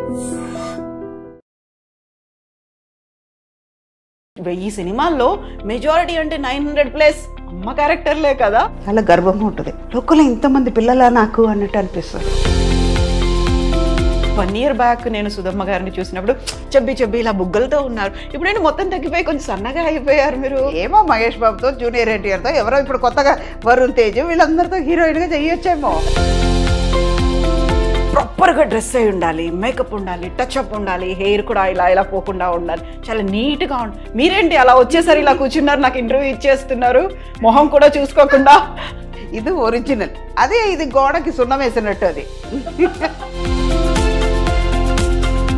ఈ సినిమాల్లో మెజారిటీ అంటే 900+ అమ్మ క్యారెక్టర్లే కదా. చాలా గర్వంగా ఉంటుంది. లోకల్లో ఇంతమంది పిల్లలా నాకు అన్నట్టు అనిపిస్తుంది. 1 year బ్యాక్ నేను సుధమ్మ గారిని చూసినప్పుడు చెబ్బి ఇలా బుగ్గలతో ఉన్నారు. ఇప్పుడు నేను మొత్తం తగ్గిపోయి కొంచెం సన్నగా అయిపోయారు మీరు. ఏమో మహేష్ బాబుతో, జూనియర్ ఎన్టీఆర్తో, ఎవరో ఇప్పుడు కొత్తగా వరుణ్ తేజ్, వీళ్ళందరితో హీరోయిన్గా చేయొచ్చేమో. ప్రాపర్గా డ్రెస్ అయి ఉండాలి, మేకప్ ఉండాలి, టచ్అప్ ఉండాలి, హెయిర్ కూడా ఇలా పోకుండా ఉండాలి, చాలా నీట్గా ఉండాలి. మీరేంటి అలా వచ్చేసరి ఇలా కూర్చున్నారు, నాకు ఇంటర్వ్యూ ఇచ్చేస్తున్నారు, మొహం కూడా చూసుకోకుండా. ఇది ఒరిజినల్. అదే ఇది గోడకి సున్నం వేసినట్టు. అది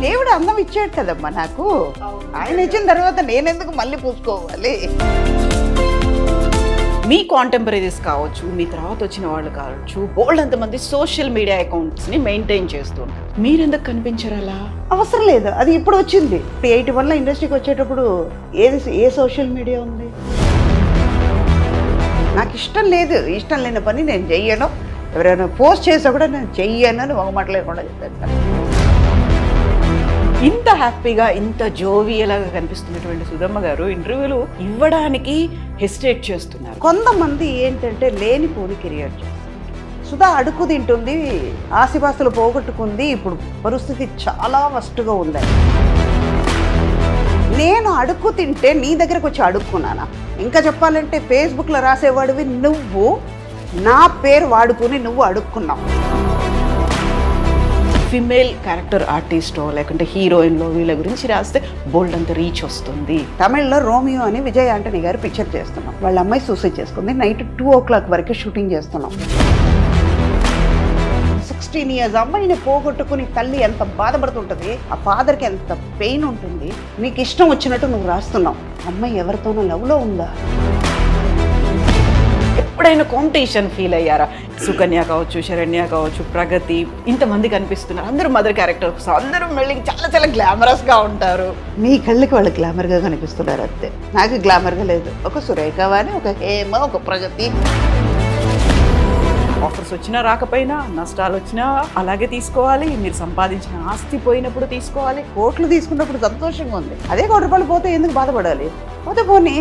దేవుడు అందం ఇచ్చాడు కదమ్మా నాకు. ఆయన ఇచ్చిన తర్వాత నేనెందుకు మళ్ళీ పూసుకోవాలి? మీ కాంటెంపరీస్ కావచ్చు, మీ తర్వాత వచ్చిన వాళ్ళు కావచ్చు, బోల్డ్ అంతమంది సోషల్ మీడియా అకౌంట్స్ని మెయింటైన్ చేస్తున్నారు. మీరెందుకు కనిపించరు అలా? అవసరం లేదు, అది ఇప్పుడు వచ్చింది. 81లో ఇండస్ట్రీకి వచ్చేటప్పుడు ఏ సోషల్ మీడియా ఉంది? నాకు ఇష్టం లేదు. ఇష్టం లేని పని నేను చెయ్యను. ఎవరైనా పోస్ట్ చేసా కూడా నేను చెయ్యను అని ఒక మాట లేకుండా చెప్పాను. ఇంత హ్యాపీగా, ఇంత జోవియల్గా కనిపిస్తున్నటువంటి సుధమ్మ గారు ఇంటర్వ్యూలు ఇవ్వడానికి హెసిటేట్ చేస్తున్నారు. కొంతమంది ఏంటంటే లేనిపోని కెరియర్ చేస్తారు. సుధా అడుగు తింటుంది, ఆస్తిపాస్తులు పోగొట్టుకుంది, ఇప్పుడు పరిస్థితి చాలా వస్ట్గా ఉంది. నేను అడుగు తింటే నీ దగ్గరకు వచ్చి అడుక్కున్నానా? ఇంకా చెప్పాలంటే ఫేస్బుక్లో రాసేవాడివి నువ్వు, నా పేరు వాడుకుని నువ్వు అడుక్కున్నావు. ఫిమేల్ క్యారెక్టర్ ఆర్టిస్టో లేకుంటే హీరోయిన్లో వీళ్ళ గురించి రాస్తే బోల్డ్ అంత రీచ్ వస్తుంది. తమిళ్లో రోమియో అని విజయ్ ఆంటనీ గారు పిక్చర్ చేస్తున్నాం. వాళ్ళ అమ్మాయి సూసైడ్ చేసుకుంది. నైట్ 2 o'clock వరకు షూటింగ్ చేస్తున్నాం. 16 years అమ్మాయిని పోగొట్టుకుని తల్లి ఎంత బాధపడుతుంటుంది, ఆ ఫాదర్కి ఎంత పెయిన్ ఉంటుంది. నీకు ఇష్టం వచ్చినట్టు నువ్వు రాస్తున్నావు. అమ్మాయి ఎవరితోనో లవ్లో ఉందా? ఎప్పుడైనా కాంపిటీషన్ ఫీల్ అయ్యారా? సుకన్య కావచ్చు, శరణ్య కావచ్చు, ప్రగతి, ఇంతమంది కనిపిస్తున్నారు. అందరూ మదర్ క్యారెక్టర్స్, అందరూ మళ్ళీ చాలా గ్లామరస్గా ఉంటారు. మీ కళ్ళకి వాళ్ళు గ్లామర్గా కనిపిస్తున్నారు అంతే. నాకు గ్లామర్గా లేదు. ఒక సురేఖ అని, ఒక హేమ, ఒక ప్రగతి. ఆఫర్స్ వచ్చినా రాకపోయినా, నష్టాలు వచ్చినా అలాగే తీసుకోవాలి. మీరు సంపాదించిన ఆస్తి పోయినప్పుడు తీసుకోవాలి. కోట్లు తీసుకున్నప్పుడు సంతోషంగా ఉంది. అదే 1 రూపాయలు పోతే ఎందుకు బాధపడాలి? పోతే పోనీ.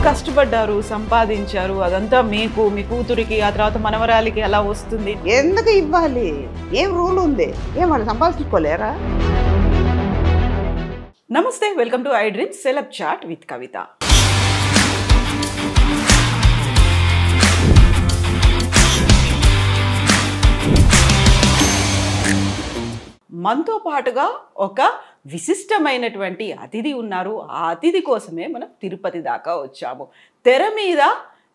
కష్టపడ్డారు, సంపాదించారు, అదంతా మీకు, మీ కూతురికి, ఆ తర్వాత మనవరాలికి అలా వస్తుంది. ఎందుకు ఇవ్వాలి? ఏం రూల్ ఉంది? ఏం వాళ్ళు సంపాదించుకోలేరా? నమస్తే, welcome to iDream celeb chat with Kavitha. మనతో పాటుగా ఒక విశిష్టమైనటువంటి అతిథి ఉన్నారు. ఆ అతిథి కోసమే మనం తిరుపతి దాకా వచ్చాము. తెర మీద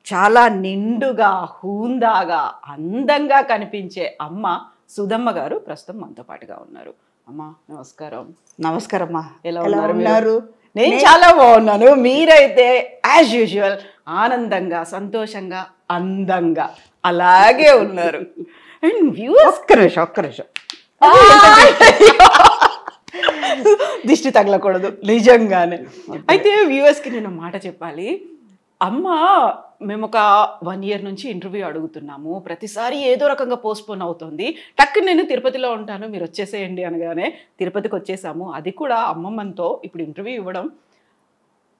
చాలా నిండుగా, హూందాగా, అందంగా కనిపించే అమ్మ సుధమ్మ గారు ప్రస్తుతం మనతో పాటుగా ఉన్నారు. అమ్మ నమస్కారం. నమస్కారమ్మా. ఎలా ఉన్నారు? నేను చాలా బాగున్నాను. మీరైతే యాజ్ యూజువల్ ఆనందంగా, సంతోషంగా, అందంగా అలాగే ఉన్నారు. అండ్ వ్యూవర్స్ ఒక్క నిమిషం దిష్టి తగలకూడదు నిజంగానే. అయితే వ్యూవర్స్కి నేను మాట చెప్పాలి. అమ్మ, మేము ఒక 1 year నుంచి ఇంటర్వ్యూ అడుగుతున్నాము. ప్రతిసారి ఏదో రకంగా పోస్ట్పోన్ అవుతుంది. టక్కున నేను తిరుపతిలో ఉంటాను, మీరు వచ్చేసేయండి అనగానే తిరుపతికి వచ్చేసాము. అది కూడా అమ్మమ్మతో ఇప్పుడు ఇంటర్వ్యూ ఇవ్వడం,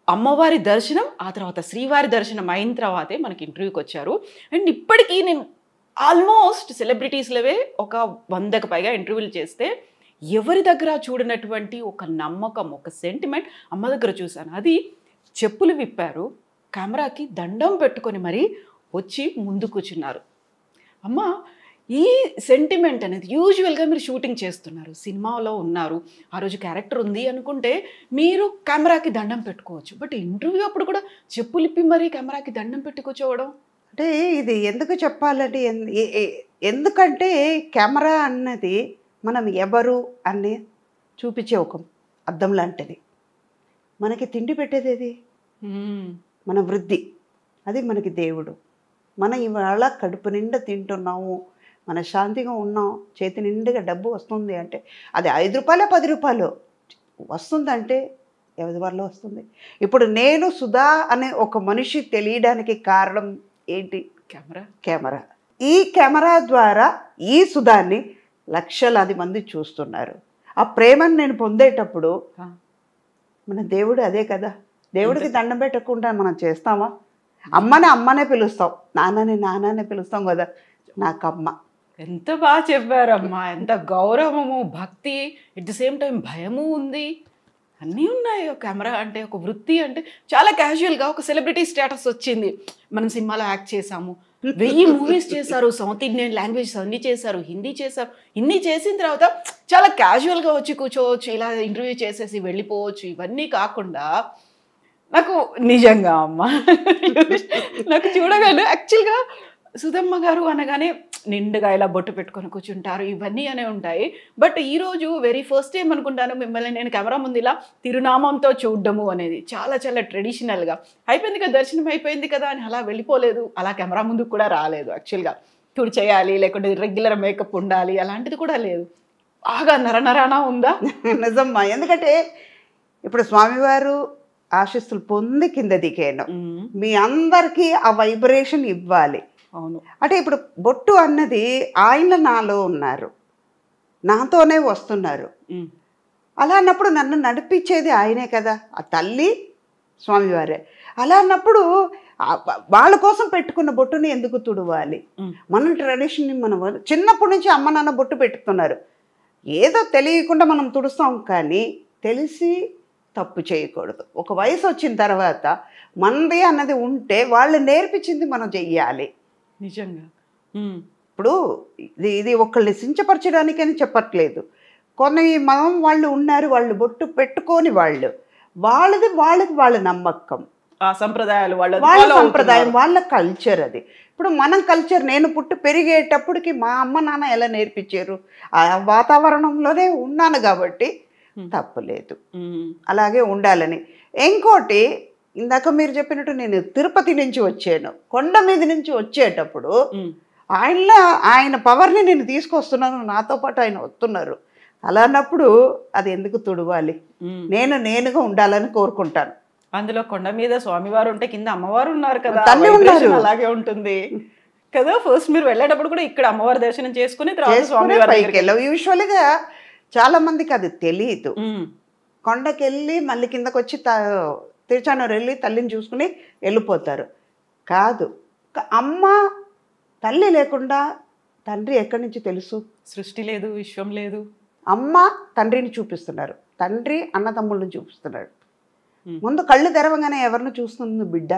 అమ్మవారి దర్శనం, ఆ తర్వాత శ్రీవారి దర్శనం అయిన తర్వాతే మనకి ఇంటర్వ్యూకి వచ్చారు. అండ్ ఇప్పటికీ నేను ఆల్మోస్ట్ సెలబ్రిటీస్లవే ఒక 100కి పైగా ఇంటర్వ్యూలు చేస్తే ఎవరి దగ్గర చూడనటువంటి ఒక నమ్మకం, ఒక సెంటిమెంట్ అమ్మ దగ్గర చూశాను. అది చెప్పులు విప్పారు, కెమెరాకి దండం పెట్టుకొని మరీ వచ్చి ముందు కూర్చున్నారు. అమ్మ, ఈ సెంటిమెంట్ అనేది యూజువల్గా మీరు షూటింగ్ చేస్తున్నారు, సినిమాలో ఉన్నారు, ఆ రోజు క్యారెక్టర్ ఉంది అనుకుంటే మీరు కెమెరాకి దండం పెట్టుకోవచ్చు. బట్ ఇంటర్వ్యూ అప్పుడు కూడా చెప్పులు ఇప్పి మరీ కెమెరాకి దండం పెట్టి కూర్చోవడం అంటే ఇది ఎందుకు చెప్పాలంటే, ఎందుకంటే కెమెరా అన్నది మనం ఎవరు అని చూపించే ఒక అద్దం లాంటిది. మనకి తిండి పెట్టేది ఏది? మన వృద్ధి. అది మనకి దేవుడు. మనం ఇవాళ కడుపు నిండా తింటున్నాము, మన శాంతిగా ఉన్నాం, చేతి నిండుగా డబ్బు వస్తుంది అంటే అది 5 రూపాయలు 10 రూపాయలు వస్తుందంటే ఎవరి వల్ల వస్తుంది? ఇప్పుడు నేను సుధా అనే ఒక మనిషి తెలియడానికి కారణం ఏంటి? కెమెరా. ఈ కెమెరా ద్వారా ఈ సుధాన్ని లక్షలాది మంది చూస్తున్నారు. ఆ ప్రేమను నేను పొందేటప్పుడు మన దేవుడు అదే కదా, దేవుడికి దండం పెట్టకుండా మనం చేస్తామా? అమ్మనే పిలుస్తాం, నాన్ననే పిలుస్తాం కదా, నాకు అమ్మ. ఎంత బాగా చెప్పారమ్మా, ఎంత గౌరవము, భక్తి, ఎట్ ది సేమ్ టైం భయము ఉంది, అన్నీ ఉన్నాయి. ఒక కెమెరా అంటే, ఒక వృత్తి అంటే చాలా క్యాజువల్గా ఒక సెలబ్రిటీ స్టేటస్ వచ్చింది. మనం సినిమాలో యాక్ట్ చేసాము, 1000 మూవీస్ చేశారు, సౌత్ ఇండియన్ లాంగ్వేజ్ అన్నీ చేశారు, హిందీ చేశారు. ఇన్ని చేసిన తర్వాత చాలా క్యాజువల్గా వచ్చి కూర్చోవచ్చు, ఇలా ఇంటర్వ్యూ చేసేసి వెళ్ళిపోవచ్చు. ఇవన్నీ కాకుండా నాకు నిజంగా అమ్మ నాకు చూడగానే యాక్చువల్గా సుధమ్మ గారు అనగానే నిండుగా ఇలా బొట్టు పెట్టుకొని కూర్చుంటారు, ఇవన్నీ అనే ఉంటాయి. బట్ ఈరోజు వెరీ ఫస్ట్ టైం అనుకుంటాను మిమ్మల్ని నేను కెమెరా ముందు ఇలా తిరునామంతో చూడడము అనేది. చాలా చాలా ట్రెడిషనల్గా అయిపోయింది కదా, దర్శనం అయిపోయింది కదా అని అలా వెళ్ళిపోలేదు, అలా కెమెరా ముందు కూడా రాలేదు. యాక్చువల్గా చూడు చేయాలి, లేకుంటే రెగ్యులర్ మేకప్ ఉండాలి, అలాంటిది కూడా లేదు. బాగా నరనరానా ఉందా? నిజమ్మా, ఎందుకంటే ఇప్పుడు స్వామివారు ఆశీస్సులు పొంది కింద దిగాను, మీ అందరికీ ఆ వైబ్రేషన్ ఇవ్వాలి. అవును, అంటే ఇప్పుడు బొట్టు అన్నది ఆయన నాలో ఉన్నారు, నాతోనే వస్తున్నారు. అలా అన్నప్పుడు నన్ను నడిపించేది ఆయనే కదా, ఆ తల్లి స్వామివారే. అలా అన్నప్పుడు వాళ్ళ కోసం పెట్టుకున్న బొట్టుని ఎందుకు తుడవాలి? మన ట్రెడిషన్ని మనం చిన్నప్పటి నుంచి అమ్మ నాన్న బొట్టు పెట్టుతున్నారు, ఏదో తెలియకుండా మనం తుడుస్తాం, కానీ తెలిసి తప్పు చేయకూడదు. ఒక వయసు వచ్చిన తర్వాత మనది అన్నది ఉంటే వాళ్ళు నేర్పించింది మనం చెయ్యాలి. నిజంగా ఇప్పుడు ఇది ఒకళ్ళని సించపరచడానికని చెప్పట్లేదు. కొన్ని మతం వాళ్ళు ఉన్నారు, వాళ్ళు బొట్టు పెట్టుకొని వాళ్ళకి వాళ్ళ నమ్మకం, ఆ సంప్రదాయాలు వాళ్ళ సంప్రదాయం, వాళ్ళ కల్చర్ అది. ఇప్పుడు మనం కల్చర్, నేను పుట్టి పెరిగేటప్పటికి మా అమ్మ నాన్న ఎలా నేర్పించారు, ఆ వాతావరణంలోనే ఉన్నాను కాబట్టి తప్పులేదు, అలాగే ఉండాలని. ఇంకోటి, ఇందాక మీరు చెప్పినట్టు నేను తిరుపతి నుంచి వచ్చాను, కొండ మీద నుంచి వచ్చేటప్పుడు ఆయన పవర్ని నేను తీసుకొస్తున్నాను, నాతో పాటు ఆయన వస్తున్నారు. అలా అన్నప్పుడు అది ఎందుకు తుడవాలి? నేనుగా ఉండాలని కోరుకుంటాను. అందులో కొండ మీద స్వామివారు ఉంటే కింద అమ్మవారు ఉన్నారు కదా, తల్లి ఉన్నారు, అలాగే ఉంటుంది కదా. ఫస్ట్ మీరు వెళ్ళేటప్పుడు కూడా ఇక్కడ అమ్మవారి దర్శనం చేసుకుని తర్వాత స్వామివారి పైకి వెళ్ళాం. యూజువల్గా చాలా మందికి అది తెలియదు. కొండకి వెళ్ళి మళ్ళీ కిందకు వచ్చి తిరుచానూరు వెళ్ళి తల్లిని చూసుకుని వెళ్ళిపోతారు. కాదు, అమ్మ తల్లి లేకుండా తండ్రి ఎక్కడి నుంచి తెలుసు? సృష్టి లేదు, విశ్వం లేదు. అమ్మ తండ్రిని చూపిస్తున్నారు, తండ్రి అన్నదమ్ముళ్ళని చూపిస్తున్నాడు. ముందు కళ్ళు తెరవగానే ఎవరిని చూస్తుంది బిడ్డ?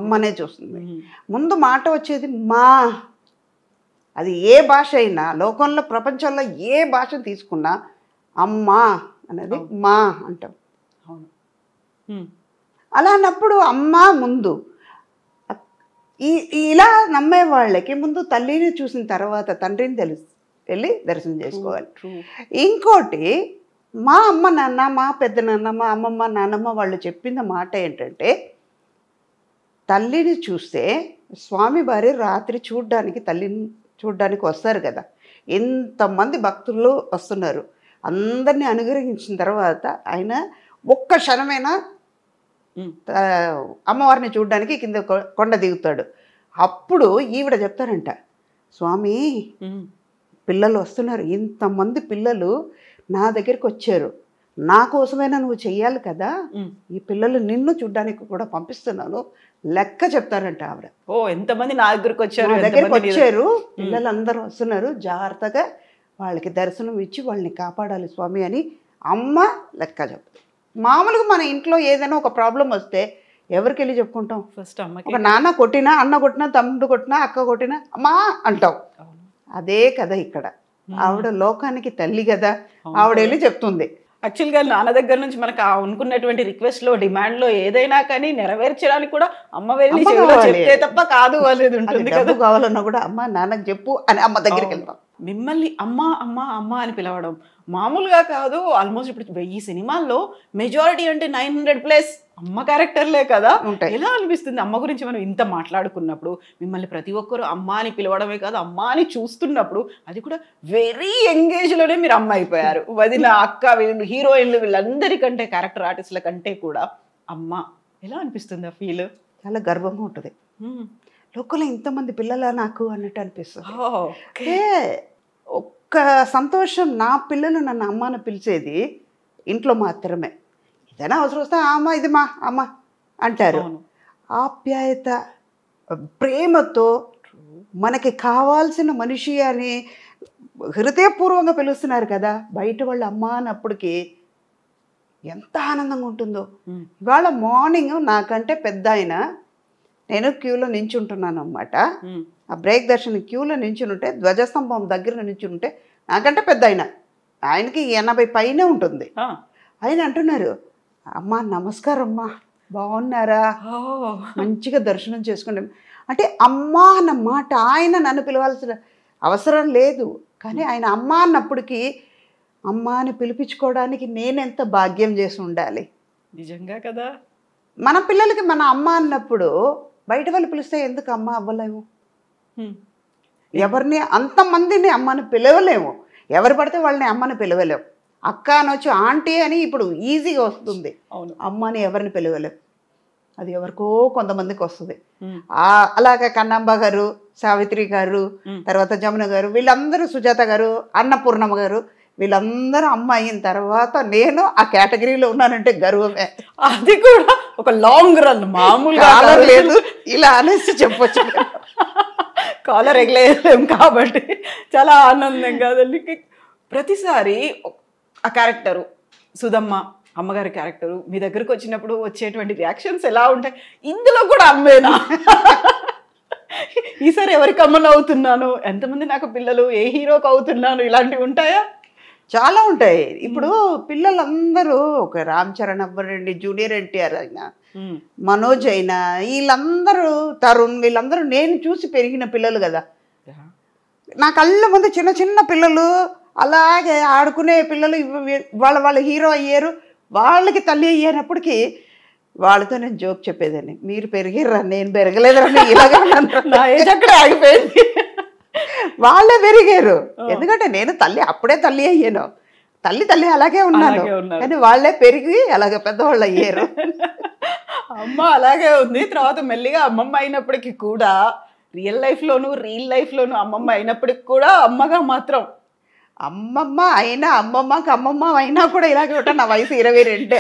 అమ్మనే చూస్తుంది. ముందు మాట వచ్చేది మా. అది ఏ భాష అయినా, లోకంలో ప్రపంచంలో ఏ భాష తీసుకున్నా అమ్మ అనేది మా అంటాం. అలా అన్నప్పుడు అమ్మ ముందు. ఇలా నమ్మే వాళ్ళకి ముందు తల్లిని చూసిన తర్వాత తండ్రిని వెళ్ళి దర్శనం చేసుకోవాలి. ఇంకోటి, మా అమ్మ నాన్న, మా పెద్ద నాన్న, మా అమ్మమ్మ నాన్నమ్మ వాళ్ళు చెప్పిన మాట ఏంటంటే, తల్లిని చూస్తే స్వామి వారి రాత్రి తల్లిని చూడ్డానికి వస్తారు కదా, ఎంతమంది భక్తులు వస్తున్నారు, అందరినీ అనుగ్రహించిన తర్వాత ఆయన ఒక్క క్షణమైనా అమ్మవారిని చూడడానికి కింద కొండ దిగుతాడు. అప్పుడు ఈవిడ చెప్తారంట, స్వామి పిల్లలు వస్తున్నారు, ఇంతమంది పిల్లలు నా దగ్గరికి వచ్చారు, నా కోసమైనా నువ్వు చెయ్యాలి కదా, ఈ పిల్లలు నిన్ను చూడ్డానికి కూడా పంపిస్తున్నాను, లెక్క చెప్తారంట ఆవిడ. ఓ, ఎంతమంది నా దగ్గరికి వచ్చారు, పిల్లలు అందరూ వస్తున్నారు, జాగ్రత్తగా వాళ్ళకి దర్శనం ఇచ్చి వాళ్ళని కాపాడాలి స్వామి అని అమ్మ లెక్క చెప్తారు. మామూలుగా మన ఇంట్లో ఏదైనా ఒక ప్రాబ్లం వస్తే ఎవరికి వెళ్ళి చెప్పుకుంటాం? ఫస్ట్ అమ్మ. ఒక నాన్న కొట్టినా, అన్న కొట్టినా, తమ్ముడు కొట్టినా, అక్క కొట్టినా అమ్మా అంటాం. అదే కదా ఇక్కడ, ఆవిడ లోకానికి తల్లి కదా, ఆవిడ వెళ్ళి చెప్తుంది. యాక్చువల్గా నాన్న దగ్గర నుంచి మనకు అనుకున్నటువంటి రిక్వెస్ట్లో, డిమాండ్లో ఏదైనా కానీ నెరవేర్చడానికి కూడా అమ్మ వెళ్ళి చెప్తే తప్ప కాదు అనేది ఉంటుంది కదా. కావాలన్నా కూడా అమ్మ నాన్నకు చెప్పు అని అమ్మ దగ్గరికి వెళ్తాం. మిమ్మల్ని అమ్మ అమ్మ అమ్మ అని పిలవడం మామూలుగా కాదు. ఆల్మోస్ట్ ఇప్పుడు 1000 సినిమాల్లో మెజారిటీ అంటే 900+ అమ్మ క్యారెక్టర్లే కదా. ఎలా అనిపిస్తుంది అమ్మ గురించి మనం ఇంత మాట్లాడుకున్నప్పుడు? మిమ్మల్ని ప్రతి ఒక్కరు అమ్మ అని పిలవడమే కాదు, అమ్మ అని చూస్తున్నప్పుడు అది కూడా వెరీ ఎంగేజ్లోనే మీరు అమ్మ అయిపోయారు. వదిన, అక్క, వీళ్ళు హీరోయిన్లు, వీళ్ళందరికంటే క్యారెక్టర్ ఆర్టిస్టుల కంటే కూడా అమ్మ. ఎలా అనిపిస్తుంది ఆ ఫీల్? చాలా గర్వంగా ఉంటుంది. లోకంలో ఇంతమంది పిల్లలా నాకు అన్నట్టు అనిపిస్తుంది. ఒక్క సంతోషం నా పిల్లలు నన్ను అమ్మని పిలిచేది ఇంట్లో మాత్రమే. ఏదైనా అవసరం వస్తే అమ్మ ఇది మా అమ్మ అంటారు. ఆప్యాయత ప్రేమతో మనకి కావాల్సిన మనిషి అని హృదయపూర్వంగా పిలుస్తున్నారు కదా. బయట వాళ్ళు అమ్మ అన్నప్పటికీ ఎంత ఆనందంగా ఉంటుందో. ఇవాళ మార్నింగ్ నాకంటే పెద్ద ఆయన, నేను క్యూలో నించుంటున్నాను అనమాట. ఆ బ్రేక్ దర్శనం క్యూలో నించునుంటే, ధ్వజస్తంభం దగ్గర నించుంటే నాకంటే పెద్ద ఆయన, ఆయనకి 80 పైనే ఉంటుంది. ఆయన అంటున్నారు, అమ్మ నమస్కారం అమ్మా, బాగున్నారా, మంచిగా దర్శనం చేసుకుంటాం అంటే. అమ్మ అన్న మాట ఆయన నన్ను పిలవాల్సిన అవసరం లేదు, కానీ ఆయన అమ్మ అన్నప్పటికీ అమ్మ అని పిలిపించుకోవడానికి నేనెంత భాగ్యం చేసి ఉండాలి. నిజంగా కదా. మన పిల్లలకి మన అమ్మ అన్నప్పుడు బయట వాళ్ళు పిలిస్తే ఎందుకు అమ్మ అవ్వలేము? ఎవరిని అంతమందిని అమ్మని పిలవలేము, ఎవరు పడితే వాళ్ళని అమ్మని పిలవలేము. అక్క అనొచ్చు, ఆంటీ అని ఇప్పుడు ఈజీగా వస్తుంది. అవును, అమ్మని ఎవరిని పిలవలేము, అది ఎవరికో కొంతమందికి వస్తుంది. అలాగే కన్నాంబ గారు, సావిత్రి గారు, తర్వాత జమున గారు, వీళ్ళందరూ, సుజాత గారు, అన్నపూర్ణమ్మ గారు, వీళ్ళందరూ అమ్మ అయిన తర్వాత నేను ఆ కేటగిరీలో ఉన్నానంటే గర్వమే. అది కూడా ఒక లాంగ్ రన్, మామూలుగా లేదు ఇలా అనేసి చెప్పొచ్చు. కాలర్ ఎగలేం కాబట్టి చాలా ఆనందంగా. ప్రతిసారి ఆ క్యారెక్టరు సుధమ్మ అమ్మగారి క్యారెక్టరు మీ దగ్గరకు వచ్చినప్పుడు వచ్చేటువంటి రియాక్షన్స్ ఎలా ఉంటాయి? ఇందులో కూడా అమ్మేనా, ఈసారి ఎవరికి అమ్మను అవుతున్నాను, ఎంతమంది నాకు పిల్లలు, ఏ హీరోకి అవుతున్నాను, ఇలాంటివి ఉంటాయా? చాలా ఉంటాయి. ఇప్పుడు పిల్లలందరూ ఒక రామ్ చరణ్ అవ్వరండి, జూనియర్ ఎన్టీఆర్ అయినా, మనోజ్ అయినా, వీళ్ళందరూ, తరుణ్, వీళ్ళందరూ నేను చూసి పెరిగిన పిల్లలు కదా. నా కళ్ళ ముందు చిన్న చిన్న పిల్లలు అలాగే ఆడుకునే పిల్లలు వాళ్ళ హీరో అయ్యారు, వాళ్ళకి తల్లి అయ్యేటప్పటికి వాళ్ళతో నేను జోక్ చెప్పేదాన్ని, మీరు పెరిగిర్రా నేను పెరగలేదురా, ఇలాగే నా ఏజ్ అక్కడే ఆగిపోయింది. వాళ్ళే పెరిగారు, ఎందుకంటే నేను తల్లి అప్పుడే తల్లి అయ్యాను, తల్లి అలాగే ఉన్నాను, కానీ వాళ్ళే పెరిగి అలాగే పెద్దవాళ్ళు అయ్యారు. అమ్మ అలాగే ఉంది. తర్వాత మెల్లిగా అమ్మమ్మ అయినప్పటికీ కూడా రియల్ లైఫ్లోను అమ్మమ్మ అయినప్పటికి కూడా అమ్మగా మాత్రం, అమ్మమ్మ అయినా అమ్మమ్మకి అమ్మమ్మ అయినా కూడా ఇలాగే ఉంటా. నా వయసు 22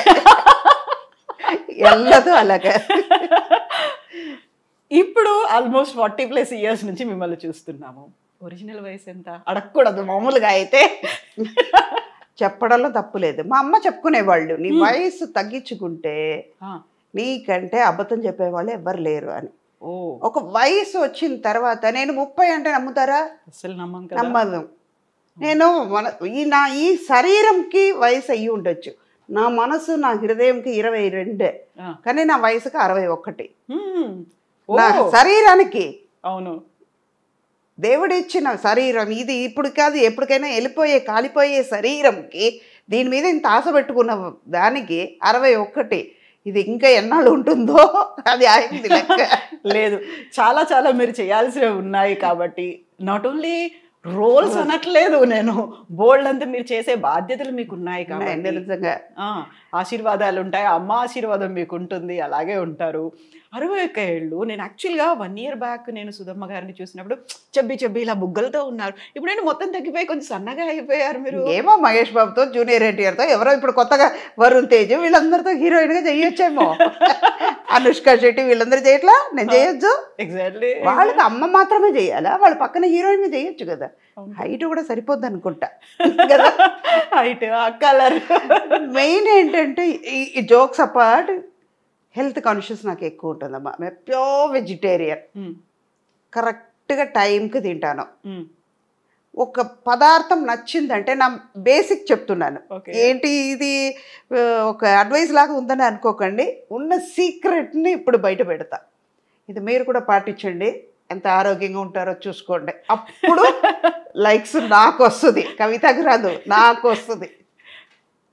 వెళ్ళదు అలాగే. ఇప్పుడు ఆల్మోస్ట్ 40+ ఇయర్స్ నుంచి మిమ్మల్ని చూస్తున్నాము. ఒరిజినల్ వయసు ఎంత అడగకూడదు మామూలుగా అయితే, చెప్పడంలో తప్పులేదు. మా అమ్మ చెప్పుకునేవాళ్ళు, నీ వయసు తగ్గించుకుంటే నీకంటే అబద్ధం చెప్పేవాళ్ళు ఎవ్వరు లేరు అని. ఒక వయసు వచ్చిన తర్వాత, నేను 30 అంటే నమ్ముతారా? అసలు నమ్మదు. నేను నా ఈ శరీరంకి వయసు అయ్యి ఉండొచ్చు, నా మనసు నా హృదయంకి 22, కానీ నా వయసుకి 61. నా శరీరానికి, అవును, దేవుడిచ్చిన శరీరం ఇది, ఇప్పుడు కాదు ఎప్పటికైనా వెళ్ళిపోయే కాలిపోయే శరీరంకి దీని మీద ఇంత ఆశ పెట్టుకున్న దానికి 61. ఇది ఇంకా ఎన్నాళ్ళు ఉంటుందో అది ఆగింది లెక్క లేదు. చాలా చాలా మీరు చేయాల్సినవి ఉన్నాయి కాబట్టి, నాట్ ఓన్లీ రోల్స్ అనట్లేదు నేను, బోల్డ్ అంతా మీరు చేసే బాధ్యతలు మీకు ఉన్నాయి కాబట్టి నిజంగా ఆశీర్వాదాలు ఉంటాయి, అమ్మ ఆశీర్వాదం మీకు ఉంటుంది, అలాగే ఉంటారు. 61 ఏళ్ళు. నేను యాక్చువల్గా 1 year బ్యాక్ నేను సుధమ్మ గారిని చూసినప్పుడు చెబ్బి ఇలా బుగ్గలతో ఉన్నారు. ఇప్పుడు నేను మొత్తం తగ్గిపోయి కొంచెం సన్నగా అయిపోయారు మీరు. ఏమో మహేష్ బాబుతో, జూనియర్ ఎన్టీఆర్తో, ఎవరో ఇప్పుడు కొత్తగా వరుణ్ తేజ్, వీళ్ళందరితో హీరోయిన్గా చేయొచ్చేమో. అనుష్క శెట్టి వీళ్ళందరూ చేయట్లా, నేను చేయొచ్చు. ఎగ్జాక్ట్లీ. వాళ్ళకి అమ్మ మాత్రమే చేయాలా? వాళ్ళ పక్కన హీరోయిన్గా చేయొచ్చు కదా. హైట్ కూడా సరిపోద్ది అనుకుంటా కదా. Height, colour. మెయిన్ ఏంటంటే ఈ జోక్స్ అపార్ట్, హెల్త్ కాన్షియస్ నాకు ఎక్కువ ఉంటుందమ్మా. మేము ప్యూర్ వెజిటేరియన్, కరెక్ట్గా టైంకి తింటాను. ఒక పదార్థం నచ్చిందంటే, నా బేసిక్ చెప్తున్నాను, ఏంటి ఇది ఒక అడ్వైస్ లాగా ఉందని అనుకోకండి, ఉన్న సీక్రెట్ని ఇప్పుడు బయట పెడతా. ఇది మీరు కూడా పాటించండి, ఎంత ఆరోగ్యంగా ఉంటారో చూసుకోండి, అప్పుడు లైక్స్ నాకు వస్తుంది, కవితకు రాదు, నాకు వస్తుంది.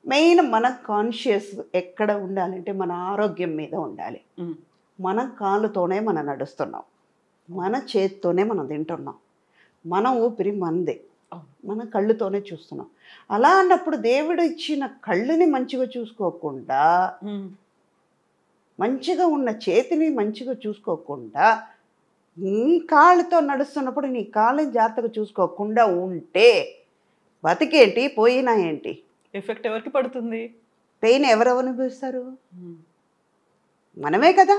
మెయిన్ మన కాన్షియస్ ఎక్కడ ఉండాలంటే మన ఆరోగ్యం మీద ఉండాలి. మన కాళ్ళతోనే మనం నడుస్తున్నాం, మన చేతితోనే మనం తింటున్నాం, మన ఊపిరి మనదే, మన కళ్ళుతోనే చూస్తున్నాం. అలా అన్నప్పుడు దేవుడు ఇచ్చిన కళ్ళుని మంచిగా చూసుకోకుండా, మంచిగా ఉన్న చేతిని మంచిగా చూసుకోకుండా, నీ కాళ్ళతో నడుస్తున్నప్పుడు నీ కాళ్ళని జాగ్రత్తగా చూసుకోకుండా ఉంటే బతికేంటి పోయినా ఏంటి? ఎఫెక్ట్ ఎవరికి పడుతుంది? పెయిన్ ఎవరెవరు అనుభవిస్తారు? మనమే కదా.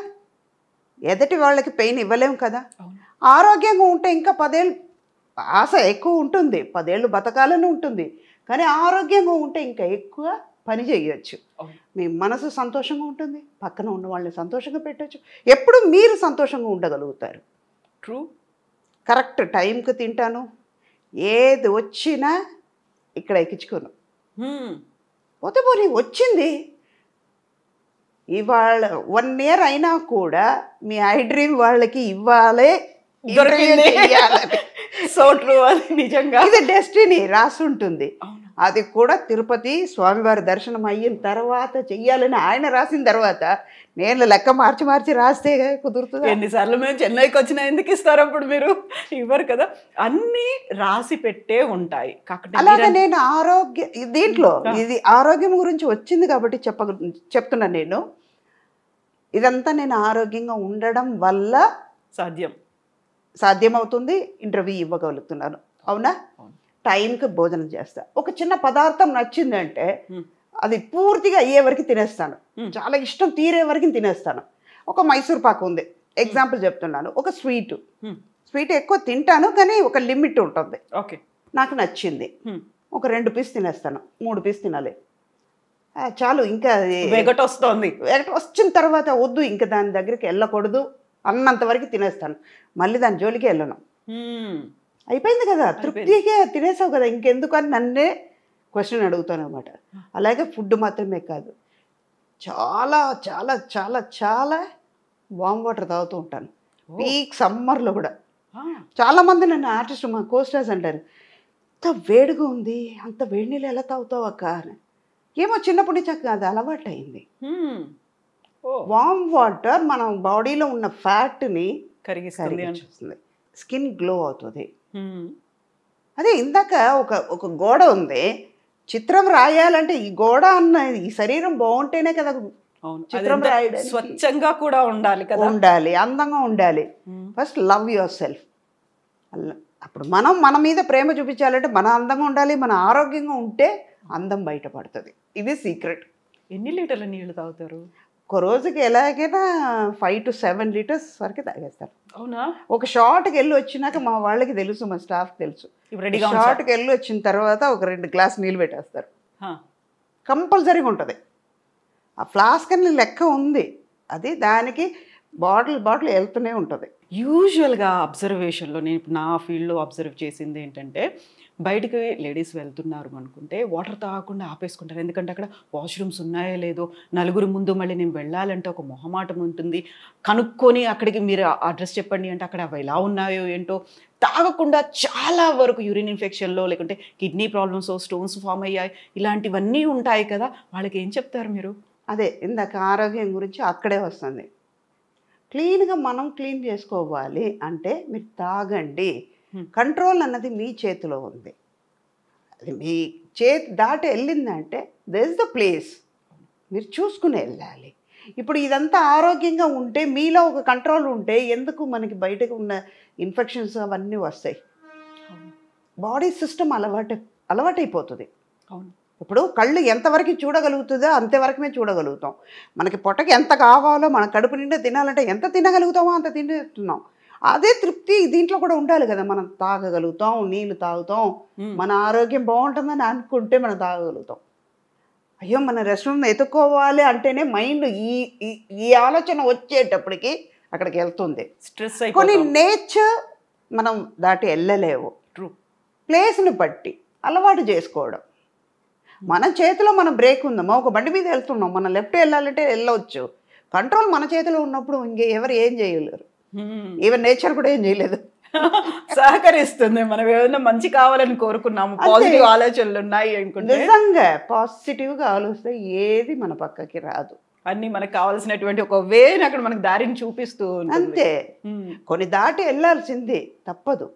ఎదుటి వాళ్ళకి పెయిన్ ఇవ్వలేం కదా. ఆరోగ్యంగా ఉంటే ఇంకా 10 ఏళ్ళు ఆశ ఎక్కువ ఉంటుంది, 10 ఏళ్ళు బతకాలని ఉంటుంది. కానీ ఆరోగ్యంగా ఉంటే ఇంకా ఎక్కువ పని చేయొచ్చు. మీ మనసు సంతోషంగా ఉంటుంది, పక్కన ఉన్న వాళ్ళని సంతోషంగా పెట్టచ్చు. ఎప్పుడు మీరు సంతోషంగా ఉండగలుగుతారు. ట్రూ. కరెక్ట్ టైంకి తింటాను, ఏది వచ్చినా ఇక్కడ ఎక్కించుకోను. పోతే పోనీ వచ్చింది ఇవాళ 1 year అయినా కూడా మీ ఐ డ్రీమ్ వాళ్ళకి ఇవ్వాలే, సో ట్రూ. అది నిజంగా ఇది డెస్టినీ రాసి ఉంటుంది. అది కూడా తిరుపతి స్వామివారి దర్శనం అయిన తర్వాత చెయ్యాలని ఆయన రాసిన తర్వాత నేను లెక్క మార్చి మార్చి రాస్తే కుదురుతుంది. ఎన్నిసార్లు మేము చెన్నైకి వచ్చినా ఎందుకు ఇస్తారు అప్పుడు? మీరు ఇవ్వరు కదా. అన్నీ రాసి పెట్టే ఉంటాయి. అలాగే నేను దీంట్లో ఇది ఆరోగ్యం గురించి వచ్చింది కాబట్టి చెప్తున్నా. నేను ఇదంతా నేను ఆరోగ్యంగా ఉండడం వల్ల సాధ్యమవుతుంది. ఇంటర్వ్యూ ఇవ్వగలుగుతున్నాను. అవునా? టైంకి భోజనం చేస్తా. ఒక చిన్న పదార్థం నచ్చిందంటే అది పూర్తిగా అయ్యే వరకు తినేస్తాను. చాలా ఇష్టం తీరే వరకు తినేస్తాను. ఒక మైసూర్ పాకు ఉంది, ఎగ్జాంపుల్ చెప్తున్నాను. ఒక స్వీట్ ఎక్కువ తింటాను, కానీ ఒక లిమిట్ ఉంటుంది. ఓకే, నాకు నచ్చింది, ఒక 2 పీస్ తినేస్తాను, 3 పీస్ తినాలి చాలు. ఇంకా వెగట్ వస్తుంది. వెగట్ వచ్చిన తర్వాత వద్దు, ఇంకా దాని దగ్గరికి వెళ్ళకూడదు అన్నంత వరకు తినేస్తాను. మళ్ళీ దాని జోలికి వెళ్ళను. అయిపోయింది కదా, తృప్తిగా తినేసావు కదా, ఇంకెందుకు అని నన్నే క్వశ్చన్ అడుగుతాను అనమాట. అలాగే ఫుడ్ మాత్రమే కాదు, చాలా చాలా చాలా చాలా వామ్ వాటర్ తాగుతూ ఉంటాను. పీక్ సమ్మర్లో కూడా చాలామంది నన్ను ఆర్టిస్ట్ మా కోస్టర్స్ అంటారు, అంత వేడిగా ఉంది, అంత వేడి నీళ్ళు ఎలా తాగుతావు అక్క అని. ఏమో చిన్నప్పటి నుంచి అది అలవాటు అయింది. వామ్ వాటర్ మన బాడీలో ఉన్న ఫ్యాట్ని కరిగిస్తుంది, స్కిన్ గ్లో అవుతుంది. అదే ఇందాక ఒక గోడ ఉంది, చిత్రం రాయాలంటే ఈ గోడ అన్న ఈ శరీరం బాగుంటేనే కదా చిత్రం రాయడానికి. స్వచ్ఛంగా కూడా ఉండాలి కదా, ఉండాలి, అందంగా ఉండాలి. First love your self. అప్పుడు మన మీద ప్రేమ చూపించాలంటే మన అందంగా ఉండాలి, మన ఆరోగ్యంగా ఉంటే అందం బయటపడుతుంది. ఇది సీక్రెట్. ఎన్ని లీటర్ల నీళ్లు తాగుతారు ఒక రోజుకి? ఎలాగైనా 5 to 7 liters వరకు తాగేస్తారు. అవునా? ఒక షార్ట్కి వెళ్ళి వచ్చినాక మా వాళ్ళకి తెలుసు, మా స్టాఫ్కి తెలుసు. షార్ట్కి వెళ్ళి వచ్చిన తర్వాత ఒక 2 గ్లాస్ నీళ్ళు పెట్టేస్తారు, కంపల్సరీగా ఉంటుంది. ఆ ఫ్లాస్క్ అని లెక్క ఉంది, అది దానికి బాటిల్ వెళ్తూనే ఉంటుంది. యూజువల్గా అబ్జర్వేషన్లో నేను నా ఫీల్డ్లో అబ్జర్వ్ చేసింది ఏంటంటే, బయటికి లేడీస్ వెళ్తున్నారు అనుకుంటే వాటర్ తాగకుండా ఆపేసుకుంటారు. ఎందుకంటే అక్కడ వాష్రూమ్స్ ఉన్నాయో లేదో, నలుగురు ముందు మళ్ళీ నేను వెళ్ళాలంటే ఒక మొహమాటం ఉంటుంది. కనుక్కొని అక్కడికి మీరు అడ్రస్ చెప్పండి అంటే అక్కడ అవి ఎలా ఉన్నాయో ఏంటో తాగకుండా చాలా వరకు యూరిన్ ఇన్ఫెక్షన్లో, లేకుంటే కిడ్నీ ప్రాబ్లమ్స్, స్టోన్స్ ఫామ్ అయ్యాయి, ఇలాంటివన్నీ ఉంటాయి కదా. వాళ్ళకి ఏం చెప్తారు మీరు? అదే ఇందాక ఆరోగ్యం గురించి అక్కడే వస్తుంది. క్లీన్గా మనం క్లీన్ చేసుకోవాలి అంటే మీరు తాగండి. కంట్రోల్ అన్నది మీ చేతిలో ఉంది. అది మీ చేతి దాటి వెళ్ళిందంటే దట్ ఇస్ ద ప్లేస్, మీరు చూసుకుని వెళ్ళాలి. ఇప్పుడు ఇదంతా ఆరోగ్యంగా ఉంటే, మీలో ఒక కంట్రోల్ ఉంటే ఎందుకు మనకి బయటకు ఉన్న ఇన్ఫెక్షన్స్ అవన్నీ వస్తాయి. బాడీ సిస్టమ్ అలవాటైపోతుంది. అవును. ఇప్పుడు కళ్ళు ఎంతవరకు చూడగలుగుతుందో అంతవరకుమే చూడగలుగుతాం. మనకి పొట్టకి ఎంత కావాలో, మన కడుపు నిండా తినాలంటే ఎంత తినగలుగుతామో అంత తింటున్నాం. అదే తృప్తి దీంట్లో కూడా ఉండాలి కదా. మనం తాగగలుగుతాం, నీళ్ళు తాగుతాం, మన ఆరోగ్యం బాగుంటుందని అనుకుంటే మనం తాగగలుగుతాం. అయ్యో మన రెస్టారెంట్ ఎత్తుకోవాలి అంటేనే మైండ్ ఈ ఆలోచన వచ్చేటప్పటికి అక్కడికి వెళ్తుంది. స్ట్రెస్ కొన్ని నేచర్ మనం దాటి వెళ్ళలేవు. ప్లేస్ని బట్టి అలవాటు చేసుకోవడం. మన చేతిలో మన బ్రేక్ ఉందమ్మా, ఒక బండి మీద వెళ్తున్నాం, మనం లెఫ్ట్ వెళ్ళాలంటే వెళ్ళవచ్చు. కంట్రోల్ మన చేతిలో ఉన్నప్పుడు ఎవరు ఏం చేయలేరు. ఈవెన్ నేచర్ కూడా ఏం చేయలేదు, సహకరిస్తుంది. మనం ఏదైనా మంచి కావాలని కోరుకున్నాము, పాజిటివ్ ఆలోచనలు ఉన్నాయి అనుకుంటే, నిజంగా పాజిటివ్గా ఆలోచిస్తే ఏది మన పక్కకి రాదు. అన్ని మనకు కావాల్సినటువంటి ఒక వేని అక్కడ మనకు దారిని చూపిస్తూ అంతే. కొన్ని దాటి వెళ్ళాల్సిందే, తప్పదు.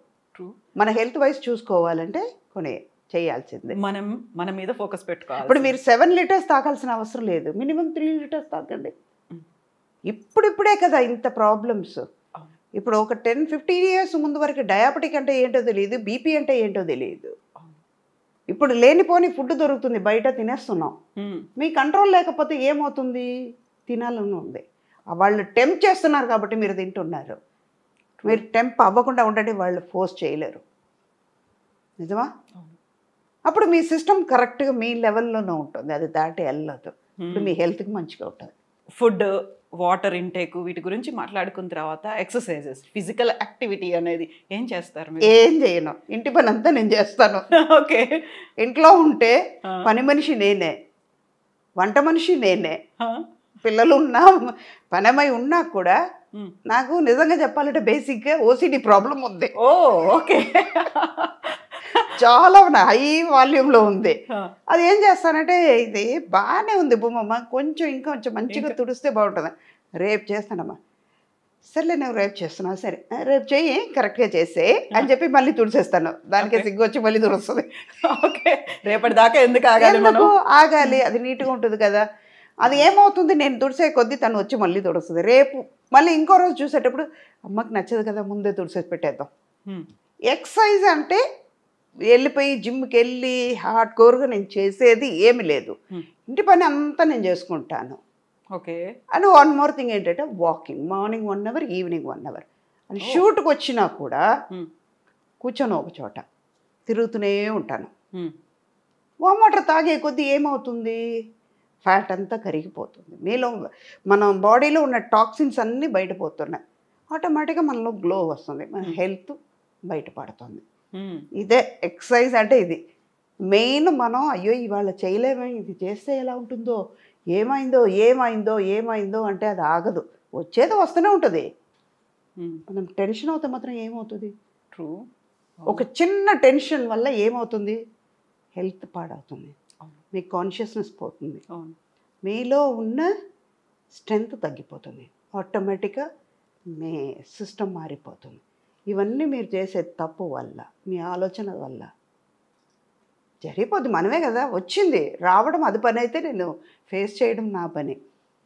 మన హెల్త్ వైజ్ చూసుకోవాలంటే కొన్ని చేయాల్సిందే. మన మీద ఫోకస్ పెట్టుకోవాలి. ఇప్పుడు మీరు 7 liters తాగాల్సిన అవసరం లేదు, మినిమం 3 liters తాగండి. ఇప్పుడిప్పుడే కదా ఇంత ప్రాబ్లమ్స్. ఇప్పుడు ఒక 10-15 years ముందు వరకు డయాబెటిక్ అంటే ఏంటో తెలియదు, బీపీ అంటే ఏంటో తెలియదు. ఇప్పుడు లేనిపోని ఫుడ్ దొరుకుతుంది, బయట తినేస్తున్నాం. మీ కంట్రోల్ లేకపోతే ఏమవుతుంది? తినాలని ఉంది. వాళ్ళు టెంప్ట్ చేస్తున్నారు కాబట్టి మీరు తింటున్నారు. మీరు టెంప్ అవ్వకుండా ఉండండి, వాళ్ళు ఫోర్స్ చేయలేరు. నిజమా? అప్పుడు మీ సిస్టమ్ కరెక్ట్గా మీ లెవెల్లోనే ఉంటుంది, అది దాటి వెళ్ళదు. ఇప్పుడు మీ హెల్త్కి మంచిగా ఉంటుంది. ఫుడ్, వాటర్ ఇంటేక్ వీటి గురించి మాట్లాడుకున్న తర్వాత ఎక్సర్సైజెస్, ఫిజికల్ యాక్టివిటీ అనేది ఏం చేస్తారు మీరు? ఏం చేయను, ఇంటి పని అంతా నేను చేస్తాను. ఓకే. ఇంట్లో ఉంటే పని మనిషి నేనే, వంట మనిషి నేనే. పిల్లలు ఉన్నా పనమై ఉన్నా కూడా నాకు నిజంగా చెప్పాలంటే బేసిక్గా ఓసిడి ప్రాబ్లం ఉంది. ఓ ఓకే. చాలా హై వాల్యూమ్లో ఉంది. అది ఏం చేస్తానంటే, ఇది బాగానే ఉంది భూమమ్మ, కొంచెం ఇంకొంచెం మంచిగా తుడిస్తే బాగుంటుంది. రేపు చేస్తానమ్మా. సర్లే నువ్వు రేపు చేస్తున్నావు, సరే రేపు చెయ్యి, కరెక్ట్గా చేసే అని చెప్పి మళ్ళీ తుడిసేస్తాను. దానికే సిగ్గు వచ్చి మళ్ళీ తుడుస్తుంది. ఓకే. రేపటి దాకా ఎందుకు ఆగాలి? ఎందుకు ఆగాలి? అది నీట్గా ఉంటుంది కదా. అది ఏమవుతుంది, నేను తుడిసే కొద్దీ తను వచ్చి మళ్ళీ తుడుస్తుంది. రేపు మళ్ళీ ఇంకో రోజు చూసేటప్పుడు అమ్మకి నచ్చదు కదా, ముందే తుడిసేసి పెట్టేద్దాం. ఎక్సర్సైజ్ అంటే వెళ్ళిపోయి జిమ్కి వెళ్ళి హార్డ్ కోర్గా నేను చేసేది ఏమి లేదు. ఇంటి పని అంతా నేను చేసుకుంటాను. Okay. And one more thing ఏంటంటే walking, morning 1 hour, evening 1 hour. అని షూట్కి వచ్చినా కూడా కూర్చొని ఒక చోట తిరుగుతూనే ఉంటాను. వామ్ వాటర్ తాగే కొద్దీ ఏమవుతుంది, ఫ్యాట్ అంతా కరిగిపోతుంది. మీలో మన బాడీలో ఉన్న టాక్సిన్స్ అన్నీ బయటపోతున్నాయి. ఆటోమేటిక్గా మనలో గ్లో వస్తుంది, మన హెల్త్ బయటపడుతుంది. ఇదే ఎక్సర్సైజ్ అంటే. ఇది మెయిన్. మనం అయ్యో ఇవాళ చేయలేమే, ఇది చేస్తే ఎలా ఉంటుందో, ఏమైందో అంటే అది ఆగదు, వచ్చేది వస్తూనే ఉంటుంది. మనం టెన్షన్ అవుతే మాత్రం ఏమవుతుంది? ట్రూ. ఒక చిన్న టెన్షన్ వల్ల ఏమవుతుంది, హెల్త్ పాడవుతుంది, మీ కాన్షియస్నెస్ పోతుంది, మీలో ఉన్న స్ట్రెంగ్త్ తగ్గిపోతుంది, ఆటోమేటిక్గా మీ సిస్టమ్ మారిపోతుంది. ఇవన్నీ మీరు చేసే తప్పు వల్ల, మీ ఆలోచన వల్ల జరిగిపోద్ది. మనమే కదా వచ్చింది, రావడం అది పని అయితే నేను ఫేస్ చేయడం నా పని.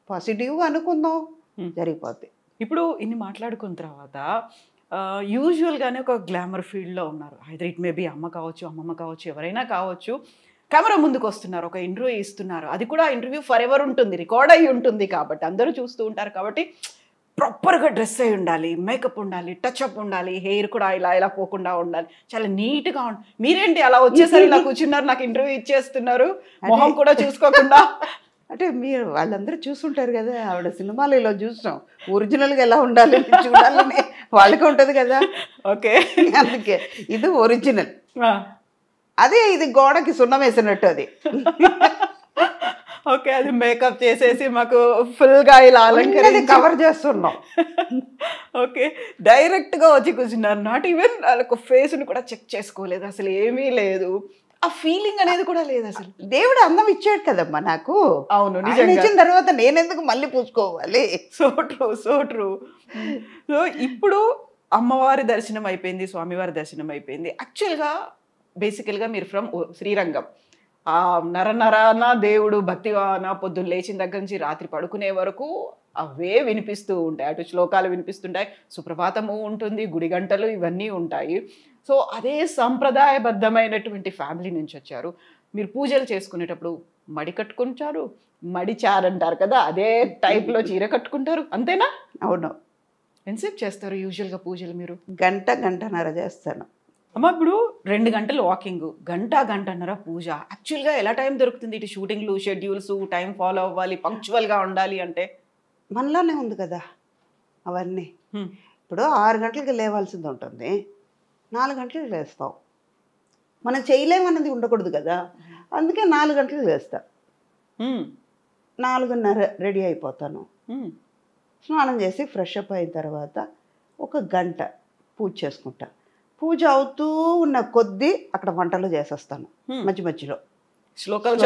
పాజిటివ్గా అనుకుందాం, జరిగిపోద్ది. ఇప్పుడు ఇన్ని మాట్లాడుకున్న తర్వాత యూజువల్గానే ఒక గ్లామర్ ఫీల్డ్లో ఉన్నారు. ఐదర్ ఇట్ మే బి అమ్మ కావచ్చు, అమ్మమ్మ కావచ్చు, ఎవరైనా కావచ్చు. కెమెరా ముందుకు వస్తున్నారు, ఒక ఇంటర్వ్యూ ఇస్తున్నారు. అది కూడా ఇంటర్వ్యూ ఫర్ ఎవర్ ఉంటుంది, రికార్డ్ అయ్యి ఉంటుంది కాబట్టి అందరూ చూస్తూ ఉంటారు. కాబట్టి ప్రాపర్గా డ్రెస్ అయి ఉండాలి, మేకప్ ఉండాలి, టచ్అప్ ఉండాలి, హెయిర్ కూడా ఇలా పోకుండా ఉండాలి, చాలా నీట్గా ఉండాలి. మీరేంటి అలా వచ్చేసరి ఇలా కూర్చున్నారు, నాకు ఇంటర్వ్యూ ఇచ్చేస్తున్నారు, మొహం కూడా చూసుకోకుండా? అంటే మీరు వాళ్ళందరూ చూసుంటారు కదా, ఆవిడ సినిమాలో ఇలా చూసాం, ఒరిజినల్గా ఎలా ఉండాలి చూడాలని వాళ్ళకి ఉంటుంది కదా. ఓకే. అందుకే ఇది ఒరిజినల్. అదే ఇది గోడకి సున్నం వేసినట్టు అది. ఓకే. అది మేకప్ చేసేసి మాకు ఫుల్గా ఇలా అలంకరించి కవర్ చేస్తున్నాం. ఓకే. డైరెక్ట్గా వచ్చి కూర్చున్నారు, నాట్ ఈవెన్ వాళ్ళకు ఫేస్ని కూడా చెక్ చేసుకోలేదు, అసలు ఏమీ లేదు, ఆ ఫీలింగ్ అనేది కూడా లేదు అసలు. దేవుడు అందం ఇచ్చాడు కదమ్మా నాకు. అవును, ఇచ్చిన తర్వాత నేనెందుకు మళ్ళీ పూసుకోవాలి? So true, so true. So ఇప్పుడు అమ్మవారి దర్శనం అయిపోయింది, స్వామివారి దర్శనం అయిపోయింది. యాక్చువల్గా బేసికల్గా మీరు ఫ్రమ్ శ్రీరంగం. ఆ నరనరాన దేవుడు భక్తివాన పొద్దున్న లేచిన దగ్గర నుంచి రాత్రి పడుకునే వరకు అవే వినిపిస్తూ ఉంటాయి. అటు శ్లోకాలు వినిపిస్తుంటాయి, సుప్రభాతము ఉంటుంది, గుడి గంటలు ఇవన్నీ ఉంటాయి. సో అదే సంప్రదాయబద్ధమైనటువంటి ఫ్యామిలీ నుంచి వచ్చారు. మీరు పూజలు చేసుకునేటప్పుడు మడి కట్టుకుంటారు, మడి చారు అంటారు కదా, అదే టైప్లో చీర కట్టుకుంటారు, అంతేనా? అవును. ఎంతసేపు చేస్తారు యూజువల్గా పూజలు మీరు? గంటన్నర చేస్తాను. అమ్మ ఇప్పుడు 2 గంటలు వాకింగ్, గంటన్నర పూజ. యాక్చువల్గా ఎలా టైం దొరుకుతుంది? ఇటు షూటింగ్లు, షెడ్యూల్స్, టైం ఫాలో అవ్వాలి, పంక్చువల్గా ఉండాలి అంటే మనలోనే ఉంది కదా అవన్నీ. ఇప్పుడు 6 గంటలకి లేవాల్సింది ఉంటుంది, 4 గంటలకు లేస్తాం. మనం చేయలేమన్నది ఉండకూడదు కదా, అందుకే 4 గంటలకు లేస్తా. 4:30 రెడీ అయిపోతాను. స్నానం చేసి ఫ్రెష్ అప్ అయిన తర్వాత ఒక గంట పూజ చేసుకుంటా. పూజ అవుతూ ఉన్న కొద్దీ అక్కడ వంటలు చేసేస్తాను. మధ్యలో శ్లోకాలు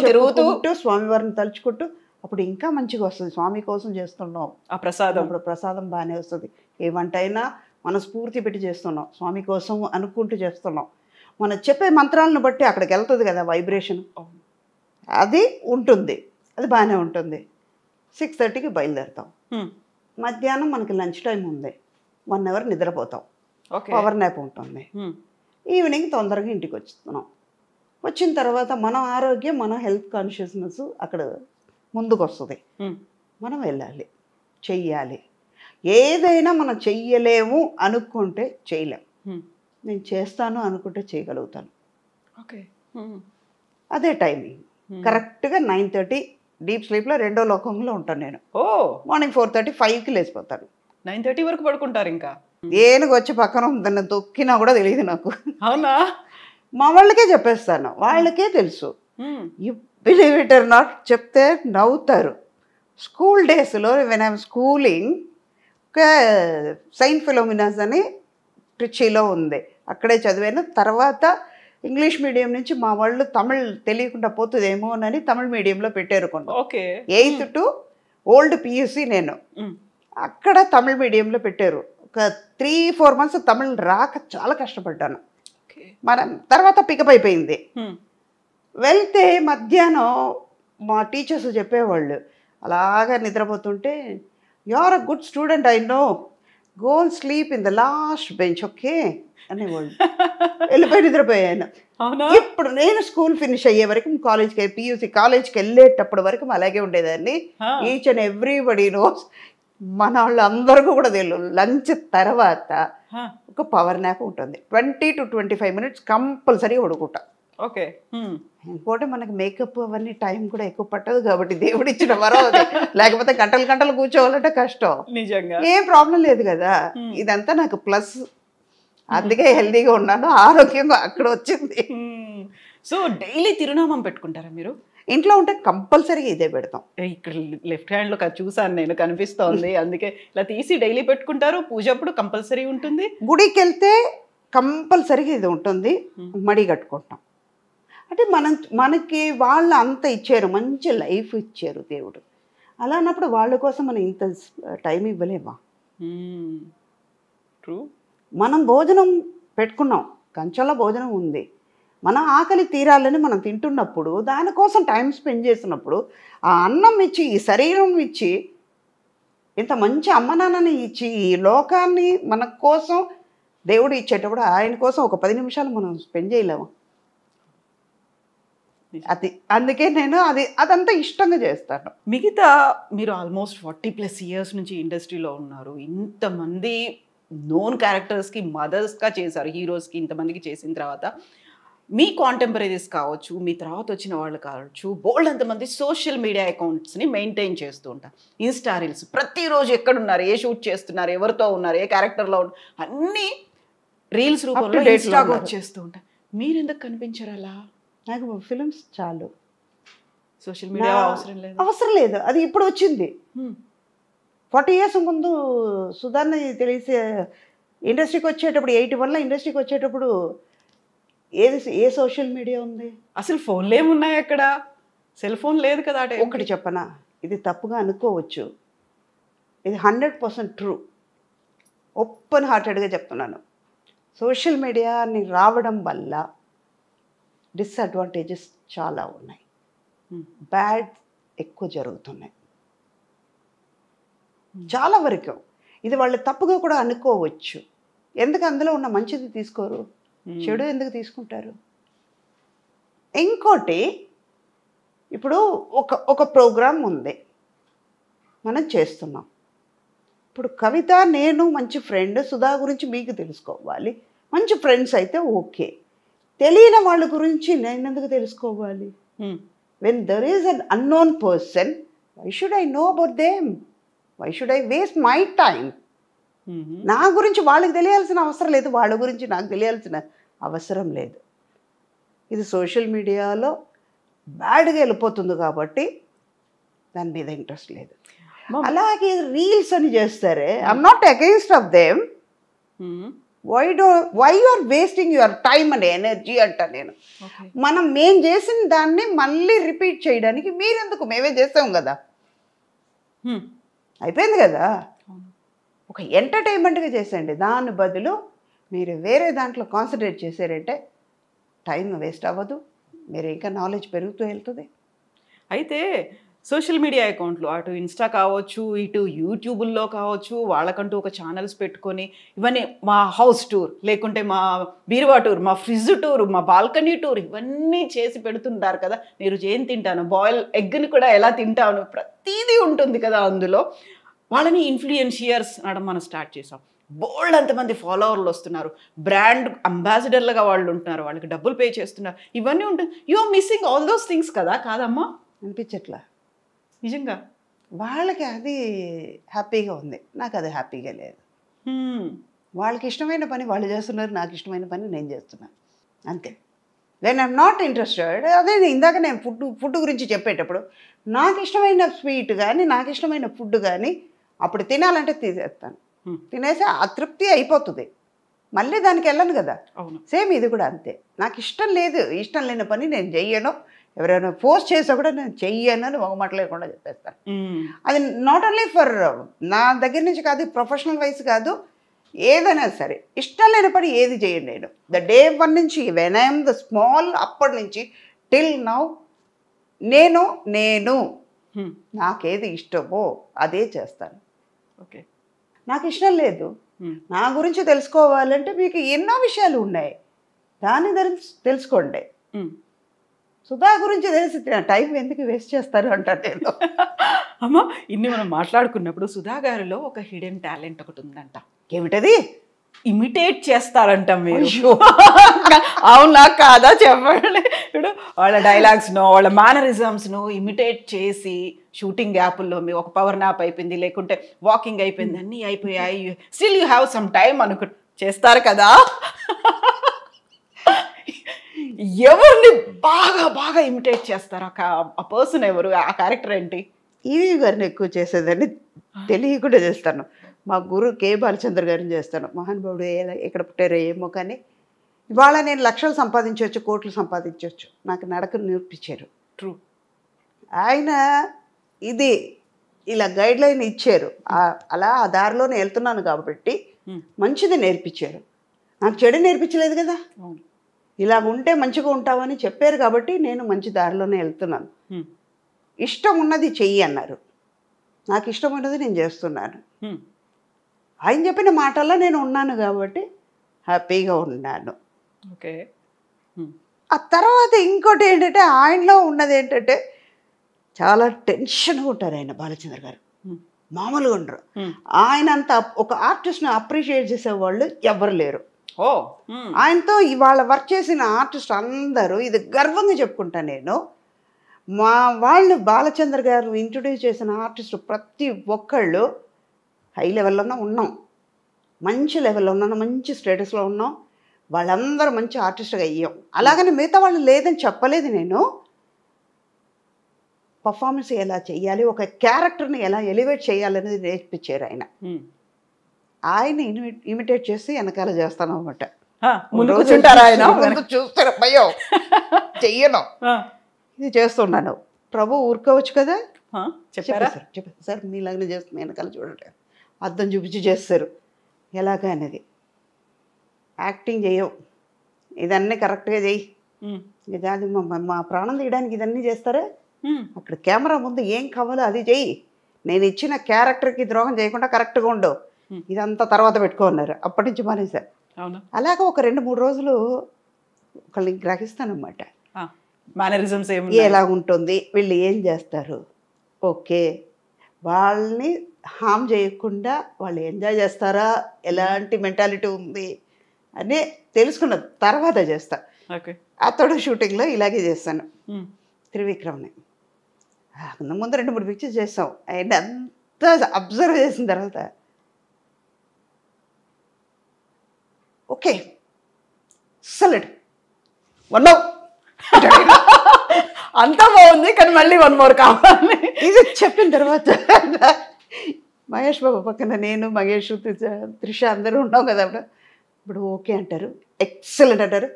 చదువుతూ స్వామివారిని తలుచుకుంటూ, అప్పుడు ఇంకా మంచిగా వస్తుంది. స్వామి కోసం చేస్తున్నాం ఆ ప్రసాదం, అప్పుడు ప్రసాదం బాగానే వస్తుంది. ఏ వంట అయినా మనస్ఫూర్తి పెట్టి చేస్తున్నాం, స్వామి కోసం అనుకుంటూ చేస్తున్నాం. మనం చెప్పే మంత్రాలను బట్టి అక్కడికి వెళ్తుంది కదా వైబ్రేషన్, అది ఉంటుంది, అది బాగానే ఉంటుంది. 6:30కి బయలుదేరుతాం. మధ్యాహ్నం మనకి లంచ్ టైం ఉంది, 1 అవర్ నిద్రపోతాం, పవర్ నాప్ ఉంటుంది. ఈవినింగ్ తొందరగా ఇంటికి వచ్చేస్తున్నాం. వచ్చిన తర్వాత మన ఆరోగ్యం, మన హెల్త్ కాన్షియస్నెస్ అక్కడ ముందుకు వస్తుంది. మనం వెళ్ళాలి, చెయ్యాలి. ఏదైనా మనం చెయ్యలేము అనుకుంటే చేయలేం. నేను చేస్తాను అనుకుంటే చేయగలుగుతాను. ఓకే, అదే టైమింగ్. కరెక్ట్గా 9:30 డీప్ స్లీప్లో రెండో లోకంలో ఉంటాను నేను. మార్నింగ్ 4:30, 5కి లేచిపోతాను. 9:30 వరకు పడుకుంటారు ఇంకా? ఏనుగు వచ్చి పక్కన దాన్ని తొక్కినా కూడా తెలియదు నాకు. అవునా? మా వాళ్ళకే చెప్పేస్తాను, వాళ్ళకే తెలుసు. You believe it or not, చెప్తే నవ్వుతారు. స్కూల్ డేస్లో వెన్ ఐఎమ్ స్కూలింగ్, ఒక సెయింట్ ఫిలోమినాస్ అని ట్రిచీలో ఉంది, అక్కడే చదివాను. తర్వాత ఇంగ్లీష్ మీడియం నుంచి మా వాళ్ళు తమిళ్ తెలియకుండా పోతుందేమో అని తమిళ్ మీడియంలో పెట్టారు కొన్ని. Okay, 8th to old PUC నేను అక్కడ తమిళ్ మీడియంలో పెట్టారు. ఒక 3-4 months తమిళ్ రాక చాలా కష్టపడ్డాను. మనం తర్వాత పికప్ అయిపోయింది. వెళ్తే మధ్యాహ్నం మా టీచర్స్ చెప్పేవాళ్ళు, అలాగా నిద్రపోతుంటే, you are a good student, I know, go and sleep in the last bench, okay అనేవాళ్ళు. వెళ్ళిపోయి నిద్రపోయాను. ఇప్పుడు నేను స్కూల్ ఫినిష్ అయ్యే వరకు, కాలేజ్కి పియూసీ కాలేజ్కి వెళ్ళేటప్పటి వరకు అలాగే ఉండేదాన్ని. ఈచ్ అండ్ ఎవ్రీబడి నోస్, మన వాళ్ళు అందరికీ కూడా తెలియదు, లంచ్ తర్వాత ఒక పవర్ నాప్ ఉంటుంది, 20 to 25 minutes కంపల్సరీగా పడుకుంటా. ఓకే. ఇంకోటి మనకి మేకప్ అవన్నీ టైం కూడా ఎక్కువ పట్టదు కాబట్టి దేవుడు ఇచ్చిన వరం అది. లేకపోతే గంటలు గంటలు కూర్చోవాలంటే కష్టం. నిజంగా ఏం ప్రాబ్లం లేదు కదా. ఇదంతా నాకు ప్లస్, అందుకే హెల్దీగా ఉన్నాను, ఆరోగ్యంగా అక్కడ వచ్చింది. సో డైలీ తిరునామం పెట్టుకుంటారా మీరు? ఇంట్లో ఉంటే కంపల్సరీగా ఇదే పెడతాం. ఇక్కడ లెఫ్ట్ హ్యాండ్లో చూసాను నేను, కనిపిస్తోంది, అందుకే ఇలా తీసి డైలీ పెట్టుకుంటారు. పూజ అప్పుడు కంపల్సరీ ఉంటుంది. గుడికి వెళ్తే కంపల్సరీగా ఇది ఉంటుంది. మడి కట్టుకుంటాం. అంటే మనకి వాళ్ళు అంత ఇచ్చారు, మంచి లైఫ్ ఇచ్చారు దేవుడు. అలా అన్నప్పుడు వాళ్ళ కోసం మనం ఇంత టైం ఇవ్వలేమా? ట్రూ. మనం భోజనం పెట్టుకున్నాం, కంచెలో భోజనం ఉంది, మన ఆకలి తీరాలని మనం తింటున్నప్పుడు, దానికోసం టైం స్పెండ్ చేసినప్పుడు, ఆ అన్నం ఇచ్చి, ఈ శరీరం ఇచ్చి, ఇంత మంచి అమ్మ నాన్నని ఇచ్చి, ఈ లోకాన్ని మన కోసం దేవుడు ఇచ్చేటప్పుడు ఆయన కోసం ఒక 10 నిమిషాలు మనం స్పెండ్ చేయలేము. అది అందుకే నేను అదంతా ఇష్టంగా చేస్తాను. మిగతా మీరు ఆల్మోస్ట్ 40+ years నుంచి ఇండస్ట్రీలో ఉన్నారు. ఇంతమంది నోన్ క్యారెక్టర్స్కి మదర్స్గా చేశారు, హీరోస్కి ఇంతమందికి చేసిన తర్వాత మీ కాంటెంపరీస్ కావచ్చు, మీ తర్వాత వచ్చిన వాళ్ళు కావచ్చు, బోల్డ్ అంతమంది సోషల్ మీడియా అకౌంట్స్ని మెయింటైన్ చేస్తూ ఉంటారు. ఇన్స్టా రీల్స్ ప్రతిరోజు ఎక్కడున్నారు, ఏ షూట్ చేస్తున్నారు, ఎవరితో ఉన్నారు, ఏ క్యారెక్టర్లో ఉన్నారు, అన్నీ రీల్స్ రూపంలో ఇన్స్టాగా వచ్చేస్తూ ఉంటారు. మీరు ఎందుకు కనిపించారు అలా? నాకు ఫిలిమ్స్ చాలు, సోషల్ మీడియా అవసరం లేదు. అది ఇప్పుడు వచ్చింది. 40 years ముందు సుధాన్ని తెలిసి ఇండస్ట్రీకి వచ్చేటప్పుడు, 81లో ఇండస్ట్రీకి వచ్చేటప్పుడు ఏ సోషల్ మీడియా ఉంది? అసలు ఫోన్లు ఏమున్నాయి అక్కడ? సెల్ ఫోన్ లేదు కదా. ఒకటి చెప్పనా, ఇది తప్పుగా అనుకోవచ్చు, ఇది 100% ట్రూ, ఓపెన్ హార్టెడ్గా చెప్తున్నాను. సోషల్ మీడియాని రావడం వల్ల డిసడ్వాంటేజెస్ చాలా ఉన్నాయి, బ్యాడ్ ఎక్కువ జరుగుతున్నాయి చాలా వరకు. ఇది వాళ్ళు తప్పుగా కూడా అనుకోవచ్చు. ఎందుకు అందులో ఉన్న మంచిది తీసుకోరు, చెడు ఎందుకు తీసుకుంటారు? ఇంకోటి, ఇప్పుడు ఒక ప్రోగ్రాం ఉంది, మనం చేస్తున్నాం. ఇప్పుడు కవిత నేను మంచి ఫ్రెండ్, సుధా గురించి మీకు తెలుసుకోవాలి, మంచి ఫ్రెండ్స్ అయితే ఓకే. తెలియని వాళ్ళ గురించి నేను ఎందుకు తెలుసుకోవాలి? When there is an unknown person, why should I know about them? Why should I waste my time? నా గురించి వాళ్ళకి తెలియాల్సిన అవసరం లేదు, వాళ్ళ గురించి నాకు తెలియాల్సిన అవసరం లేదు. ఇది సోషల్ మీడియాలో బ్యాడ్గా వెళ్ళిపోతుంది కాబట్టి దాని మీద ఇంట్రెస్ట్ లేదు. అలాగే రీల్స్ అని చేస్తారే, I'm not against of them. Why you are wasting your time and energy అంట నేను. మేం చేసిన దాన్ని మళ్ళీ రిపీట్ చేయడానికి మీరెందుకు? మేమే చేస్తాం కదా, అయిపోయింది కదా. ఒక ఎంటర్టైన్మెంట్గా చేసేయండి, దాని బదులు మీరు వేరే దాంట్లో కాన్సన్ట్రేట్ చేశారంటే టైం వేస్ట్ అవ్వదు, మీరు ఇంకా నాలెడ్జ్ పెరుగుతూ వెళ్తుంది. అయితే సోషల్ మీడియా అకౌంట్లు అటు ఇన్స్టా కావచ్చు, ఇటు యూట్యూబుల్లో కావచ్చు, వాళ్ళకంటూ ఒక ఛానల్స్ పెట్టుకొని ఇవన్నీ మా హౌస్ టూర్, లేకుంటే మా బీరువా టూర్, మా ఫ్రిడ్జ్ టూర్, మా బాల్కనీ టూర్ ఇవన్నీ చేసి పెడుతుంటారు కదా. నేను ఏం తింటాను, బాయిల్ ఎగ్ని కూడా ఎలా తింటాను, ప్రతిదీ ఉంటుంది కదా అందులో. వాళ్ళని ఇన్ఫ్లుయెన్షియర్స్ అనడం మనం స్టార్ట్ చేసాం. బోల్డ్ అంతమంది ఫాలోవర్లు వస్తున్నారు, బ్రాండ్ అంబాసిడర్లుగా వాళ్ళు ఉంటున్నారు, వాళ్ళకి డబ్బులు పే చేస్తున్నారు, ఇవన్నీ ఉంటుంది. You are missing all those things కదా, కాదమ్మా? అనిపించట్లా నిజంగా వాళ్ళకి అది హ్యాపీగా ఉంది, నాకు అది హ్యాపీగా లేదు. వాళ్ళకి ఇష్టమైన పని వాళ్ళు చేస్తున్నారు, నాకు ఇష్టమైన పని నేను చేస్తున్నాను, అంతే. Then I'm not interested. అదే ఇందాక నేను ఫుడ్ గురించి చెప్పేటప్పుడు నాకు ఇష్టమైన స్వీట్ కానీ నాకు ఇష్టమైన ఫుడ్ కానీ అప్పుడు తినాలంటే తీసేస్తాను, తినేసి అతృప్తి అయిపోతుంది, మళ్ళీ దానికి వెళ్ళను కదా. సేమ్ ఇది కూడా అంతే. నాకు ఇష్టం లేదు, ఇష్టం లేని పని నేను చెయ్యను, ఎవరైనా ఫోర్స్ చేసా కూడా నేను చెయ్యను అని మొగమాట లేకుండా చెప్పేస్తాను. అది నాట్ ఓన్లీ ఫర్ నా దగ్గర నుంచి కాదు, ప్రొఫెషనల్ వైజ్ కాదు, ఏదైనా సరే ఇష్టం లేని పని ఏది చేయను నేను. ద డే 1 నుంచి వెన్ ఐఎమ్ ద స్మాల్ అప్పటి నుంచి టిల్ నౌ నేను నాకేది ఇష్టమో అదే చేస్తాను. ఓకే, నాకు ఇష్టం లేదు, నా గురించి తెలుసుకోవాలంటే మీకు ఎన్నో విషయాలు ఉన్నాయి, దాన్ని తెలుసుకోండి. సుధా గురించి తెలిసి టైం ఎందుకు వేస్ట్ చేస్తారు అంటారు నేను. అమ్మ, ఇన్ని మనం మాట్లాడుకున్నప్పుడు సుధా గారిలో ఒక హిడెన్ టాలెంట్ ఒకటి ఉందంట. ఏమిటది? ఇమిటేట్ చేస్తారంట మీరు. అవునా కాదా చెప్పండి. ఇప్పుడు వాళ్ళ డైలాగ్స్ను, వాళ్ళ మేనరిజమ్స్ను ఇమిటేట్ చేసి షూటింగ్ గ్యాపుల్లో మీ ఒక పవర్ నాప్ అయిపోయింది, లేకుంటే వాకింగ్ అయిపోయింది, అన్నీ అయిపోయాయి, still you have some time చేస్తారు కదా. ఎవరిని బాగా బాగా ఇమిటేట్ చేస్తారు? ఆ పర్సన్ ఎవరు, ఆ క్యారెక్టర్ ఏంటి? ఈవి గారిని ఎక్కువ చేసేదని తెలియకుండా చేస్తాను. మా గురు కే బాలచంద్ర గారిని చేస్తాను. మహానుభావుడు ఎక్కడ పుట్టారో ఏమో కానీ ఇవాళ నేను లక్షలు సంపాదించవచ్చు, కోట్లు సంపాదించవచ్చు, నాకు నడక నేర్పించారు. ట్రూ. ఆయన ఇది ఇలా గైడ్ లైన్ ఇచ్చారు, అలా ఆ దారిలోనే వెళ్తున్నాను కాబట్టి మంచిది నేర్పించారు. నాకు చెడు నేర్పించలేదు కదా. ఇలా ఉంటే మంచిగా ఉంటామని చెప్పారు కాబట్టి నేను మంచి దారిలోనే వెళ్తున్నాను. ఇష్టం ఉన్నది చెయ్యి అన్నారు, నాకు ఇష్టం ఉన్నది నేను చేస్తున్నాను. ఆయన చెప్పిన మాటల్లో నేను ఉన్నాను కాబట్టి హ్యాపీగా ఉన్నాను. ఓకే. ఆ తర్వాత ఇంకోటి ఏంటంటే ఆయనలో ఉన్నది ఏంటంటే చాలా టెన్షన్గా ఉంటారు ఆయన, బాలచంద్ర గారు మామూలుగా ఉండరు. ఆయన అంత ఒక ఆర్టిస్ట్ని అప్రిషియేట్ చేసేవాళ్ళు ఎవరు లేరు. ఆయనతో ఇవాళ వర్క్ చేసిన ఆర్టిస్ట్ అందరూ ఇది గర్వంగా చెప్పుకుంటా నేను. మా వాళ్ళు బాలచంద్ర గారు ఇంట్రొడ్యూస్ చేసిన ఆర్టిస్ట్ ప్రతి ఒక్కళ్ళు హై లెవెల్లోనే ఉన్నాం, మంచి లెవెల్లో ఉన్నాం, మంచి స్టేటస్లో ఉన్నాం, వాళ్ళందరూ మంచి ఆర్టిస్ట్గా అయ్యాం. అలాగని మిగతా వాళ్ళు లేదని చెప్పలేదు నేను. పర్ఫార్మెన్స్ ఎలా చేయాలి, ఒక క్యారెక్టర్ని ఎలా ఎలివేట్ చేయాలనేది నేర్పించారు ఆయన. ఆయన ఇమిటేట్ చేసి వెనకాల చేస్తాను అనమాట. చూస్తాను భయం చెయ్యను, ఇది చేస్తున్నాను. ప్రభు ఊరుకోవచ్చు కదా, చెప్పారు సార్ మీలాగనే చేస్తున్నా, వెనకాల చూడండి అర్థం చూపించి చేస్తారు ఎలాగా అనేది. యాక్టింగ్ చేయవు, ఇదన్నీ కరెక్ట్గా చెయ్యి, ఇది అది మా ప్రాణం తీయడానికి ఇదన్నీ చేస్తారా? అక్కడ కెమెరా ముందు ఏం కావాలో అది చెయ్యి, నేను ఇచ్చిన క్యారెక్టర్కి ద్రోహం చేయకుండా కరెక్ట్గా ఉండవు, ఇదంతా తర్వాత పెట్టుకున్నారు. అప్పటి నుంచి మానేశారు. అలాగ ఒక 2-3 రోజులు ఒకళ్ళని గ్రహిస్తానమాట, మేనరిజమ్స్ ఎలా ఉంటుంది, వీళ్ళు ఏం చేస్తారు, ఓకే వాళ్ళని హామ్ చేయకుండా వాళ్ళు ఎంజాయ్ చేస్తారా, ఎలాంటి మెంటాలిటీ ఉంది అని తెలుసుకున్న తర్వాత చేస్తా. అతడు షూటింగ్లో ఇలాగే చేస్తాను. త్రివిక్రమ్ని ముందు 2-3 పిక్చర్స్ చేస్తాం. ఆయన అంతా అబ్జర్వ్ చేసిన తర్వాత ఓకే సలెడ్ వన్ అంతా బాగుంది కానీ మళ్ళీ 1 more కావాలి. ఇది చెప్పిన తర్వాత మహేష్ బాబు పక్కన నేను, మహేష్, త్రిష అందరూ ఉన్నాం కదా. ఇప్పుడు ఓకే అంటారు, ఎక్సలెంట్ అంటారు,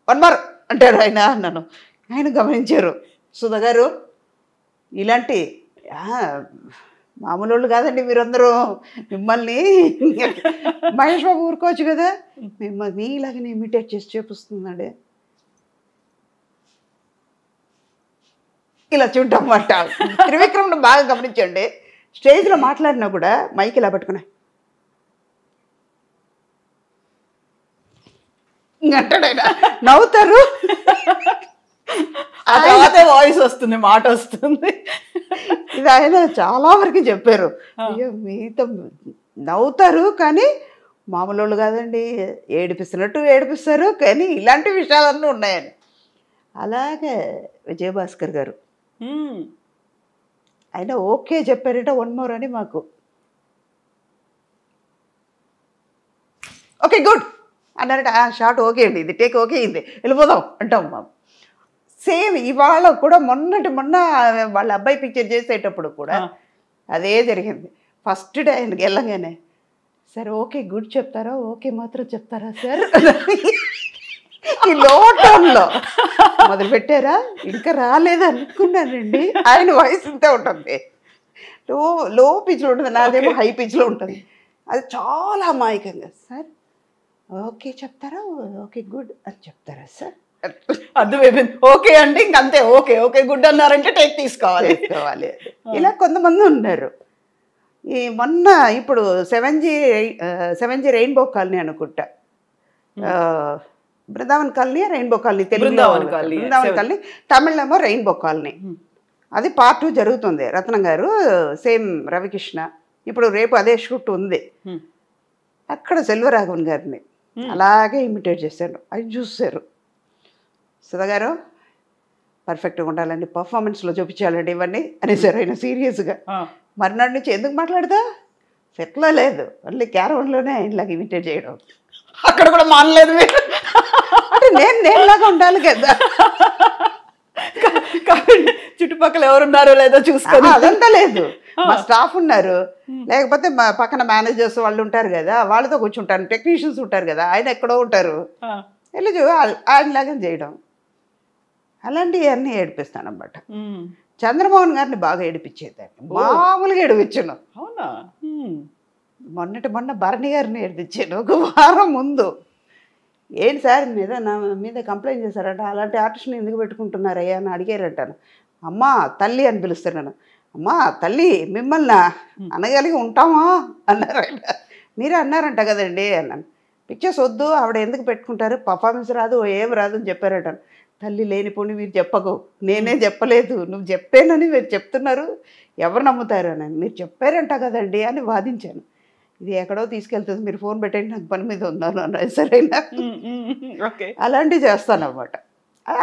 1 more అంటారు ఆయన. నన్ను ఆయన గమనించారు, సుధా గారు ఇలాంటి మామూలు వాళ్ళు కాదండి మీరందరూ, మిమ్మల్ని మహేష్ బాబు ఊరుకోవచ్చు కదా, మిమ్మల్ని మీలాగనే ఇమిటేట్ చేసి చూపిస్తున్నాడు. ఇలా చూడటం అన్నమాట. త్రివిక్రమ్ను బాగా గమనించండి, స్టేజ్లో మాట్లాడినా కూడా మైక్ ఇలా పట్టుకున్నా అంటాడు, నవ్వుతారు. ఆ తర్వాతే వాయిస్ వస్తుంది, మాట వస్తుంది. ఇది ఆయన చాలా వరకు చెప్పారు. అయ్యో మీతో నవ్వుతారు కానీ మామూలు వాళ్ళు కాదండి, ఏడిపిస్తున్నట్టు ఏడిపిస్తారు, కానీ ఇలాంటి విషయాలన్నీ ఉన్నాయని. అలాగే విజయభాస్కర్ గారు ఆయన ఓకే చెప్పారట, 1 more అని మాకు. ఓకే గుడ్ అన్నారట, షార్ట్ ఓకే అండి, ఇది టేక్ ఓకే అయింది, వెళ్ళిపోదాం అంటాం మాకు. సేమ్ ఇవాళ కూడా మొన్న వాళ్ళ అబ్బాయి పిక్చర్ చేసేటప్పుడు కూడా అదే జరిగింది. ఫస్ట్ డే ఆయనకి వెళ్ళగానే, సార్ ఓకే గుడ్ చెప్తారా, ఓకే మాత్రం చెప్తారా సార్, ఈ లో టోన్లో మొదలు పెట్టారా, ఇంకా రాలేదనుకున్నానండి. ఆయన వాయిస్ ఇంతే ఉంటుంది, లో పిచ్లో ఉంటుంది, నాదేమో హై పిచ్లో ఉంటుంది. అది చాలా అమాయకంగా, సార్ ఓకే చెప్తారా, ఓకే గుడ్ అని చెప్తారా సార్, అర్థమైపోయింది. ఓకే అంటే ఇంకంతే, ఓకే ఓకే గుడ్ అన్నారంటే టేక్ తీసుకోవాలి. ఇలా కొంతమంది ఉన్నారు. ఈ మొన్న ఇప్పుడు 7G రెయిన్బో కాలనీ అనుకుంటా, Brindavan colony rainbow colony, Brindavan colony, తమిళేమో రెయిన్బో కాలనీ. అది part 2 జరుగుతుంది. రత్నం గారు సేమ్ రవికృష్ణ, ఇప్పుడు రేపు అదే షూట్ ఉంది. అక్కడ సెల్వరాఘవన్ గారిని అలాగే ఇమిటేట్ చేశాను. అది చూశారు, సుధా గారు పర్ఫెక్ట్గా ఉండాలండి, పర్ఫార్మెన్స్లో చూపించాలండి ఇవన్నీ అనేసారు ఆయన సీరియస్గా. మర్నాడు నుంచి ఎందుకు మాట్లాడదా, సెట్లో లేదు, మళ్ళీ క్యారవన్లోనే ఆయనలాగా ఇమిటేట్ చేయడం. అక్కడ కూడా మానలేదు మీరు అంటే నేనులాగా ఉండాలి కదా, కాబట్టి చుట్టుపక్కల ఎవరున్నారో లేదో చూసుకోవాలి. అదంతా లేదు, మా స్టాఫ్ ఉన్నారు, లేకపోతే మా పక్కన మేనేజర్స్ వాళ్ళు ఉంటారు కదా, వాళ్ళతో కూర్చుంటాను, టెక్నీషియన్స్ ఉంటారు కదా, ఆయన ఎక్కడో ఉంటారు, వెళ్ళి ఆయనలాగా చేయడం. అలాంటివి అన్నీ ఏడిపిస్తాను అన్నమాట. చంద్రమోహన్ గారిని బాగా ఏడిపించేదాన్ని, మామూలుగా ఏడిపించాను. అవునా? మొన్న భరణి గారిని ఏడిపించాను 1 వారం ముందు. ఏంటి సార్ నా మీద కంప్లైంట్ చేశారట, అలాంటి ఆర్టిస్ట్ని ఎందుకు పెట్టుకుంటున్నారయ్యా అని అడిగారంటాను. అమ్మా తల్లి అని పిలుస్తున్నాను. అమ్మా తల్లి మిమ్మల్ని అనగలిగి ఉంటామా అన్నారు ఆయన. మీరే అన్నారంట కదండి అన్నాను. పిక్చర్స్ వద్దు, ఆవిడ ఎందుకు పెట్టుకుంటారు, పర్ఫార్మెన్స్ రాదు, ఏం రాదు అని చెప్పారట. తల్లి లేనిపోని మీరు చెప్పకు, నేనే చెప్పలేదు, నువ్వు చెప్పానని మీరు చెప్తున్నారు, ఎవరు నమ్ముతారు అని. మీరు చెప్పారంట కదండి అని వాదించాను. ఇది ఎక్కడో తీసుకెళ్తుంది, మీరు ఫోన్ పెట్టండి, నాకు పని మీద ఉన్నాను అన్న. సరేనా, అలాంటివి చేస్తాను అన్నమాట.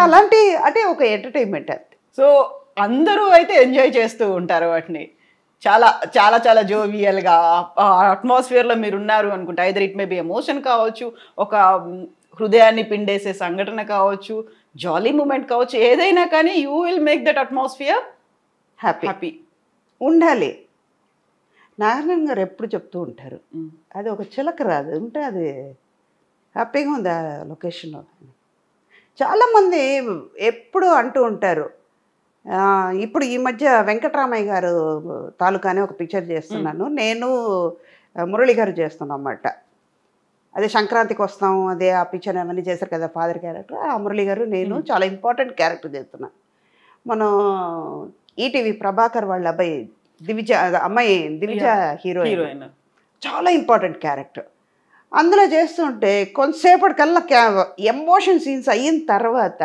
అలాంటి అంటే ఒక ఎంటర్టైన్మెంట్ అంతే. సో అందరూ అయితే ఎంజాయ్ చేస్తూ ఉంటారు వాటిని, చాలా చాలా చాలా జోవియల్గా అట్మాస్ఫియర్లో మీరు ఉన్నారు అనుకుంటా. Either it may be emotion కావచ్చు, ఒక హృదయాన్ని పిండేసే సంఘటన కావచ్చు, జాలీ మూమెంట్ కావచ్చు, ఏదైనా కానీ you will make that atmosphere happy ఉండాలి. నారాయణ గారు ఎప్పుడు చెప్తూ ఉంటారు, అది ఒక చిలక రాదు ఉంటే అది హ్యాపీగా ఉంది ఆ లొకేషన్లో. చాలామంది ఎప్పుడు అంటూ ఉంటారు, ఇప్పుడు ఈ మధ్య వెంకటరామయ్య గారు తాలూకానే ఒక పిక్చర్ చేస్తున్నాను, నేను మురళి గారు చేస్తున్నాం అన్నమాట. అదే సంక్రాంతికి వస్తాం, అదే ఆ పిక్చర్ అవన్నీ చేశారు కదా ఫాదర్ క్యారెక్టర్, ఆ మురళి గారు నేను చాలా ఇంపార్టెంట్ క్యారెక్టర్ చేస్తున్నాను. మనం ఈటీవీ ప్రభాకర్ వాళ్ళ అబ్బాయి అమ్మాయి దివిజ హీరోయిన్, చాలా ఇంపార్టెంట్ క్యారెక్టర్. అందులో చేస్తుంటే కొంతసేపటికల్లా ఎమోషన్ సీన్స్ అయిన తర్వాత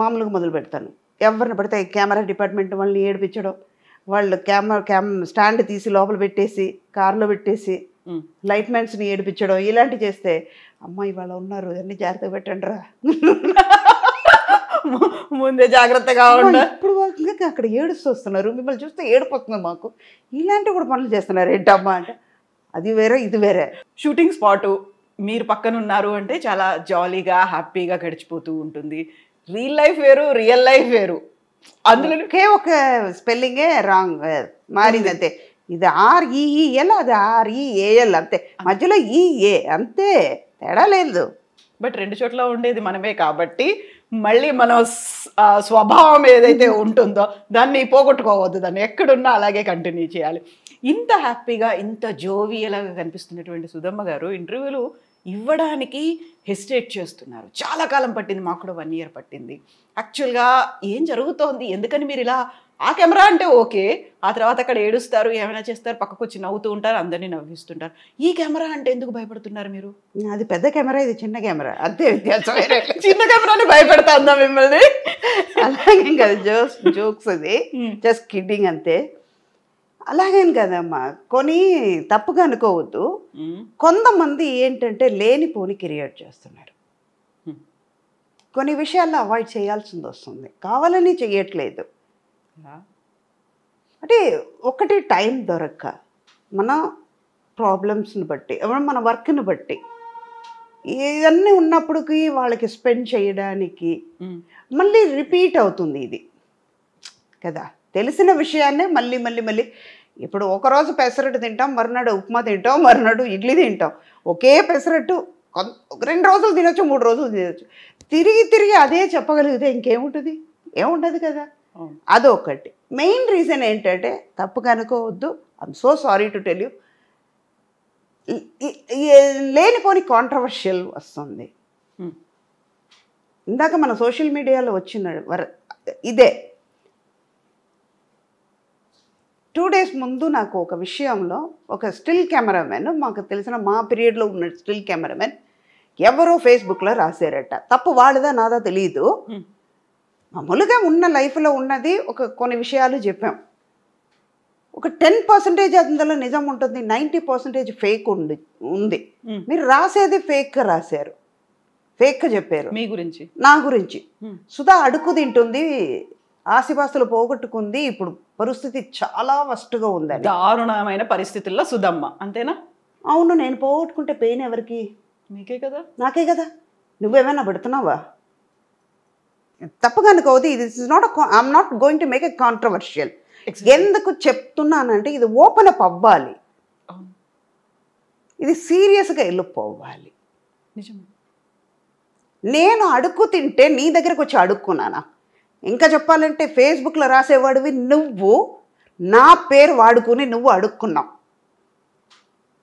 మామూలుగా మొదలు పెడతాను. ఎవరిని పడితే కెమెరా డిపార్ట్మెంట్ వాళ్ళని ఏడిపించడం, వాళ్ళు స్టాండ్ తీసి లోపల పెట్టేసి కార్లో పెట్టేసి లైట్ మ్యాన్స్ని ఏడిపించడం, ఇలాంటివి చేస్తే అమ్మాయి వాళ్ళు ఉన్నారు అన్ని జాగ్రత్తగా పెట్టండి రా, ముందే జాగ్రత్తగా ఉండాలి. ఇప్పుడు ఇంకా అక్కడ ఏడుస్తూ వస్తున్నారు, మిమ్మల్ని చూస్తే ఏడిపోతుంది మాకు, ఇలాంటివి కూడా పనులు చేస్తున్నారు ఏంటమ్మా అంటే, అది వేరే ఇది వేరే. షూటింగ్ స్పాటు మీరు పక్కన ఉన్నారు అంటే చాలా జాలీగా హ్యాపీగా గడిచిపోతూ ఉంటుంది. రియల్ లైఫ్ వేరు, రియల్ లైఫ్ వేరు. అందులో ఒక స్పెల్లింగే రాంగ్ మారింది అంతే. ఇది REEL, అది REAL అంతే, మధ్యలో EA అంతే, తేడా లేదు. బట్ 2 చోట్ల ఉండేది మనమే కాబట్టి మళ్ళీ మన స్వభావం ఏదైతే ఉంటుందో దాన్ని పోగొట్టుకోవద్దు, దాన్ని ఎక్కడున్నా అలాగే కంటిన్యూ చేయాలి. ఇంత హ్యాపీగా ఇంత జోవియల్గా కనిపిస్తున్నటువంటి సుధమ్మ గారు ఇంటర్వ్యూలు ఇవ్వడానికి హెసిటేట్ చేస్తున్నారు. చాలా కాలం పట్టింది, మాకు కూడా 1 year పట్టింది. యాక్చువల్గా ఏం జరుగుతోంది, ఎందుకని మీరు ఇలా ఆ కెమెరా అంటే ఓకే, ఆ తర్వాత అక్కడ ఏడుస్తారు, ఏమైనా చేస్తారు, పక్కకు వచ్చి నవ్వుతూ ఉంటారు, అందరినీ నవ్విస్తుంటారు. ఈ కెమెరా అంటే ఎందుకు భయపడుతున్నారు మీరు? అది పెద్ద కెమెరా, ఇది చిన్న కెమెరా, అంతే వ్యత్యాసం. చిన్న కెమెరాని భయపెడతా ఉందా మిమ్మల్ని? అలాగేం కదా, జోక్స్ అది, జస్ట్ కిడ్డింగ్ అంతే. అలాగేం కదమ్మా, కొని తప్పుగా అనుకోవద్దు. కొంతమంది ఏంటంటే లేనిపోని క్రియేట్ చేస్తున్నారు. కొన్ని విషయాల్లో అవాయిడ్ చేయాల్సింది వస్తుంది, కావాలని చేయట్లేదు. అంటే ఒకటి టైం దొరక్క, మన ప్రాబ్లమ్స్ని బట్టి, మన వర్క్ని బట్టి ఇవన్నీ ఉన్నప్పటికీ వాళ్ళకి స్పెండ్ చేయడానికి మళ్ళీ రిపీట్ అవుతుంది ఇది కదా. తెలిసిన విషయాన్నే మళ్ళీ మళ్ళీ మళ్ళీ, ఇప్పుడు ఒకరోజు పెసరట్టు తింటాం, మరునాడు ఉప్మా తింటాం, మరునాడు ఇడ్లీ తింటాం. ఒకే పెసరట్టు 2 రోజులు తినొచ్చు, 3 రోజులు తినొచ్చు. తిరిగి తిరిగి అదే చెప్పగలిగితే ఇంకేముంటుంది? ఏముండదు కదా. అదొకటి. మెయిన్ రీజన్ ఏంటంటే, తప్పుగా అనుకోవద్దు, I'm so sorry to tell you, లేనిపోని కాంట్రవర్షియల్ వస్తుంది. ఇందాక మన సోషల్ మీడియాలో వచ్చిన ఇదే 2 days ముందు నాకు ఒక విషయంలో ఒక స్టిల్ కెమెరామెన్, మాకు తెలిసిన మా పీరియడ్లో ఉన్న స్టిల్ కెమెరామెన్ ఎవరో ఫేస్బుక్లో రాశారట. తప్పు వాళ్ళదా నాదా తెలియదు. మామూలుగా ఉన్న లైఫ్లో ఉన్నది కొన్ని విషయాలు చెప్పాం. ఒక 10% అందులో నిజం ఉంటుంది, 90% ఫేక్ ఉంది. మీరు రాసేది ఫేక్గా రాశారు, ఫేక్గా చెప్పారు మీ గురించి, నా గురించి. సుధా అడుగు తింటుంది, ఆస్తిపాస్తులు పోగొట్టుకుంది, ఇప్పుడు పరిస్థితి చాలా వస్ట్గా ఉంది. దారుణమైన పరిస్థితుల్లో సుధమ్మ, అంతేనా? అవును. నేను పోగొట్టుకుంటే పెయిన్ ఎవరికి? మీకే కదా, నాకే కదా. నువ్వేమైనా పెడుతున్నావా? తప్పుగా అనుకోవద్దు, ఇది I'm not going to make a controversial. ఎందుకు చెప్తున్నానంటే, ఇది ఓపెన్ అప్ అవ్వాలి, ఇది సీరియస్గా వెళ్ళిపోవాలి. నిజమే. నేను అడుక్కు తింటే నీ దగ్గరకు వచ్చి అడుక్కున్నానా? ఇంకా చెప్పాలంటే ఫేస్బుక్లో రాసేవాడివి నువ్వు, నా పేరు వాడుకుని నువ్వు అడుక్కున్నావు.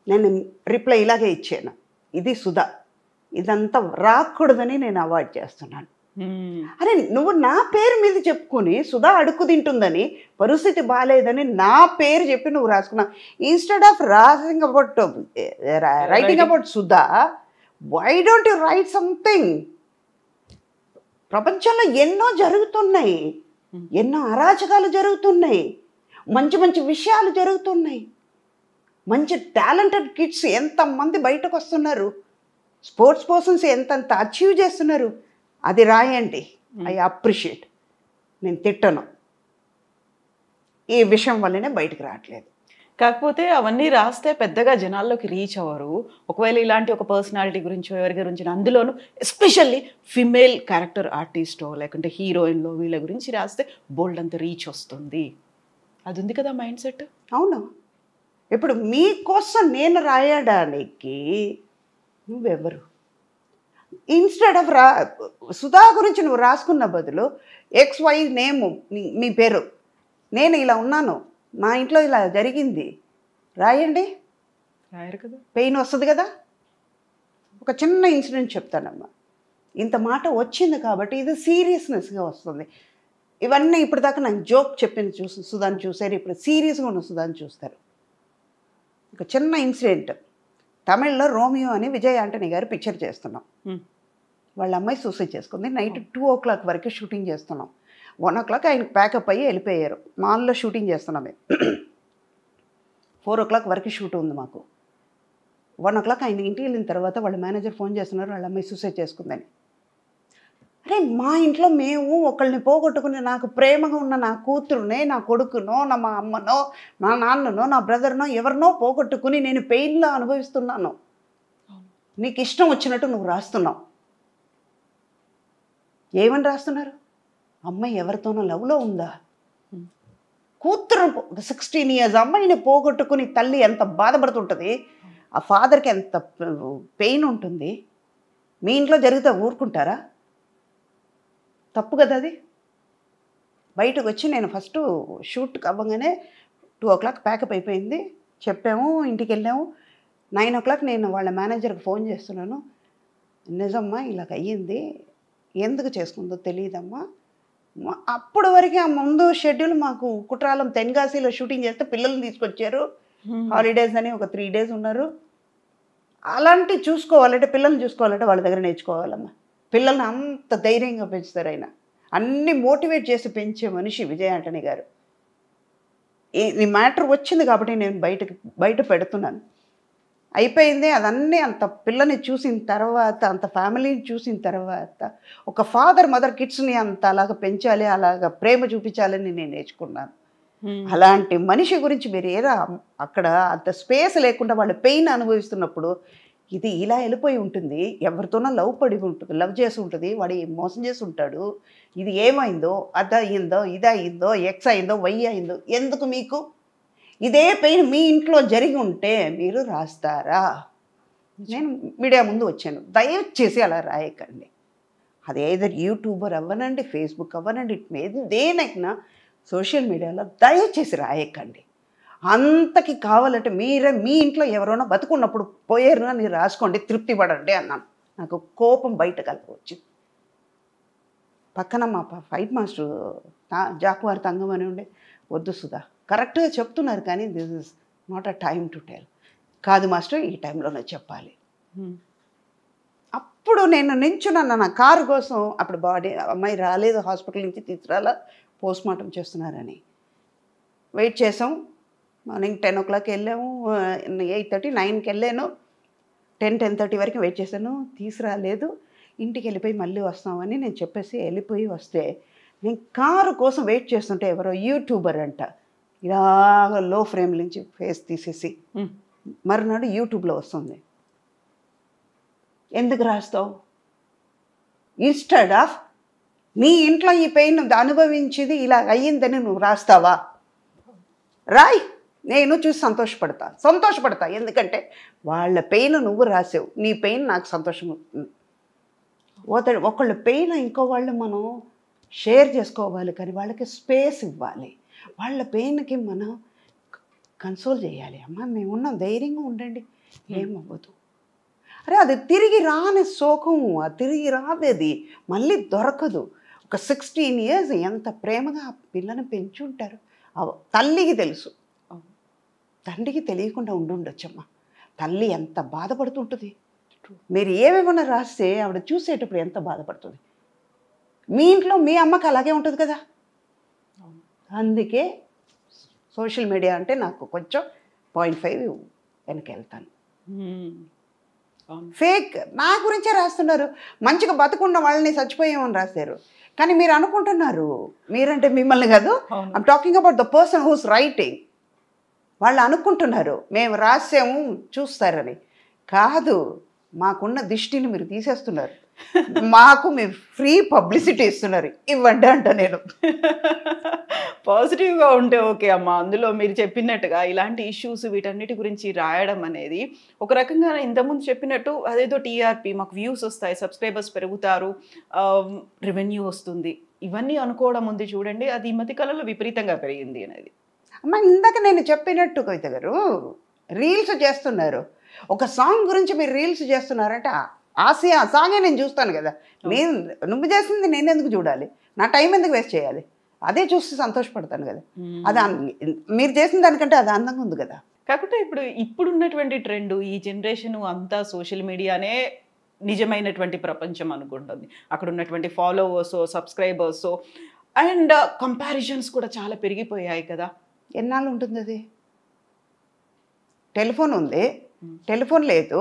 నేను రిప్లై ఇలాగే ఇచ్చాను, ఇది సుధా, ఇదంతా రాకూడదని నేను అవాయిడ్ చేస్తున్నాను. అరే నువ్వు నా పేరు మీద చెప్పుకుని సుధా అడుక్కు తింటుందని, పరిస్థితి బాగాలేదని నా పేరు చెప్పి నువ్వు రాసుకున్నావు. Instead of writing about Sudha, why don't you write something? ప్రపంచంలో ఎన్నో జరుగుతున్నాయి, ఎన్నో అరాచకాలు జరుగుతున్నాయి, మంచి మంచి విషయాలు జరుగుతున్నాయి, మంచి టాలెంటెడ్ కిడ్స్ ఎంతమంది బయటకు వస్తున్నారు, స్పోర్ట్స్ పర్సన్స్ ఎంతంత అచీవ్ చేస్తున్నారు. అది రాయండి, ఐ అప్రిషియేట్. నేను తిట్టను, ఈ విషయం వల్లనే బయటకు రావట్లేదు. కాకపోతే అవన్నీ రాస్తే పెద్దగా జనాల్లోకి రీచ్ అవ్వరు. ఒకవేళ ఇలాంటి ఒక పర్సనాలిటీ గురించో ఎవరి గురించి, అందులోనూ ఎస్పెషల్లీ ఫిమేల్ క్యారెక్టర్ ఆర్టిస్టో లేకుంటే హీరోయిన్లో వీళ్ళ గురించి రాస్తే బోల్డ్ అంత రీచ్ వస్తుంది. అది ఉంది కదా మైండ్ సెట్. అవును. ఇప్పుడు మీకోసం నేను రాయడానికి నువ్వెవరు? ఇన్స్టెడ్ ఆఫ్ సుధా గురించి నువ్వు రాసుకున్న బదులు XY నేమ్, మీ పేరు, నేను ఇలా ఉన్నాను, మా ఇంట్లో ఇలా జరిగింది రాయండి. రాయరు కదా, పెయిన్ వస్తుంది కదా. ఒక చిన్న ఇన్సిడెంట్ చెప్తానమ్మా. ఇంత మాట వచ్చింది కాబట్టి ఇది సీరియస్నెస్గా వస్తుంది. ఇవన్నీ ఇప్పటిదాకా నాకు జోక్ చెప్పింది సుధాన్ని చూసారు, ఇప్పుడు సీరియస్గా ఉన్న సుధాన్ని చూస్తారు. ఒక చిన్న ఇన్సిడెంట్. తమిళ్లో రోమియో అని విజయ్ ఆంటనీ గారు పిక్చర్ చేస్తున్నాం. వాళ్ళ అమ్మాయి సూసైడ్ చేసుకుంది. నైట్ 2 o'clock వరకు షూటింగ్ చేస్తున్నాం. 1 o'clock ఆయనకు ప్యాకప్ అయ్యి వెళ్ళిపోయారు. మాల్లో షూటింగ్ చేస్తున్నాం మేము. 4 o'clock వరకు షూట్ ఉంది మాకు. 1 o'clock ఆయన ఇంటికి వెళ్ళిన తర్వాత వాళ్ళ మేనేజర్ ఫోన్ చేస్తున్నారు, వాళ్ళ అమ్మాయి సూసైడ్ చేసుకుందని. అరే మా ఇంట్లో మేము ఒకళ్ళని పోగొట్టుకుని, నాకు ప్రేమగా ఉన్న నా కూతురునే, నా కొడుకునో, మా అమ్మనో, నా నాన్ననో, నా బ్రదర్నో ఎవరినో పోగొట్టుకుని నేను పెయిన్లో అనుభవిస్తున్నాను. నీకు ఇష్టం వచ్చినట్టు నువ్వు రాస్తున్నావు. ఏమని రాస్తున్నారు? అమ్మాయి ఎవరితోనో లవ్లో ఉందా? కూతురు 16 years అమ్మాయిని పోగొట్టుకుని తల్లి ఎంత బాధపడుతుంటుంది, ఆ ఫాదర్కి ఎంత పెయిన్ ఉంటుంది. మీ ఇంట్లో జరిగితే ఊరుకుంటారా? తప్పు కదా అది. బయటకు వచ్చి నేను ఫస్ట్ షూట్ అవ్వగానే 2 o'clock ప్యాకప్ అయిపోయింది, చెప్పాము, ఇంటికి వెళ్ళాము. 9 o'clock నేను వాళ్ళ మేనేజర్కి ఫోన్ చేస్తున్నాను, నిజమ్మా ఇలాగ అయ్యింది, ఎందుకు చేసుకుందో తెలియదమ్మా. అప్పుడు వరకు ఆ ముందు షెడ్యూల్ మాకు కుట్రాలం తెన్గాసిలో షూటింగ్ చేస్తే పిల్లల్ని తీసుకొచ్చారు, హాలిడేస్ అని ఒక 3 days ఉన్నారు. అలాంటి చూసుకోవాలంటే పిల్లల్ని చూసుకోవాలంటే వాళ్ళ దగ్గర నేర్చుకోవాలమ్మా. పిల్లల్ని అంత ధైర్యంగా పెంచుతారు ఆయన. అన్ని మోటివేట్ చేసి పెంచే మనిషి విజయ్ ఆంటనీ గారు. ఈ మ్యాటర్ వచ్చింది కాబట్టి నేను బయట పెడుతున్నాను. అయిపోయింది అదన్నీ. అంత పిల్లని చూసిన తర్వాత, అంత ఫ్యామిలీని చూసిన తర్వాత, ఒక ఫాదర్ మదర్ కిడ్స్ని అంత అలాగ పెంచాలి, అలాగ ప్రేమ చూపించాలని నేను నేర్చుకున్నాను. అలాంటి మనిషి గురించి మీరు ఏదో అక్కడ అంత స్పేస్ లేకుండా వాళ్ళు పెయిన్ అనుభవిస్తున్నప్పుడు, ఇది ఇలా వెళ్ళిపోయి ఉంటుంది, ఎవరితోనో లవ్ పడి ఉంటుంది, లవ్ చేసి ఉంటుంది, వాడు మోసం చేసి ఉంటాడు, ఇది ఏమైందో, అది అయిందో, ఇది అయిందో, ఎక్స్ అయిందో, వై అయిందో, ఎందుకు మీకు ఇదే పెయిన్ మీ ఇంట్లో జరిగి ఉంటే మీరు రాస్తారా? నేను మీడియా ముందు వచ్చాను, దయచేసి అలా రాయకండి. అది ఏదో యూట్యూబర్ అవ్వనండి, ఫేస్బుక్ అవ్వనండి, దేనైనా సోషల్ మీడియాలో దయచేసి రాయకండి. అంతకి కావాలంటే మీరే మీ ఇంట్లో ఎవరైనా బతుకున్నప్పుడు పోయారు అని రాసుకోండి, తృప్తి పడండి అన్నాను. నాకు కోపం బయట కలిపి పక్కన మా ఫైట్ మాస్టర్ జాకువారి తంగం అని ఉండే, వద్దు సుధా, కరెక్ట్గా చెప్తున్నారు కానీ this is not a time to tell. కాదు మాస్టర్, ఈ టైంలోనే చెప్పాలి. అప్పుడు నేను నించున్నాను నా కారు కోసం. అప్పుడు బాడీ అమ్మాయి రాలేదు, హాస్పిటల్ నుంచి తీసుకురాలా, పోస్ట్మార్టం చేస్తున్నారని వెయిట్ చేసాం. మార్నింగ్ 10 o'clock వెళ్ళాము, 8:30 9కి వెళ్ళాను, 10-10:30 వరకు వెయిట్ చేశాను, తీసుకురాలేదు. ఇంటికి వెళ్ళిపోయి మళ్ళీ వస్తామని నేను చెప్పేసి వెళ్ళిపోయి వస్తే, నేను కారు కోసం వెయిట్ చేస్తుంటే ఎవరో యూట్యూబర్ అంట ఇలాగ లో ఫ్రేమ్ నుంచి ఫేస్ తీసేసి మరునాడు యూట్యూబ్లో వస్తుంది. ఎందుకు రాస్తావు? ఇన్స్టెడ్ ఆఫ్ నీ ఇంట్లో ఈ పెయిన్ అనుభవించింది ఇలా అయ్యిందని నువ్వు రాస్తావా? రాయ్, నేను చూసి సంతోషపడతా. ఎందుకంటే వాళ్ళ పెయిన్ నువ్వు రాసావు, నీ పెయిన్ నాకు సంతోషం అవుతుంది. ఒకళ్ళ పెయిన్ ఇంకో వాళ్ళు మనం షేర్ చేసుకోవాలి, కానీ వాళ్ళకి స్పేస్ ఇవ్వాలి. వాళ్ళ పెయిన్కి మనం కన్సోల్ చేయాలి. అమ్మ మేమున్నాం, ధైర్యంగా ఉండండి, ఏమవ్వదు. అరే అది తిరిగి రాని శోకం, అది తిరిగి రాదేది, మళ్ళీ దొరకదు. ఒక 16 years ఎంత ప్రేమగా ఆ పిల్లని పెంచుంటారు. తల్లికి తెలుసు, తండ్రికి తెలియకుండా ఉండుండొచ్చమ్మా. తల్లి ఎంత బాధపడుతుంటుంది. మీరు ఏమేమన్నా రాస్తే ఆవిడ చూసేటప్పుడు ఎంత బాధపడుతుంది. మీ ఇంట్లో మీ అమ్మకి అలాగే ఉంటుంది కదా. అందుకే సోషల్ మీడియా అంటే నాకు కొంచెం 0.5 వెనక్కి వెళ్తాను. ఫేక్ నా గురించే రాస్తున్నారు. మంచిగా బతుకున్న వాళ్ళని చచ్చిపోయామని రాశారు. కానీ మీరు అనుకుంటున్నారు, మీరంటే మిమ్మల్ని కాదు, I'm talking about the person who's writing. వాళ్ళు అనుకుంటున్నారు మేము రాసాము చూస్తారని. కాదు, మాకున్న దృష్టిని మీరు తీసేస్తున్నారు. మాకు మీరు ఫ్రీ పబ్లిసిటీ ఇస్తున్నారు, ఇవ్వండి అంట. నేను పాజిటివ్గా ఉంటే ఓకే అమ్మ. అందులో మీరు చెప్పినట్టుగా ఇలాంటి ఇష్యూస్ వీటన్నిటి గురించి రాయడం అనేది ఒక రకంగా ఇంతకుముందు చెప్పినట్టు అదేదో టీఆర్పీ, మాకు వ్యూస్ వస్తాయి, సబ్స్క్రైబర్స్ పెరుగుతారు, రెవెన్యూ వస్తుంది, ఇవన్నీ అనుకోవడం ఉంది చూడండి. అది ఈ మధ్య కాలంలో విపరీతంగా పెరిగింది అనేది. అమ్మ ఇందాక నేను చెప్పినట్టు కవిత గారు రీల్స్ చేస్తున్నారు. ఒక సాంగ్ గురించి మీరు రీల్స్ చేస్తున్నారంటే ఆ సాంగే నేను చూస్తాను కదా. నువ్వు చేసింది నేను ఎందుకు చూడాలి? నా టైం ఎందుకు వేస్ట్ చేయాలి? అదే చూసి సంతోషపడతాను కదా. అది మీరు చేసిన దానికంటే అది అందంగా ఉంది కదా. కాకపోతే ఇప్పుడున్నటువంటి ట్రెండ్, ఈ జనరేషన్ అంతా సోషల్ మీడియానే నిజమైనటువంటి ప్రపంచం అనుకుంటుంది. అక్కడ ఉన్నటువంటి ఫాలోవర్స్, సబ్స్క్రైబర్స్ అండ్ కంపారిజన్స్ కూడా చాలా పెరిగిపోయాయి కదా. ఎన్నాళ్ళు ఉంటుంది అది? టెలిఫోన్ ఉంది, టెలిఫోన్ లేదు,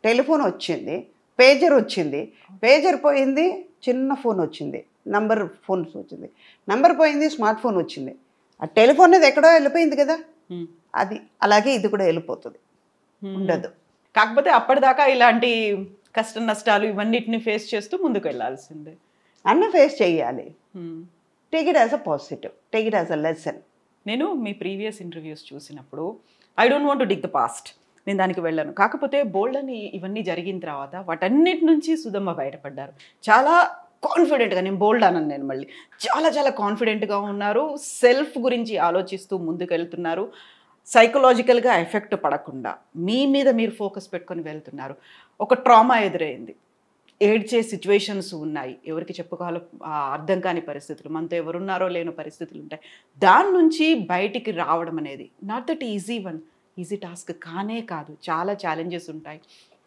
టెలిఫోన్ వచ్చింది, పేజర్ వచ్చింది, పేజర్ పోయింది, చిన్న ఫోన్ వచ్చింది, నంబర్ ఫోన్స్ వచ్చింది, నంబర్ పోయింది, స్మార్ట్ ఫోన్ వచ్చింది. ఆ టెలిఫోన్ అనేది ఎక్కడో వెళ్ళిపోయింది కదా. అది అలాగే ఇది కూడా వెళ్ళిపోతుంది, ఉండదు. కాకపోతే అప్పటిదాకా ఇలాంటి కష్ట నష్టాలు ఇవన్నిటిని ఫేస్ చేస్తూ ముందుకు వెళ్ళాల్సిందే. అన్నీ ఫేస్ చేయాలి. Take it as a positive, take it as a lesson. నేను మీ ప్రీవియస్ ఇంటర్వ్యూస్ చూసినప్పుడు I don't want to dig the past, నేను దానికి వెళ్ళాను. కాకపోతే బోల్డ్ అని ఇవన్నీ జరిగిన తర్వాత వాటన్నిటి నుంచి సుధమ్మ బయటపడ్డారు. చాలా కాన్ఫిడెంట్గా, నేను బోల్డ్ అన్నాను, నేను మళ్ళీ చాలా చాలా కాన్ఫిడెంట్గా ఉన్నారు. సెల్ఫ్ గురించి ఆలోచిస్తూ ముందుకు వెళ్తున్నారు. సైకలాజికల్గా ఎఫెక్ట్ పడకుండా మీ మీద మీరు ఫోకస్ పెట్టుకొని వెళ్తున్నారు. ఒక ట్రామా ఎదురైంది, ఏడ్చే సిచ్యువేషన్స్ ఉన్నాయి, ఎవరికి చెప్పుకోవాలో అర్థం కాని పరిస్థితులు, మనతో ఎవరున్నారో లేని పరిస్థితులు ఉంటాయి. దాని నుంచి బయటికి రావడం అనేది నాట్ దట్ ఈజీ టాస్క్ కానే కాదు, చాలా ఛాలెంజెస్ ఉంటాయి.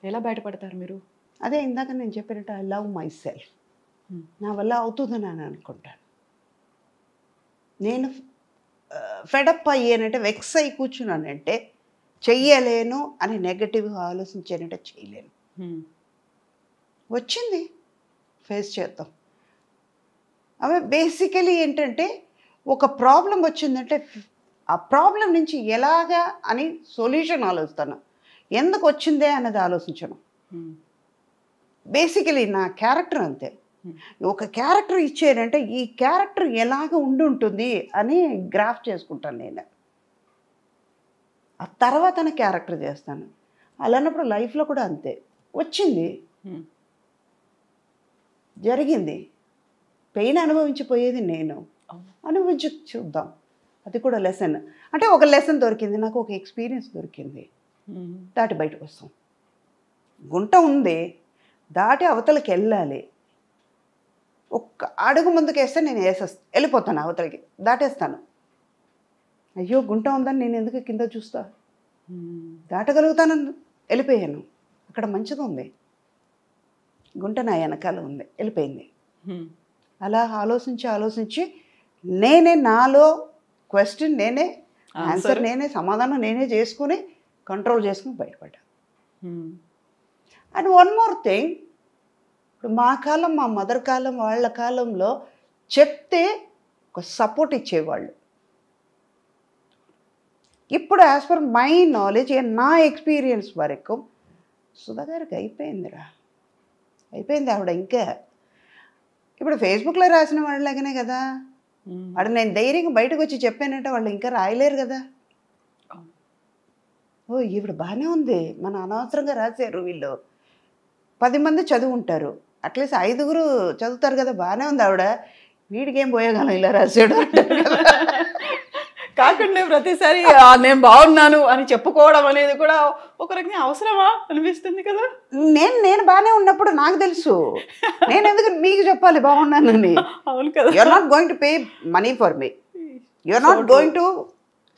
ఎలా బయటపడతారు మీరు? అదే ఇందాక నేను చెప్పినట్టు ఐ లవ్ మై సెల్ఫ్. నా వల్ల అవుతుందని నేను అనుకుంటాను. నేను ఫెడప్ అయ్యానంటే, వెక్స్ అయి కూర్చున్నానంటే చెయ్యలేను అని నెగటివ్గా ఆలోచించానంటే చేయలేను. వచ్చింది, ఫేస్ చేద్దాం. అవి బేసికలీ ఏంటంటే, ఒక ప్రాబ్లం వచ్చిందంటే ఆ ప్రాబ్లం నుంచి ఎలాగా అని సొల్యూషన్ ఆలోచిస్తాను, ఎందుకు వచ్చిందే అన్నది ఆలోచించను. బేసికలీ నా క్యారెక్టర్ అంతే. ఒక క్యారెక్టర్ ఇచ్చానంటే ఈ క్యారెక్టర్ ఎలాగ ఉండి ఉంటుంది అని గ్రాఫ్ చేసుకుంటాను నేను. ఆ తర్వాత క్యారెక్టర్ చేస్తాను. అలాన్నప్పుడు లైఫ్లో కూడా అంతే. వచ్చింది, జరిగింది, పెయిన్ అనుభవించిపోయేది నేను, అనుభవించి చూద్దాం. అది కూడా లెసన్. అంటే ఒక లెసన్ దొరికింది నాకు, ఒక ఎక్స్పీరియన్స్ దొరికింది, దాటి బయటకు వస్తాం. గుంట ఉంది, దాటి అవతలకి వెళ్ళాలి. ఒక్క అడుగు ముందుకు వేస్తే నేను వెళ్ళిపోతాను అవతలకి, దాటేస్తాను. అయ్యో గుంట ఉందని నేను ఎందుకు కింద చూస్తా, దాటగలుగుతానని వెళ్ళిపోయాను. అక్కడ మంచిది ఉంది, గుంట నా వెనకాల ఉంది, వెళ్ళిపోయింది. అలా ఆలోచించి నేనే నాలో క్వశ్చన్ నేనే, ఆన్సర్ నేనే, సమాధానం నేనే చేసుకుని కంట్రోల్ చేసుకుని బయటపడ్డా. అండ్ వన్ మోర్ థింగ్, ఇప్పుడు మా కాలం, మా మదర్ కాలం, వాళ్ళ కాలంలో చెప్తే ఒక సపోర్ట్ ఇచ్చేవాళ్ళు. ఇప్పుడు యాజ్ పర్ మై నాలెడ్జ్, నా ఎక్స్పీరియన్స్ వరకు సుధా గారికి అయిపోయిందిరా, అయిపోయింది ఆవిడ. ఇంకా ఇప్పుడు ఫేస్బుక్లో రాసిన వాళ్ళలాగానే కదా, వాడు నేను ధైర్యంగా బయటకు వచ్చి చెప్పానంటే వాళ్ళు ఇంకా రాయలేరు కదా. ఓ ఈవిడ బాగానే ఉంది, మన అనవసరంగా రాశారు వీళ్ళు, 10 మంది చదువు ఉంటారు, అట్లీస్ట్ 5గురు చదువుతారు కదా, బాగానే ఉంది ఆవిడ, వీడికేం పోయేగాలం ఇలా రాశాడు కాకుండా ప్రతిసారి నేను బాగున్నాను అని చెప్పుకోవడం అనేది కూడా ఒక రకంగా అవసరమా అనిపిస్తుంది కదా. నేను బాగానే ఉన్నప్పుడు నాకు తెలుసు, నేను ఎందుకు మీకు చెప్పాలి బాగున్నానని. అవును కదా. You are not going to pay money for me, you are not going to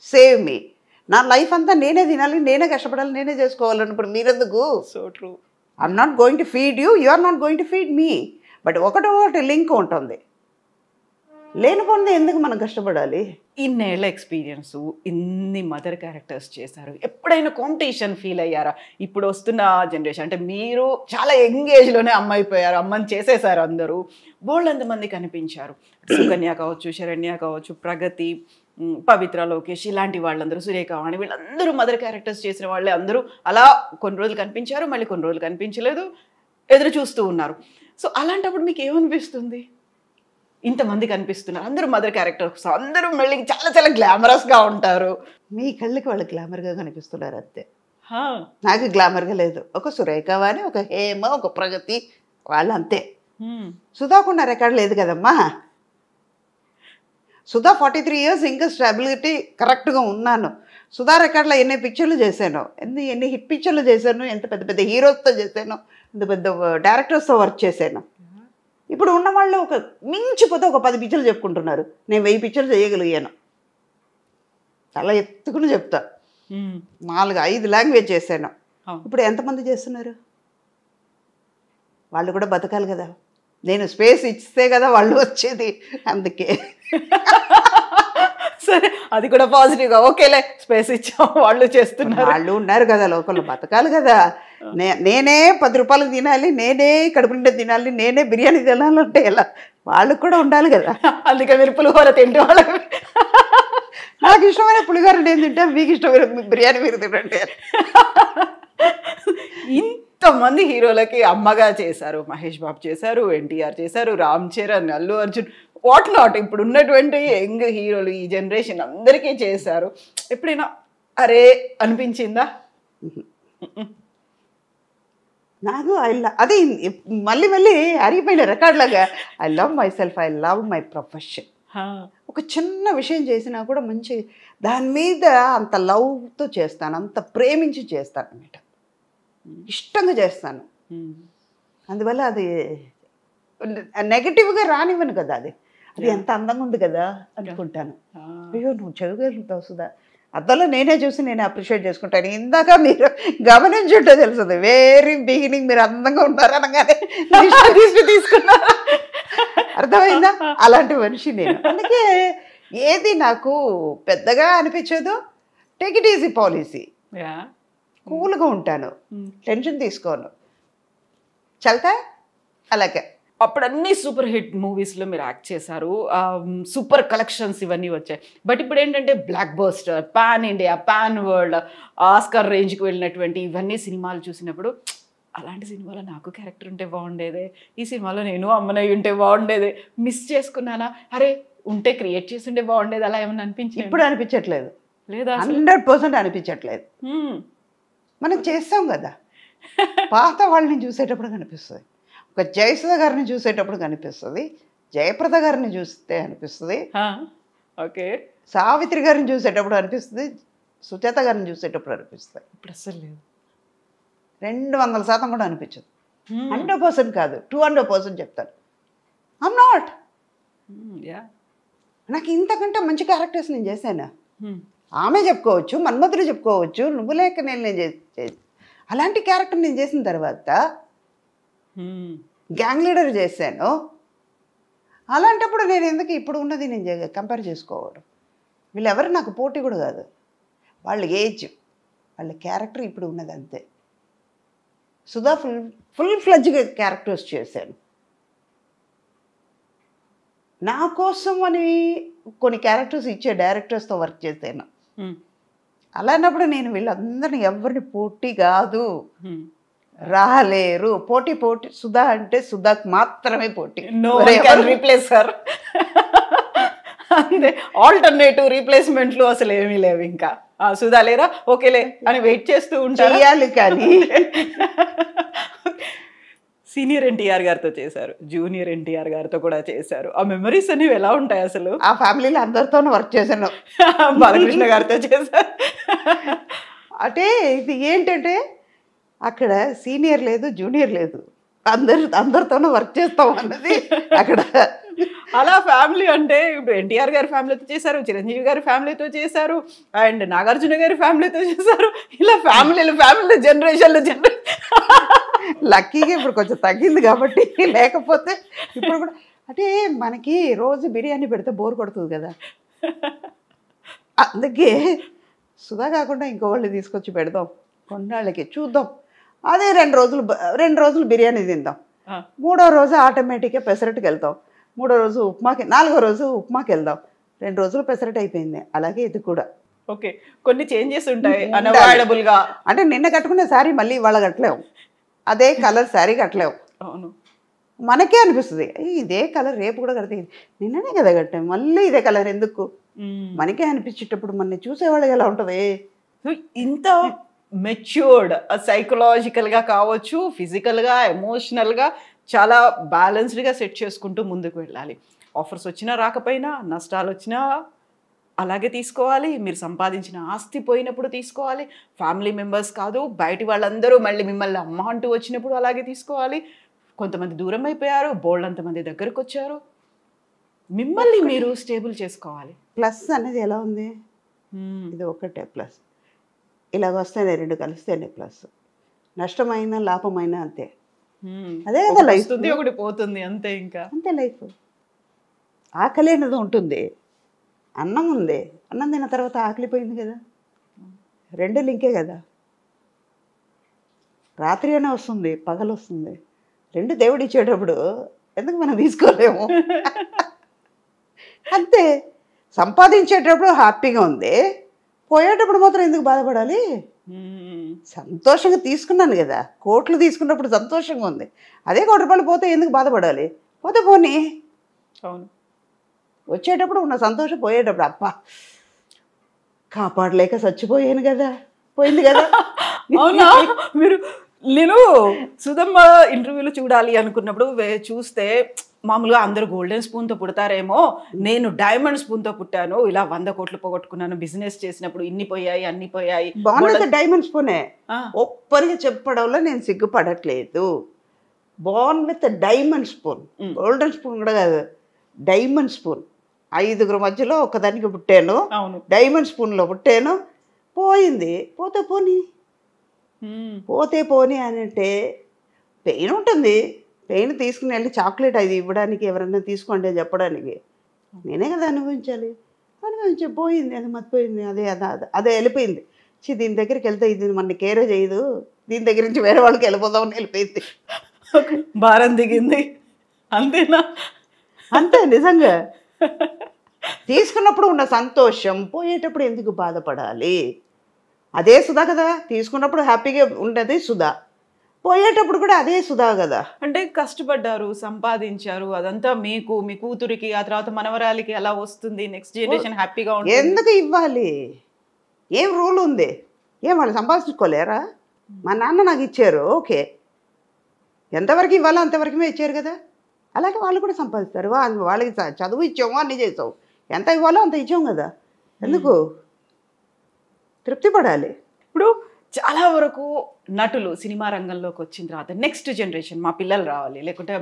save me. నా లైఫ్ అంతా నేనే తినాలి, నేనే కష్టపడాలి, నేనే చేసుకోవాలన్నప్పుడు మీరెందుకు? So true. I'm not going to feed you, you are not going to feed me. But ఒకటి లింక్ ఉంటుంది, లేనిపోయింది ఎందుకు మనం కష్టపడాలి? ఇన్నేళ్ల ఎక్స్పీరియన్స్, ఇన్ని మదర్ క్యారెక్టర్స్ చేశారు, ఎప్పుడైనా కాంపిటీషన్ ఫీల్ అయ్యారా? ఇప్పుడు వస్తున్న జనరేషన్ అంటే మీరు చాలా యంగ్ ఏజ్లోనే అమ్మ అయిపోయారు, అమ్మని చేసేసారు అందరూ, బోల్డంతమంది కనిపించారు. సుకన్య కావచ్చు, శరణ్య కావచ్చు, ప్రగతి, పవిత్ర, లోకేష్, ఇలాంటి వాళ్ళందరూ, సురేఖవాణి, వీళ్ళందరూ మదర్ క్యారెక్టర్స్ చేసిన వాళ్ళే. అందరూ అలా కొన్ని రోజులు కనిపించారు, మళ్ళీ కొన్ని రోజులు కనిపించలేదు, ఎదురు చూస్తూ ఉన్నారు. సో అలాంటప్పుడు మీకు ఏమనిపిస్తుంది? ఇంతమంది కనిపిస్తున్నారు, అందరూ మదర్ క్యారెక్టర్స్, అందరూ మళ్ళీ చాలా చాలా గ్లామరస్గా ఉంటారు. మీ కళ్ళకి వాళ్ళు గ్లామర్గా కనిపిస్తున్నారు అంతే, హా, నాకు గ్లామర్గా లేదు. ఒక సురేఖవాణి, ఒక హేమ, ఒక ప్రగతి, వాళ్ళు అంతే. సుధాకున్న రికార్డు లేదు కదమ్మా. సుధా 43 years ఇంకా స్టెబిలిటీ కరెక్ట్గా ఉన్నాను. సుధా రికార్డులో ఎన్ని పిక్చర్లు చేశాను, ఎన్ని హిట్ పిక్చర్లు చేశాను, ఎంత పెద్ద పెద్ద హీరోస్తో చేశాను, ఎంత పెద్ద డైరెక్టర్స్తో వర్క్ చేశాను. ఇప్పుడు ఉన్న వాళ్ళు ఒక మించిపోతే ఒక 10 పిక్చర్లు చెప్పుకుంటున్నారు, నేను 1000 పిక్చర్లు చేయగలిగాను. చాలా ఎత్తుకుని చెప్తా, 4-5 లాంగ్వేజ్ చేశాను. ఇప్పుడు ఎంతమంది చేస్తున్నారు? వాళ్ళు కూడా బతకాలి కదా, నేను స్పేస్ ఇస్తే కదా వాళ్ళు వచ్చేది. అందుకే సరే, అది కూడా పాజిటివ్గా ఓకేలే, స్పేస్ ఇచ్చాం, వాళ్ళు చేస్తున్నారు, వాళ్ళు ఉన్నారు కదా, లోకల్లో బతకాలి కదా. నేనే 10 రూపాయలకు తినాలి, నేనే కడుపు నిండా తినాలి, నేనే బిర్యానీ తినాలంటే ఎలా? వాళ్ళకు కూడా ఉండాలి కదా. అందుకే మీరు పులిహోర తింటే వాళ్ళకి, నాకు ఇష్టమైన పులిహోర నేను తింటా, మీకు ఇష్టమైన బిర్యానీ మీరు తినండి. ఇంతమంది హీరోలకి అమ్మగా చేశారు, మహేష్ బాబు చేశారు, ఎన్టీఆర్ చేశారు, రామ్ చరణ్, అల్లు అర్జున్, వాట్ నాట్, ఇప్పుడు ఉన్నటువంటి యంగ్ హీరోలు ఈ జనరేషన్ అందరికీ చేశారు. ఎప్పుడైనా అరే అనిపించిందా? నాకు అది మళ్ళీ అరిగిపోయిన రికార్డ్ లాగా, I love my self, I love my profession. ఒక చిన్న విషయం చేసినా కూడా మంచి దాని మీద అంత లవ్తో చేస్తాను, అంత ప్రేమించి చేస్తాను అన్నమాట. ఇష్టంగా చేస్తాను. అందువల్ల అది నెగటివ్గా రానివ్వను కదా. అది ఎంత అందంగా ఉంది కదా అనుకుంటాను. అయ్యో నువ్వు చేయగలుగుతావు సుధా, అద్దంలో నేనే చూసి నేను అప్రిషియేట్ చేసుకుంటాను. ఇందాక మీరు గమనించుంటే తెలుస్తుంది, వెరీ బిగినింగ్ మీరు అందంగా ఉంటారు అనగానే తీసుకున్నారు. అర్థమైందా? అలాంటి మనిషి నేను. అందుకే ఏది నాకు పెద్దగా అనిపించదు. Take it easy policy. కూల్గా ఉంటాను, టెన్షన్ తీసుకోను, చల్తా అలాగే. అప్పుడు అన్ని సూపర్ హిట్ మూవీస్లో మీరు యాక్ట్ చేశారు, సూపర్ కలెక్షన్స్ ఇవన్నీ వచ్చాయి. బట్ ఇప్పుడు ఏంటంటే block buster, pan India, pan world, Oscar రేంజ్కి వెళ్ళినటువంటి ఇవన్నీ సినిమాలు చూసినప్పుడు అలాంటి సినిమాలో నాకు క్యారెక్టర్ ఉంటే బాగుండేదే, ఈ సినిమాలో నేను అమ్మనయ్య ఉంటే బాగుండేదే, మిస్ చేసుకున్నానా, అరే ఉంటే క్రియేట్ చేసి ఉంటే బాగుండేది, అలా ఏమన్నా అనిపించింది? ఇప్పుడు అనిపించట్లేదు, లేదా 100% అనిపించట్లేదు. మనం చేస్తాం కదా, పాత వాళ్ళని చూసేటప్పుడు కనిపిస్తుంది, ఒక జయసుధ గారిని చూసేటప్పుడు కనిపిస్తుంది, జయప్రద గారిని చూస్తే అనిపిస్తుంది, ఓకే సావిత్రి గారిని చూసేటప్పుడు అనిపిస్తుంది, సుజాత గారిని చూసేటప్పుడు అనిపిస్తుంది. ఇప్పుడు అస్సలు లేదు, 200% కూడా అనిపించదు. 100% కాదు, 200% చెప్తాను. I'm not. నాకు ఇంతకంటే మంచి క్యారెక్టర్స్ నేను చేశాను. ఆమె చెప్పుకోవచ్చు, మన్మధుడు చెప్పుకోవచ్చు, నువ్వు లేక నేను చేసి అలాంటి క్యారెక్టర్ నేను చేసిన తర్వాత గ్యాంగ్ లీడర్ చేశాను. అలాంటప్పుడు నేను ఎందుకు ఇప్పుడు ఉన్నది నేను కంపేర్ చేసుకోవడం? వీళ్ళెవరు నాకు పోటీ కూడా కాదు. వాళ్ళ ఏజ్, వాళ్ళ క్యారెక్టర్ ఇప్పుడు ఉన్నది అంతే. సుధా ఫుల్ ఫ్లెడ్జ్గా క్యారెక్టర్స్ చేశాను. నా కోసం అని కొన్ని క్యారెక్టర్స్ ఇచ్చే డైరెక్టర్స్తో వర్క్ చేశాను. అలాన్నప్పుడు నేను వీళ్ళందరినీ ఎవరిని పోటీ కాదు, రాలేరు. పోటీ సుధా అంటే సుధాకు మాత్రమే పోటీ. రీప్లేస్ సార్, అంతే. ఆల్టర్నేటివ్ రీప్లేస్మెంట్లు అసలు ఏమీ లేవు. ఇంకా సుధా లేరా, ఓకేలే అని వెయిట్ చేస్తూ ఉంటారు. కానీ సీనియర్ ఎన్టీఆర్ గారితో చేశారు, జూనియర్ ఎన్టీఆర్ గారితో కూడా చేశారు. ఆ మెమరీస్ అనేవి ఎలా ఉంటాయి అసలు? ఆ ఫ్యామిలీలో అందరితోనూ వర్క్ చేశాను. బాలకృష్ణ గారితో చేశారు. అంటే ఇది ఏంటంటే అక్కడ సీనియర్ లేదు, జూనియర్ లేదు, అందరితోనూ వర్క్ చేస్తాం అన్నది అక్కడ. అలా ఫ్యామిలీ అంటే ఇప్పుడు ఎన్టీఆర్ గారి ఫ్యామిలీతో చేశారు, చిరంజీవి గారి ఫ్యామిలీతో చేశారు, అండ్ నాగార్జున గారి ఫ్యామిలీతో చేశారు. ఇలా ఫ్యామిలీ జనరేషన్లు లక్కీగా ఇప్పుడు కొంచెం తగ్గింది కాబట్టి, లేకపోతే ఇప్పుడు కూడా అంటే మనకి రోజు బిర్యానీ పెడితే బోర్ కొడుతుంది కదా, అందుకే సుధా కాకుండా ఇంకోళ్ళు తీసుకొచ్చి పెడదాం, కొన్నాళ్ళకి చూద్దాం. అదే 2 రోజులు బిర్యానీ తిందాం, 3వ రోజు ఆటోమేటిక్గా పెసరట్టుకి వెళ్తాం, 3వ రోజు ఉప్మాకి, 4వ రోజు ఉప్మాకి వెళ్దాం, 2 రోజులు పెసరట్టు అయిపోయింది. అలాగే ఇది కూడా ఓకే, కొన్ని చేంజెస్ ఉంటాయి అన్అవాయిడబుల్గా. అంటే నిన్న కట్టుకునే శారీ మళ్ళీ ఇవాళ కట్టలేము, అదే కలర్ శారీ కట్టలేము. అవును, మనకే అనిపిస్తుంది ఇదే కలర్ రేపు కూడా కడితే నిన్ననే కదా కట్టాము, మళ్ళీ ఇదే కలర్ ఎందుకు, మనకే అనిపించేటప్పుడు మన చూసేవాళ్ళకి ఎలా ఉంటుంది? ఇంత మెచ్యూర్డ్ సైకలాజికల్గా కావచ్చు, ఫిజికల్గా, ఎమోషనల్గా చాలా బ్యాలెన్స్డ్గా సెట్ చేసుకుంటూ ముందుకు వెళ్ళాలి. ఆఫర్స్ వచ్చినా రాకపోయినా, నష్టాలు వచ్చినా అలాగే తీసుకోవాలి, మీరు సంపాదించిన ఆస్తి పోయినప్పుడు తీసుకోవాలి, ఫ్యామిలీ మెంబర్స్ కాదు బయటి వాళ్ళందరూ మళ్ళీ మిమ్మల్ని అమ్మ అంటూ వచ్చినప్పుడు అలాగే తీసుకోవాలి. కొంతమంది దూరం అయిపోయారు, బోల్డ్ అంతమంది దగ్గరకు వచ్చారు, మిమ్మల్ని మీరు స్టేబుల్ చేసుకోవాలి. ప్లస్ అనేది ఎలా ఉంది? ఇది ఒకటే ప్లస్. ఇలాగ వస్తేనే 2 కలిస్తేనే ప్లస్. నష్టమైన లాభమైన అంతే, అదే కదా లైఫ్. ఒకటి పోతుంది అంతే, ఇంకా అంతే లైఫ్. ఆకలి అనేది ఉంటుంది, అన్నం ఉంది, అన్నం తిన్న తర్వాత ఆకలిపోయింది కదా, 2 లింకే కదా. రాత్రి అయినా వస్తుంది, పగలు వస్తుంది, 2 దేవుడు ఇచ్చేటప్పుడు ఎందుకు మనం తీసుకోలేము? అంతే. సంపాదించేటప్పుడు హ్యాపీగా ఉంది, పోయేటప్పుడు మాత్రం ఎందుకు బాధపడాలి? సంతోషంగా తీసుకున్నాను కదా, కోట్లు తీసుకున్నప్పుడు సంతోషంగా ఉంది, అదే 1 కోటి రూపాయలు పోతే ఎందుకు బాధపడాలి? పోతే పోనీ. అవును, వచ్చేటప్పుడు ఉన్న సంతోషం, పోయేటప్పుడు అప్ప కాపాడలేక చచ్చిపోయాను కదా, పోయింది కదా. అవునా? నేను సుధమ్మ ఇంటర్వ్యూలు చూడాలి అనుకున్నప్పుడు చూస్తే మామూలుగా అందరూ గోల్డెన్ స్పూన్తో పుడతారేమో, నేను డైమండ్ స్పూన్తో పుట్టాను, ఇలా 100 కోట్లు పోగొట్టుకున్నాను, బిజినెస్ చేసినప్పుడు ఇన్ని పోయాయి అన్ని పోయాయి. బాగున్నది డైమండ్ స్పూనే, ఆ, ఒప్పరికి చెప్పడంలో నేను సిగ్గుపడట్లేదు. Born with diamond spoon, golden spoon కూడా కాదు, డైమండ్ స్పూన్. 5గురు మధ్యలో ఒకదానికి పుట్టాను, అవును. డైమండ్ స్పూన్లో పుట్టాను. పోయింది, పోతే పోనీ, పోతే పోనీ అని అంటే పెయిన్ ఉంటుంది. పెయిన్ తీసుకుని వెళ్ళి చాక్లెట్ అది ఇవ్వడానికి, ఎవరైనా తీసుకోండి అని చెప్పడానికి నేనే కదా అనుభవించాలి. అనుభవించి పోయింది, అది మర్చిపోయింది, అదే అదే అదే వెళ్ళిపోయింది. దీని దగ్గరికి వెళ్తే ఇది మన కేరే చేయదు, దీని దగ్గర నుంచి వేరే వాళ్ళకి వెళ్ళిపోదామని వెళ్ళిపోయింది. భారం దిగింది, అంతేనా? అంతే నిజంగా. తీసుకున్నప్పుడు ఉన్న సంతోషం పోయేటప్పుడు ఎందుకు బాధపడాలి? అదే సుధా కదా, తీసుకున్నప్పుడు హ్యాపీగా ఉండేది సుధా, పోయేటప్పుడు కూడా అదే సుధా కదా. అంటే కష్టపడ్డారు, సంపాదించారు, అదంతా మీకు, మీ కూతురికి, ఆ తర్వాత మనవరాలికి అలా వస్తుంది, నెక్స్ట్ జనరేషన్ హ్యాపీగా ఉంటుంది. ఎందుకు ఇవ్వాలి? ఏం రూల్ ఉంది? ఏం వాళ్ళు సంపాదించుకోలేరా? మా నాన్న నాకు ఇచ్చారు, ఓకే, ఎంతవరకు ఇవ్వాలో అంతవరకుమే ఇచ్చారు కదా. అలాగే వాళ్ళు కూడా సంపాదిస్తారు. వాళ్ళకి చదువు ఇచ్చాము, అన్నీ చేసావు, ఎంత ఇవ్వాలో అంత ఇచ్చాము కదా. ఎందుకు? తృప్తి పడాలి. ఇప్పుడు చాలా వరకు నటులు సినిమా రంగంలోకి వచ్చిన తర్వాత నెక్స్ట్ జనరేషన్, మా పిల్లలు రావాలి, లేకుంటే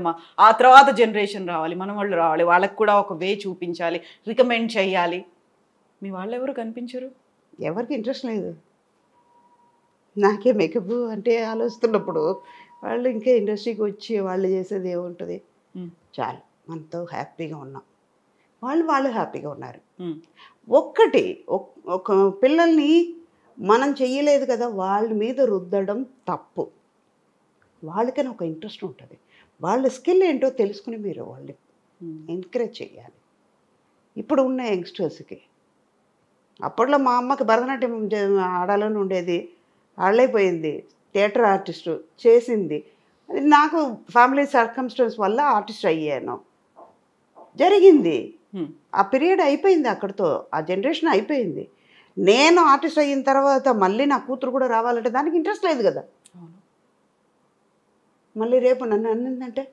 ఆ తర్వాత జనరేషన్ రావాలి, మన వాళ్ళు రావాలి, వాళ్ళకి కూడా ఒక వే చూపించాలి, రికమెండ్ చేయాలి. మీ వాళ్ళు ఎవరు కనిపించరు? ఎవరికి ఇంట్రెస్ట్ లేదు. నాకే మేకప్ అంటే ఆలోచిస్తున్నప్పుడు వాళ్ళు ఇంకా ఇండస్ట్రీకి వచ్చి వాళ్ళు చేసేది ఏముంటుంది? చాలు, మనతో హ్యాపీగా ఉన్నాం, వాళ్ళు హ్యాపీగా ఉన్నారు. ఒక్కటి, ఒక పిల్లల్ని మనం చెయ్యలేదు కదా వాళ్ళ మీద రుద్దడం తప్పు. వాళ్ళకైనా ఒక ఇంట్రెస్ట్ ఉంటుంది, వాళ్ళ స్కిల్ ఏంటో తెలుసుకుని మీరు వాళ్ళని ఎంకరేజ్ చేయాలి. ఇప్పుడు ఉన్న యంగ్స్టర్స్కి, అప్పట్లో మా అమ్మకి భరతనాట్యం ఆడాలని ఉండేది, ఆడలేకపోయింది, థియేటర్ ఆర్టిస్టు చేసింది. అది నాకు ఫ్యామిలీ సర్కమ్స్టెన్స్ వల్ల ఆర్టిస్ట్ అయ్యాను, జరిగింది. ఆ పీరియడ్ అయిపోయింది, అక్కడితో ఆ జనరేషన్ అయిపోయింది. నేను ఆర్టిస్ట్ అయిన తర్వాత మళ్ళీ నా కూతురు కూడా రావాలంటే దానికి ఇంట్రెస్ట్ లేదు కదా. మళ్ళీ రేపు నన్ను అన్నిందంటే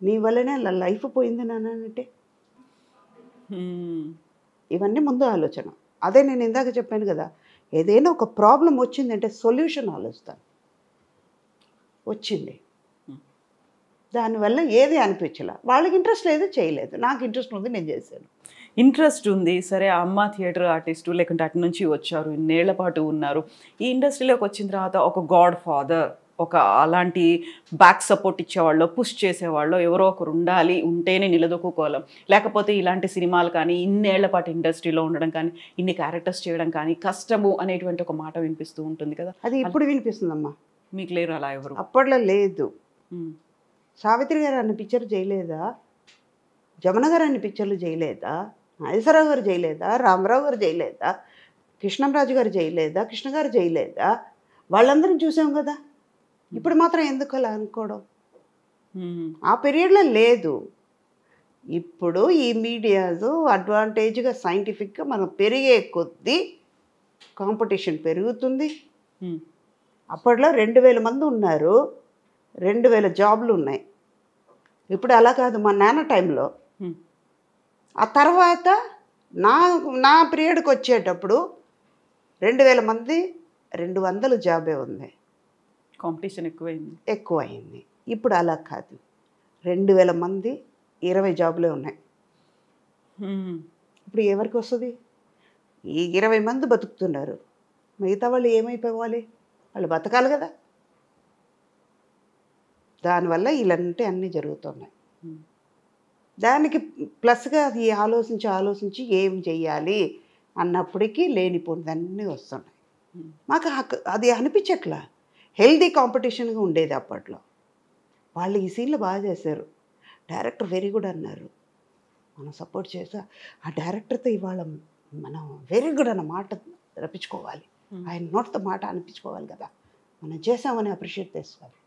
నీ వల్లనే లైఫ్ పోయింది నన్ను అంటే, ఇవన్నీ ముందు ఆలోచన. అదే నేను ఇందాక చెప్పాను కదా, ఏదైనా ఒక ప్రాబ్లం వచ్చిందంటే సొల్యూషన్ ఆలోచిస్తాను. వచ్చింది, దానివల్ల ఏది అనిపించలే, వాళ్ళకి ఇంట్రెస్ట్ లేదు, చేయలేదు, నాకు ఇంట్రెస్ట్ ఉంది, నేను చేశాను. ఇంట్రెస్ట్ ఉంది, సరే అమ్మ థియేటర్ ఆర్టిస్టు, లేకుంటే అటు నుంచి వచ్చారు, ఇన్నేళ్ల పాటు ఉన్నారు, ఈ ఇండస్ట్రీలోకి వచ్చిన తర్వాత ఒక గాడ్ ఫాదర్, ఒక అలాంటి బ్యాక్ సపోర్ట్ ఇచ్చేవాళ్ళు, పుష్ చేసేవాళ్ళు ఎవరో ఒకరు ఉండాలి, ఉంటేనే నిలదొక్కుకోలేం, లేకపోతే ఇలాంటి సినిమాలు కానీ, ఇన్నేళ్ల పాటు ఇండస్ట్రీలో ఉండడం కానీ, ఇన్ని క్యారెక్టర్స్ చేయడం కానీ కష్టము అనేటువంటి ఒక మాట వినిపిస్తూ ఉంటుంది కదా. అది ఇప్పుడు వినిపిస్తుందమ్మా, మీకు లేరు అలా ఎవరు? అప్పట్లో లేదు. సావిత్రి గారు అన్ని పిక్చర్లు చేయలేదా? జమున గారు అన్ని పిక్చర్లు చేయలేదా? నాగేశ్వరరావు గారు చేయలేదా? రామారావు గారు చేయలేదా? కృష్ణంరాజు గారు చేయలేదా? కృష్ణ గారు చేయలేదా? వాళ్ళందరం చూసాం కదా. ఇప్పుడు మాత్రం ఎందుకు అలా అనుకోవడం? ఆ పీరియడ్లో లేదు. ఇప్పుడు ఈ మీడియాస్ అడ్వాంటేజ్గా సైంటిఫిక్గా మనం పెరిగే కొద్దీ కాంపిటీషన్ పెరుగుతుంది. అప్పట్లో 2000 మంది ఉన్నారు, 2000 జాబ్లు ఉన్నాయి. ఇప్పుడు అలా కాదు. మా నాన్న టైంలో, ఆ తర్వాత నా పీరియడ్కి వచ్చేటప్పుడు 2000 మంది 200 జాబే ఉంది. కాంపిటీషన్ ఎక్కువైంది. ఇప్పుడు అలా కాదు, 2000 మంది 20 జాబులే ఉన్నాయి. ఇప్పుడు ఎవరికి వస్తుంది? ఈ 20 మంది బతుకుతున్నారు, మిగతా వాళ్ళు ఏమైపోవాలి? వాళ్ళు బతకాలి కదా. దానివల్ల ఇలాంటి అన్నీ జరుగుతున్నాయి. దానికి ప్లస్గా అది ఆలోచించి ఏం చెయ్యాలి అన్నప్పటికీ లేనిపోయిందన్నీ వస్తున్నాయి. మాకు అది అనిపించట్లా. హెల్దీ కాంపిటీషన్గా ఉండేది అప్పట్లో. వాళ్ళు ఈ సీన్లు బాగా చేశారు, డైరెక్టర్ వెరీ గుడ్ అన్నారు, మనం సపోర్ట్ చేసా. ఆ డైరెక్టర్తో ఇవాళ మనం వెరీ గుడ్ అన్న మాట రప్పించుకోవాలి, ఆయన నోటితో మాట అనిపించుకోవాలి కదా, మనం చేసామని అప్రిషియేట్ చేసుకోవాలి.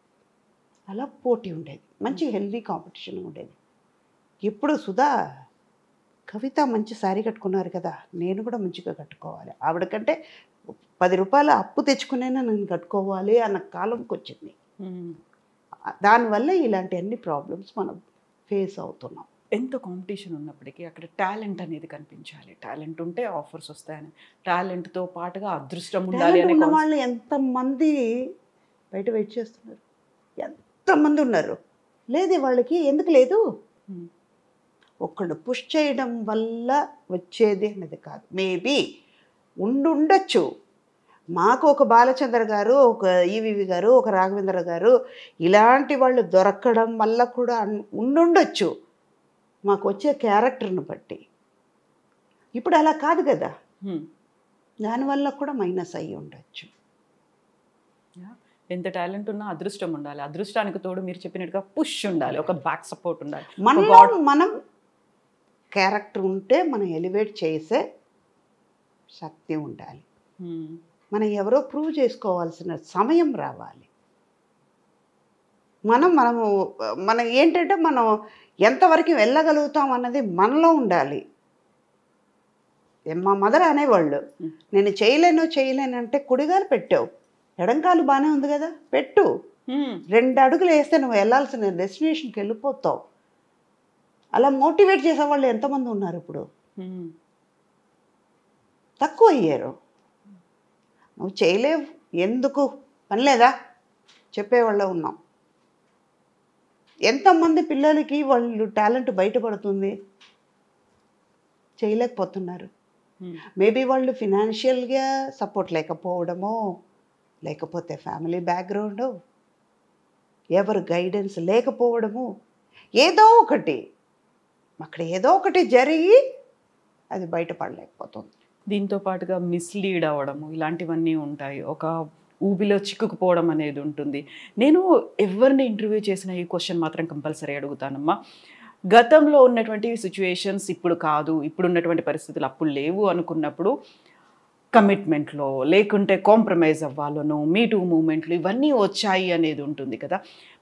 అలా పోటీ ఉండేది, మంచి హెల్దీ కాంపిటీషన్ ఉండేది. ఇప్పుడు సుధా, కవిత మంచి శారీ కట్టుకున్నారు కదా, నేను కూడా మంచిగా కట్టుకోవాలి, ఆవిడకంటే 10 రూపాయలు అప్పు తెచ్చుకునేనా నేను కట్టుకోవాలి అన్న కాలంకి వచ్చింది. దానివల్ల ఇలాంటి అన్ని ప్రాబ్లమ్స్ మనం ఫేస్ అవుతున్నాం. ఎంత కాంపిటీషన్ ఉన్నప్పటికీ అక్కడ టాలెంట్ అనేది కనిపించాలి. టాలెంట్ ఉంటే ఆఫర్స్ వస్తాయని, టాలెంట్తో పాటుగా అదృష్టం ఉండాలి టాలెంట్ అనే ఉన్న వాళ్ళు ఎంతమంది బయట వెయిట్ చేస్తున్నారు, ఎంతమంది ఉన్నారు. లేదు వాళ్ళకి, ఎందుకు లేదు? ఒకళ్ళు పుష్ చేయడం వల్ల వచ్చేది అనేది కాదు. మేబీ ఉండొచ్చు. మాకు ఒక బాలచంద్ర గారు, ఒక ఈవివి గారు, ఒక రాఘవేంద్ర గారు ఇలాంటి వాళ్ళు దొరకడం వల్ల కూడా ఉండొచ్చు మాకు వచ్చే క్యారెక్టర్ని బట్టి. ఇప్పుడు అలా కాదు కదా, దానివల్ల కూడా మైనస్ అయ్యి ఉండొచ్చు. ఎంత టాలెంట్ ఉన్నా అదృష్టం ఉండాలి. అదృష్టానికి తోడు మీరు చెప్పినట్టుగా పుష్ ఉండాలి, ఒక బ్యాక్ సపోర్ట్ ఉండాలి. మనం క్యారెక్టర్ ఉంటే మనం ఎలివేట్ చేసే శక్తి ఉండాలి. మనం ఎవరో ప్రూవ్ చేసుకోవాల్సిన సమయం రావాలి. మనం ఏంటంటే మనం ఎంతవరకు వెళ్ళగలుగుతాం అన్నది మనలో ఉండాలి. మా మదర్ అనేవాళ్ళు, నేను చేయలేను అంటే కుడిగాలు పెట్టావు, ఎడంకాలు బాగానే ఉంది కదా, పెట్టు, 2 అడుగులు వేస్తే నువ్వు వెళ్ళాల్సిన డెస్టినేషన్కి వెళ్ళిపోతావు. అలా మోటివేట్ చేసేవాళ్ళు ఎంతమంది ఉన్నారు ఇప్పుడు? తక్కువ అయ్యారు. నువ్వు చేయలేవు, ఎందుకు పని లేదా చెప్పేవాళ్ళ ఉన్నాం. ఎంతమంది పిల్లలకి వాళ్ళు టాలెంట్ బయటపడుతుంది, చేయలేకపోతున్నారు. మేబీ వాళ్ళు ఫినాన్షియల్గా సపోర్ట్ లేకపోవడమో, లేకపోతే ఫ్యామిలీ బ్యాక్గ్రౌండు, ఎవరు గైడెన్స్ లేకపోవడము, ఏదో ఒకటి జరిగి అది బయటపడలేకపోతుంది. దీంతో పాటుగా మిస్లీడ్ అవ్వడము ఇలాంటివన్నీ ఉంటాయి. ఒక ఊబిలో చిక్కుకుపోవడం అనేది ఉంటుంది. నేను ఎవరిని ఇంటర్వ్యూ చేసిన ఈ క్వశ్చన్ మాత్రం కంపల్సరీ అడుగుతానమ్మా. గతంలో ఉన్నటువంటి సిచ్యువేషన్స్ ఇప్పుడు కాదు, ఇప్పుడున్నటువంటి పరిస్థితులు అప్పుడు లేవు అనుకున్నప్పుడు కమిట్మెంట్లో లేకుంటే కాంప్రమైజ్ అవ్వాలను, మీటూ మూమెంట్లు ఇవన్నీ వచ్చాయి అనేది ఉంటుంది కదా.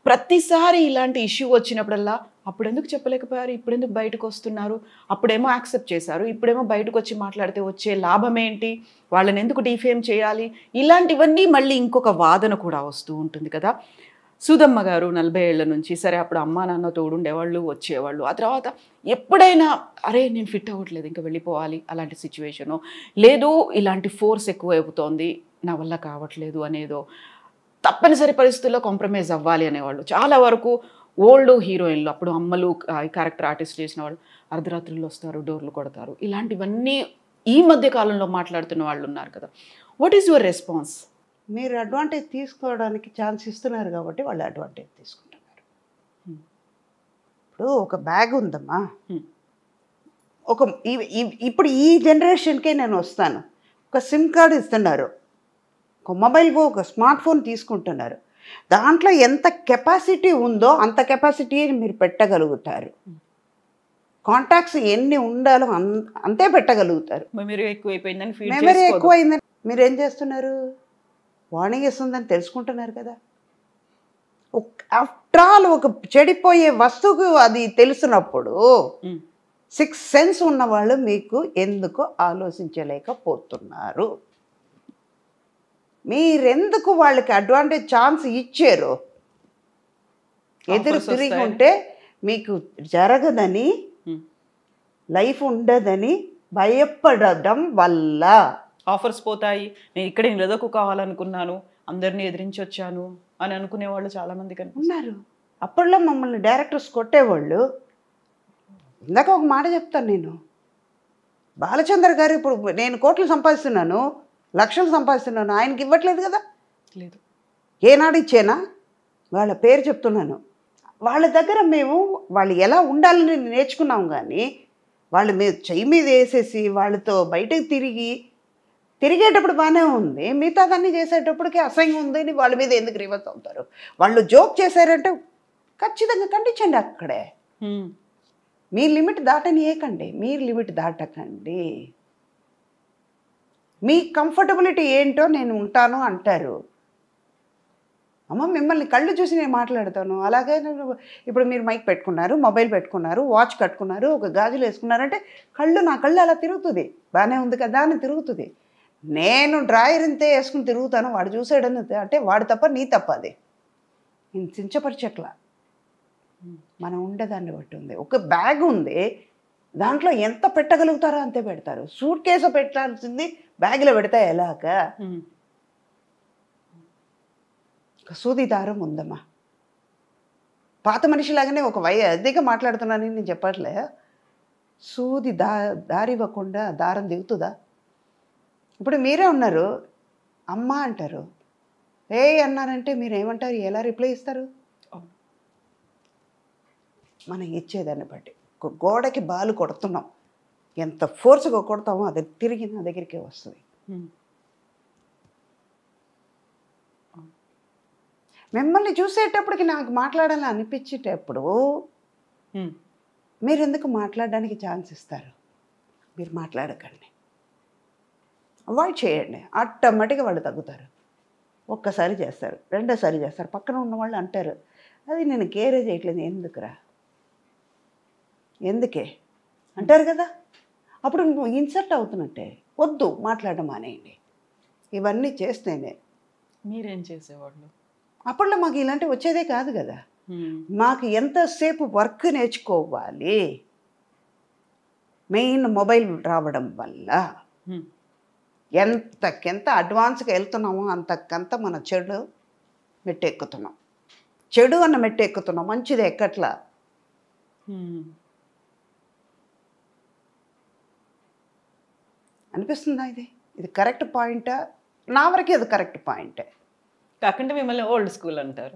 ప్రతిసారి ఇలాంటి ఇష్యూ వచ్చినప్పుడల్లా అప్పుడు ఎందుకు చెప్పలేకపోయారు, ఇప్పుడు ఎందుకు బయటకు వస్తున్నారు, అప్పుడేమో యాక్సెప్ట్ చేశారు, ఇప్పుడేమో బయటకు వచ్చి మాట్లాడితే వచ్చే లాభం ఏంటి, వాళ్ళని ఎందుకు డిఫేమ్ చేయాలి, ఇలాంటివన్నీ మళ్ళీ ఇంకొక వాదన కూడా వస్తూ ఉంటుంది కదా. సుధమ్మ గారు 40 ఏళ్ల నుంచి సరే అప్పుడు అమ్మా నాన్న తోడుండేవాళ్ళు, వచ్చేవాళ్ళు. ఆ తర్వాత ఎప్పుడైనా అరే నేను ఫిట్ అవ్వట్లేదు ఇంకా వెళ్ళిపోవాలి అలాంటి సిచ్యువేషను, లేదు ఇలాంటి ఫోర్స్ ఎక్కువ అయిపోతుంది నా వల్ల కావట్లేదు అనేదో, తప్పనిసరి పరిస్థితుల్లో కాంప్రమైజ్ అవ్వాలి అనేవాళ్ళు. చాలా వరకు ఓల్డ్ హీరోయిన్లు, అప్పుడు అమ్మలు క్యారెక్టర్ ఆర్టిస్ట్ చేసిన వాళ్ళు అర్ధరాత్రుల్లో వస్తారు, డోర్లు కొడతారు, ఇలాంటివన్నీ ఈ మధ్య కాలంలో మాట్లాడుతున్న వాళ్ళు ఉన్నారు కదా. What is your response? మీరు అడ్వాంటేజ్ తీసుకోవడానికి ఛాన్స్ ఇస్తున్నారు కాబట్టి వాళ్ళు అడ్వాంటేజ్ తీసుకుంటున్నారు. ఇప్పుడు ఒక బ్యాగ్ ఉందమ్మా, ఇప్పుడు ఈ జనరేషన్కే నేను వస్తాను, ఒక సిమ్ కార్డు ఇస్తున్నారు, ఒక మొబైల్ ఫోన్, ఒక స్మార్ట్ ఫోన్ తీసుకుంటున్నారు. దాంట్లో ఎంత కెపాసిటీ ఉందో అంత కెపాసిటీ మీరు పెట్టగలుగుతారు. కాంటాక్ట్స్ ఎన్ని ఉండాలో అంతే పెట్టగలుగుతారు. మెమరీ ఎక్కువైపోయిందని, మెమరీ ఎక్కువైందని మీరు ఏం చేస్తున్నారు? వార్నింగ్ ఇస్తుందని తెలుసుకుంటున్నారు కదా. ఆఫ్టర్ ఆల్ ఒక చెడిపోయే వస్తువుకు అది తెలుసున్నప్పుడు 6 సెన్స్ ఉన్నవాళ్ళు మీకు ఎందుకు ఆలోచించలేకపోతున్నారు? మీరెందుకు వాళ్ళకి అడ్వాంటేజ్ ఛాన్స్ ఇచ్చారు? ఎదురు తిరిగి ఉంటే మీకు జరగదని, లైఫ్ ఉండదని భయపడడం వల్ల ఆఫర్స్ పోతాయి, నేను ఇక్కడ నిలదొక్కు కావాలనుకున్నాను, అందరినీ ఎదిరించి వచ్చాను అని అనుకునే వాళ్ళు చాలామంది ఉన్నారు. అప్పట్లో మమ్మల్ని డైరెక్టర్స్ కొట్టేవాళ్ళు. ఇందాక ఒక మాట చెప్తాను, నేను బాలచంద్ర గారు ఇప్పుడు నేను కోట్లు సంపాదిస్తున్నాను, లక్షలు సంపాదిస్తున్నాను, ఆయనకి ఇవ్వట్లేదు కదా. లేదు, ఏనాడు ఇచ్చేనా? వాళ్ళ పేరు చెప్తున్నాను. వాళ్ళ దగ్గర మేము వాళ్ళు ఎలా ఉండాలని నేర్చుకున్నాం, కానీ వాళ్ళు మేము చెయ్యి మీద వేసేసి వాళ్ళతో బయటకు తిరిగేటప్పుడు బాగానే ఉంది, మిగతాదన్నీ చేసేటప్పటికి అసహ్యం ఉంది అని వాళ్ళ మీద ఎందుకు రివర్స్ అవుతారు? వాళ్ళు జోక్ చేశారంటే ఖచ్చితంగా ఖండించండి. అక్కడే మీ లిమిట్ దాటనియకండి, మీరు లిమిట్ దాటకండి. మీ కంఫర్టబిలిటీ ఏంటో నేను ఉంటాను అంటారు. అమ్మ మిమ్మల్ని కళ్ళు చూసి నేను మాట్లాడతాను, అలాగే ఇప్పుడు మీరు మైక్ పెట్టుకున్నారు, మొబైల్ పెట్టుకున్నారు, వాచ్ కట్టుకున్నారు, ఒక గాజులు వేసుకున్నారంటే నా కళ్ళు అలా తిరుగుతుంది, బాగానే ఉంది కదా అని తిరుగుతుంది. నేను డ్రాయర్ ఇంతే వేసుకుని తిరుగుతాను, వాడు చూసాడని అంటే వాడు తప్ప నీ తప్ప, అది నేను చించపరిచట్లా. మనం ఉండేదాన్ని బట్టి ఉంది. ఒక బ్యాగ్ ఉంది, దాంట్లో ఎంత పెట్టగలుగుతారో అంతే పెడతారు. సూట్ కేసు పెట్టాల్సింది బ్యాగ్లో పెడితే ఎలాగా? సూది దారం ఉందమ్మా. పాత మనిషిలాగానే ఒక అధిక మాట్లాడుతున్నానని నేను చెప్పట్లే. సూది దారి ఇవ్వకుండా దారం దిగుతుందా? ఇప్పుడు మీరే ఉన్నారు, అమ్మ అంటారు, ఏ అన్నారంటే మీరు ఏమంటారు, ఎలా రిప్లై ఇస్తారు? మనం ఇచ్చేదాన్ని బట్టి. ఒక గోడకి బాలు కొడుతున్నాం, ఎంత ఫోర్స్గా కొడతామో అది తిరిగి నా దగ్గరికే వస్తుంది. మిమ్మల్ని చూసేటప్పటికి నాకు మాట్లాడాలని అనిపించేటప్పుడు మీరు ఎందుకు మాట్లాడడానికి ఛాన్స్ ఇస్తారు? మీరు మాట్లాడకండి, అవాయిడ్ చేయండి. ఆటోమేటిక్గా వాళ్ళు తగ్గుతారు. ఒక్కసారి చేస్తారు, రెండోసారి చేస్తారు, పక్కన ఉన్న వాళ్ళు అంటారు, అది నేను కేరే చేయట్లేదు, ఎందుకురా, ఎందుకే అంటారు కదా. అప్పుడు నువ్వు ఇన్సర్ట్ అవుతున్నట్టే. వద్దు, మాట్లాడడం మానేయండి. ఇవన్నీ చేస్తేనే. మీరేం చేసేవాళ్ళు అప్పట్లో? మాకు ఇలాంటివి వచ్చేదే కాదు కదా. మాకు ఎంతసేపు వర్క్ నేర్చుకోవాలి. మెయిన్ మొబైల్ రావడం వల్ల ఎంతకెంత అడ్వాన్స్గా వెళ్తున్నామో అంతకంత మన చెడు మెట్టెక్కుతున్నాం. చెడు అన్న మెట్టెక్కుతున్నాం, మంచిది ఎక్కట్లా. అనిపిస్తుందా ఇది కరెక్ట్ పాయింటా? నా వరకే అది కరెక్ట్ పాయింటే. కాకుండా మిమ్మల్ని ఓల్డ్ స్కూల్ అంటారు.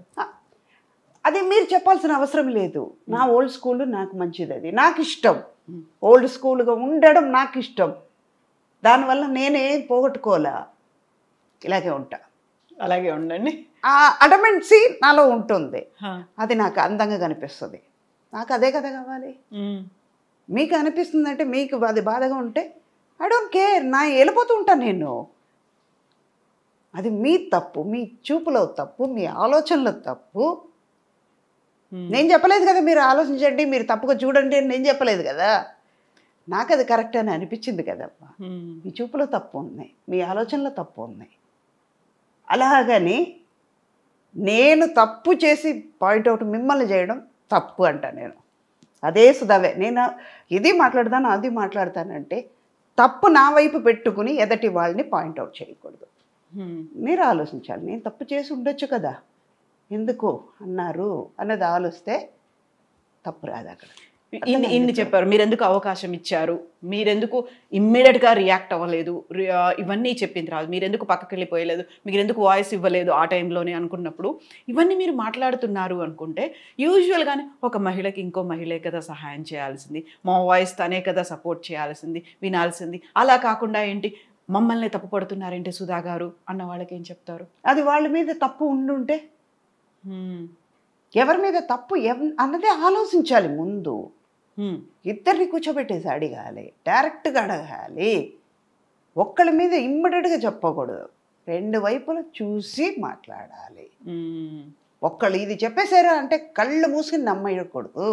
అది మీరు చెప్పాల్సిన అవసరం లేదు. నా ఓల్డ్ స్కూల్ నాకు మంచిది, అది నాకు ఇష్టం. ఓల్డ్ స్కూల్గా ఉండడం నాకు ఇష్టం. దానివల్ల నేనే పోగొట్టుకోలే, ఇలాగే ఉంటా. అలాగే ఉండండి. ఆ అడమెంట్సీ నాలో ఉంటుంది, అది నాకు అందంగా కనిపిస్తుంది. నాకు అదే కదా కావాలి. మీకు అనిపిస్తుందంటే, మీకు అది బాధగా ఉంటే ఐ డోంట్ కేర్, నా వెళ్ళిపోతూ ఉంటాను నేను. అది మీ తప్పు, మీ చూపులో తప్పు, మీ ఆలోచనలో తప్పు. నేను చెప్పలేదు కదా మీరు ఆలోచించండి, మీరు తప్పుగా చూడండి అని నేను చెప్పలేదు కదా. నాకు అది కరెక్ట్ అని అనిపించింది కదమ్మా. మీ చూపులో తప్పు ఉంది, మీ ఆలోచనలో తప్పు ఉన్నాయి. అలాగని నేను తప్పు చేసి పాయింట్అవుట్ మిమ్మల్ని చేయడం తప్పు అంట నేను. అదే సుధావే, నేను ఇది మాట్లాడతాను అది మాట్లాడతానంటే తప్పు నా వైపు పెట్టుకుని ఎదటి వాళ్ళని పాయింట్అవుట్ చేయకూడదు. మీరు ఆలోచించాలి, నేను తప్పు చేసి ఉండొచ్చు కదా, ఎందుకు అన్నారు అన్నది ఆలోచిస్తే తప్పు రాదు అక్కడ. ఇన్ని చెప్పారు, మీరెందుకు అవకాశం ఇచ్చారు, మీరెందుకు ఇమ్మీడియట్గా రియాక్ట్ అవ్వలేదు, ఇవన్నీ చెప్పిన తర్వాత మీరెందుకు పక్కకి వెళ్ళిపోయలేదు, మీరెందుకు వాయిస్ ఇవ్వలేదు ఆ టైంలోనే అనుకున్నప్పుడు ఇవన్నీ మీరు మాట్లాడుతున్నారు అనుకుంటే, యూజువల్గానే ఒక మహిళకి ఇంకో మహిళే కదా సహాయం చేయాల్సింది, మా వాయిస్ తనే కదా సపోర్ట్ చేయాల్సింది, వినాల్సింది. అలా కాకుండా ఏంటి మమ్మల్ని తప్పు పడుతున్నారేంటి సుధా గారు అన్న వాళ్ళకి ఏం చెప్తారు? అది వాళ్ళ మీద తప్పు ఉండుంటే, ఎవరి మీద తప్పు అన్నదే ఆలోచించాలి ముందు. ఇద్దరిని కూర్చోబెట్టేసి అడగాలి, డైరెక్ట్గా అడగాలి. ఒక్కళ్ళ మీద ఇమ్మీడియట్గా చెప్పకూడదు, రెండు వైపులా చూసి మాట్లాడాలి. ఒక్కళ్ళు ఇది చెప్పేశారా అంటే కళ్ళు మూసుకుని నమ్మకూడదు.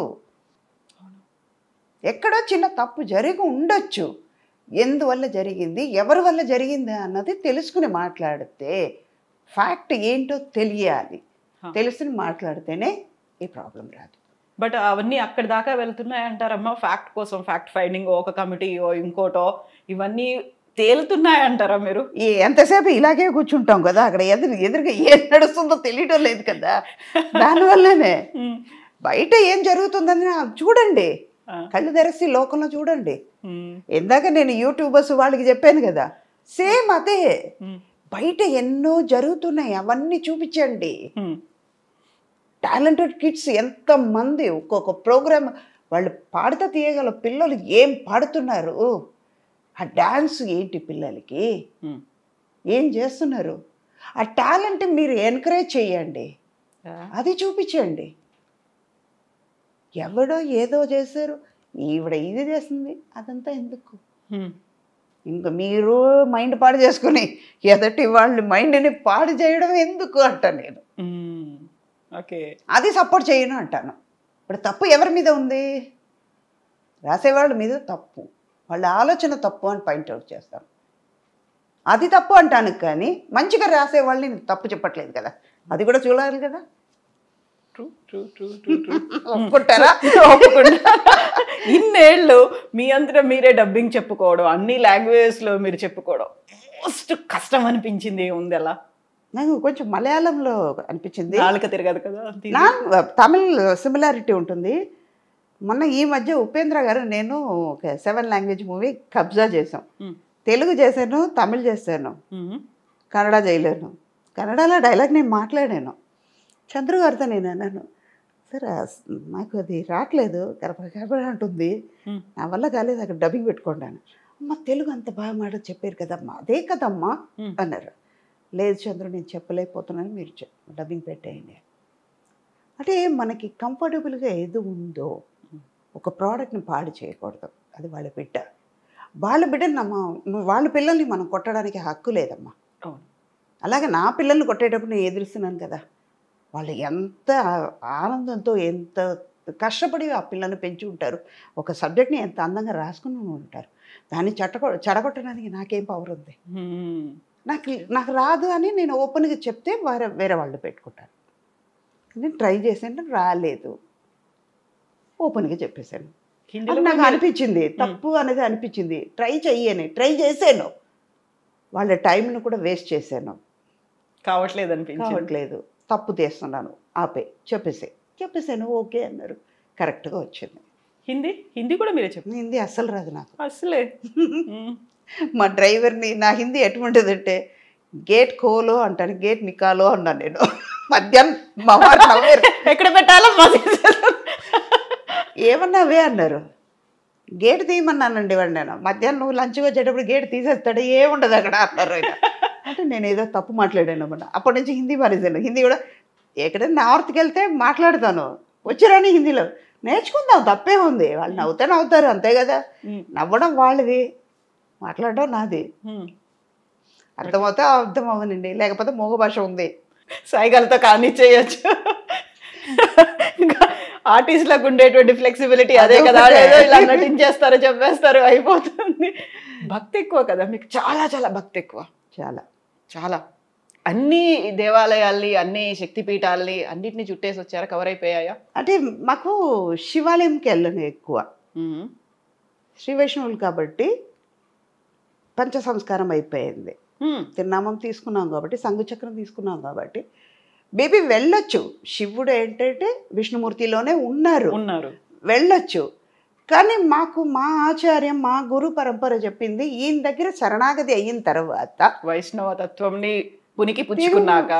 ఎక్కడో చిన్న తప్పు జరిగి ఉండొచ్చు, ఎందువల్ల జరిగింది, ఎవరి వల్ల జరిగింది అన్నది తెలుసుకుని మాట్లాడితే, ఫ్యాక్ట్ ఏంటో తెలియాలి, తెలుసుకుని మాట్లాడితేనే ఈ ప్రాబ్లం రాదు. బట్ అవన్నీ అక్కడి దాకా వెళ్తున్నాయి అంటారమ్మా. ఫ్యాక్ట్ కోసం ఫ్యాక్ట్ ఫైండింగ్, ఒక కమిటీయో ఇంకోటో ఇవన్నీ తేలుతున్నాయి అంటారా మీరు? ఎంతసేపు ఇలాగే కూర్చుంటాం కదా, అక్కడ ఎదురుగా ఏం నడుస్తుందో తెలియటం లేదు కదా. దానివల్లనే బయట ఏం జరుగుతుందని చూడండి, కళ్ళు తెరిసి లోకంలో చూడండి. ఇందాక నేను యూట్యూబర్స్ వాళ్ళకి చెప్పాను కదా, సేమ్ అదే. బయట ఎన్నో జరుగుతున్నాయి, అవన్నీ చూపించండి. టాలెంటెడ్ కిడ్స్ ఎంతమంది, ఒక్కొక్క ప్రోగ్రామ్ వాళ్ళు పాడుతూ తీయగల పిల్లలు ఏం పాడుతున్నారు, ఆ డాన్స్ ఏంటి, పిల్లలకి ఏం చేస్తున్నారు, ఆ టాలెంట్ మీరు ఎంకరేజ్ చేయండి, అది చూపించండి. ఎవడో ఏదో చేశారు, ఈవిడ ఇది చేస్తుంది, అదంతా ఎందుకు? ఇంకా మీరు మైండ్ పాడు చేసుకుని ఎదటి వాళ్ళ మైండ్ని పాడు చేయడం ఎందుకు అంట నేను. ఓకే, అది సపోర్ట్ చేయను అంటాను. ఇప్పుడు తప్పు ఎవరి మీద ఉంది? రాసేవాళ్ళ మీద తప్పు, వాళ్ళ ఆలోచన తప్పు అని పాయింట్అవుట్ చేస్తాను, అది తప్పు అంటాను. కానీ మంచిగా రాసేవాళ్ళని తప్పు చెప్పట్లేదు కదా, అది కూడా చూడాలి కదా. True true true true true. ఒప్పుకుంటారా? ఒప్పుకుంటా. ఇన్నేళ్ళు మీ అంతటా మీరే డబ్బింగ్ చెప్పుకోవడం, అన్ని లాంగ్వేజెస్ లో మీరు చెప్పుకోవడం, మోస్ట్ కష్టం అనిపించింది ఏముంది అలా? నాకు కొంచెం మలయాళంలో అనిపించింది. నాలుక తిరగదు కదా. తమిళ్ సిమిలారిటీ ఉంటుంది. మొన్న ఈ మధ్య ఉపేంద్ర గారు నేను ఒక 7 లాంగ్వేజ్ మూవీ కబ్జా చేసాం. తెలుగు చేశాను, తమిళ్ చేశాను, కన్నడ చేయలేను. కన్నడలో డైలాగ్ నేను మాట్లాడాను. చంద్రు గారితో నేను అన్నాను, సార్ నాకు అది రావట్లేదు, కరపడ అంటుంది, నా వల్ల కాలేదు, అక్కడ డబ్బింగ్ పెట్టుకున్నాను. అమ్మ తెలుగు అంత బాగా మాట చెప్పారు కదమ్మా, అదే కదమ్మా అన్నారు. లేదు చంద్రు నేను చెప్పలేకపోతున్నాను, మీరు డబ్బింగ్ పెట్టేయండి. అంటే మనకి కంఫర్టబుల్గా ఏది ఉందో ఒక ప్రోడక్ట్ని పాడు చేయకూడదు. అది వాళ్ళ బిడ్డ, వాళ్ళ బిడ్డని వాళ్ళ పిల్లల్ని మనం కొట్టడానికి హక్కు లేదమ్మా. అలాగే నా పిల్లల్ని కొట్టేటప్పుడు నేను ఎదురుస్తున్నాను కదా, వాళ్ళు ఎంత ఆనందంతో ఎంత కష్టపడి ఆ పిల్లల్ని పెంచి ఉంటారు, ఒక సబ్జెక్ట్ని ఎంత అందంగా రాసుకుని ఉంటారు. దాన్ని చెడగొట్టడానికి నాకేం పవర్ ఉంది? నాకు రాదు అని నేను ఓపెన్గా చెప్తే వేరే వాళ్ళు పెట్టుకుంటారు. నేను ట్రై చేసాను, రాలేదు, ఓపెన్గా చెప్పేశాను. అది నాకు అనిపించింది తప్పు అనేది అనిపించింది. ట్రై చేశాను, వాళ్ళ టైంను కూడా వేస్ట్ చేశాను. కావట్లేదు, తప్పు తీస్తున్నాను, చెప్పేసాను. ఓకే అన్నారు, కరెక్ట్గా వచ్చింది. హిందీ కూడా మీరే చెప్పండి. హిందీ అస్సలు రాదు నాకు అసలే. మా డ్రైవర్ని నా హిందీ ఎటువంటిదంటే గేట్ ఖోలో అంటాను, గేట్ నికాలో అన్నాను నేను. మధ్యాహ్నం మా వారు నవ్వారు, ఎక్కడ పెట్టాలో ఏమన్నావే అన్నారు. గేట్ తీయమన్నానండి వాడు. నేను మధ్యాహ్నం నువ్వు లంచ్కి వచ్చేటప్పుడు గేట్ తీసేస్తాడు, ఏముండదు అక్కడ అన్నారు ఆయన. అంటే నేను ఏదో తప్పు మాట్లాడాను అన్నమాట. అప్పటి నుంచి హిందీ మానేశాను. హిందీ కూడా ఎక్కడైనా నార్త్కి వెళ్తే మాట్లాడతాను, వచ్చిరాని హిందీలో నేర్చుకుందాం, తప్పే ఉంది. వాళ్ళు నవ్వుతారు అంతే కదా, నవ్వడం వాళ్ళది, మాట్లాడడం నాది. అర్థమవుతే అర్థం అవ్వనండి, లేకపోతే మూగ భాష ఉంది, సైగలతో కానీ చేయొచ్చు. ఆర్టిస్ట్లకు ఉండేటువంటి ఫ్లెక్సిబిలిటీ అదే కదా, ఇలా నటించేస్తారు, చెప్పేస్తారు, అయిపోతుంది. భక్తి ఎక్కువ కదా మీకు, చాలా చాలా భక్తి ఎక్కువ, చాలా చాలా. అన్ని దేవాలయాల్ని, అన్ని శక్తిపీఠాలని అన్నిటిని చుట్టేసి వచ్చారా, కవర్ అయిపోయాయా? అంటే మాకు శివాలయంకి వెళ్ళను ఎక్కువ, శ్రీ వైష్ణవులు కాబట్టి పంచ సంస్కారం అయిపోయింది. తిరునామం తీసుకున్నాం కాబట్టి, సంఘచక్రం తీసుకున్నాం కాబట్టి బేబీ వెళ్ళొచ్చు. శివుడు ఏంటంటే విష్ణుమూర్తిలోనే ఉన్నారు, వెళ్ళొచ్చు. కానీ మాకు మా ఆచార్యం, మా గురు పరంపర చెప్పింది, ఈయన దగ్గర శరణాగతి అయిన తర్వాత, వైష్ణవ తత్వంని పునికి పుచ్చుకున్నాక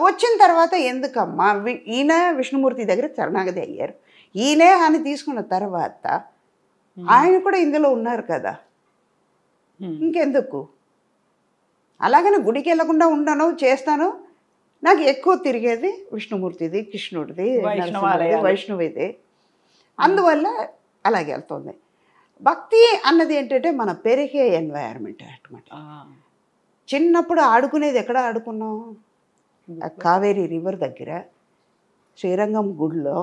వచ్చిన తర్వాత ఎందుకమ్మా ఈయన విష్ణుమూర్తి దగ్గర శరణాగతి అయ్యారు, ఈయనే అని తీసుకున్న తర్వాత ఆయన కూడా ఇందులో ఉన్నారు కదా, ఇంకెందుకు? అలాగనే గుడికి వెళ్ళకుండా ఉండను, చేస్తాను. నాకు ఎక్కువ తిరిగేది విష్ణుమూర్తిది, కృష్ణుడిది, వైష్ణవిది. అందువల్ల అలాగే వెళ్తుంది. భక్తి అన్నది ఏంటంటే మన పెరిగే ఎన్వైరన్మెంట్ అన్నమాట. చిన్నప్పుడు ఆడుకునేది ఎక్కడ ఆడుకున్నాం? కావేరీ రివర్ దగ్గర, శ్రీరంగం గుడిలో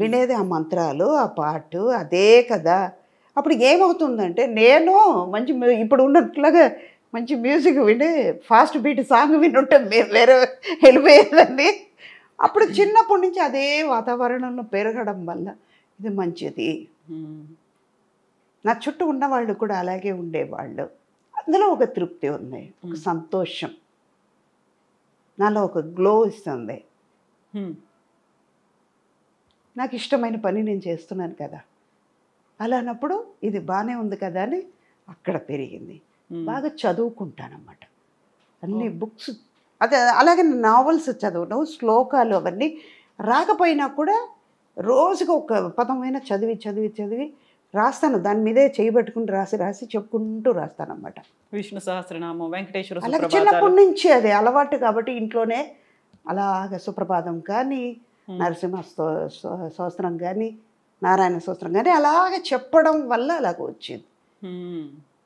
వినేది ఆ మంత్రాలు, ఆ పాటు అదే కదా. అప్పుడు ఏమవుతుందంటే నేను మంచి ఇప్పుడు ఉన్నట్లుగా మంచి మ్యూజిక్ విని, ఫాస్ట్ బీట్ సాంగ్ వినుంటే వేరే వెళ్ళిపోయేదండి. అప్పుడు చిన్నప్పటి నుంచి అదే వాతావరణంలో పెరగడం వల్ల ఇది మంచిది. నా చుట్టూ ఉన్నవాళ్ళు కూడా అలాగే ఉండేవాళ్ళు. అందులో ఒక తృప్తి ఉంది, ఒక సంతోషం, నాలో ఒక గ్లో ఇస్తుంది. నాకు ఇష్టమైన పని నేను చేస్తున్నాను కదా, అలా అన్నప్పుడు ఇది బాగానే ఉంది కదా అని అక్కడ పెరిగింది. బాగా చదువుకుంటానన్నమాట, అన్ని బుక్స్. అదే అలాగే నావెల్స్ చదవడం, శ్లోకాలు అవన్నీ రాకపోయినా కూడా రోజుకు ఒక పదమైన చదివి రాస్తాను. దాని మీదే చేయబెట్టుకుని రాసి చెప్పుకుంటూ రాస్తానన్నమాట. విష్ణు సహస్రనామం, వెంకటేశ్వర, అలాగే చిన్నప్పటి నుంచి అది అలవాటు కాబట్టి ఇంట్లోనే అలాగ సుప్రభాతం కానీ, నరసింహ స్తోత్రం కానీ, నారాయణ స్తోత్రం కానీ అలాగే చెప్పడం వల్ల అలాగ వచ్చింది.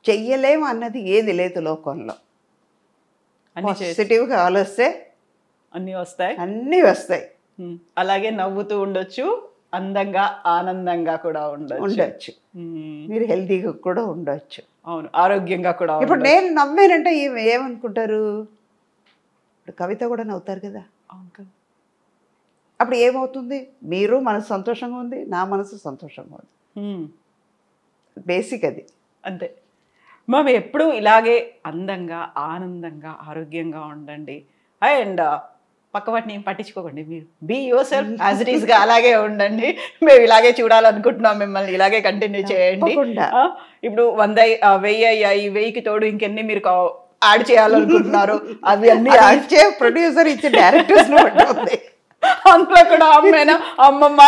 చెయ్యలేము అన్నది ఏది లేదు లోకంలో. పాజిటివ్గా ఆలోచిస్తే అన్నీ వస్తాయి. అలాగే నవ్వుతూ ఉండొచ్చు, అందంగా ఆనందంగా కూడా ఉండొచ్చు, మీరు హెల్తీగా కూడా ఉండొచ్చు. అవును, ఆరోగ్యంగా కూడా. ఇప్పుడు నేను నవ్వానంటే ఏమనుకుంటారు? ఇప్పుడు కవిత కూడా నవ్వుతారు కదా, అప్పుడు ఏమవుతుంది, మీరు మనసు సంతోషంగా ఉంది, నా మనసు సంతోషంగా ఉంది. బేసిక్ అది. అంతే. మేము ఎప్పుడూ ఇలాగే అందంగా, ఆనందంగా, ఆరోగ్యంగా ఉండండి. అండ్ పక్కవాటిని ఏం పట్టించుకోకండి. మీరు be yourself as it ఈస్గా అలాగే ఉండండి. మేము ఇలాగే చూడాలనుకుంటున్నాం, మిమ్మల్ని ఇలాగే కంటిన్యూ చేయండి. ఇప్పుడు 100 1000 అయ్యాయి, 1000కి తోడు ఇంకెన్ని మీరు యాడ్ చేయాలనుకుంటున్నారు అవి అన్ని ఇచ్చే ప్రొడ్యూసర్ ఇచ్చే డైరెక్టర్స్ ఉంటుంది. అందులో కూడా అమ్మేనా, అమ్మమ్మ,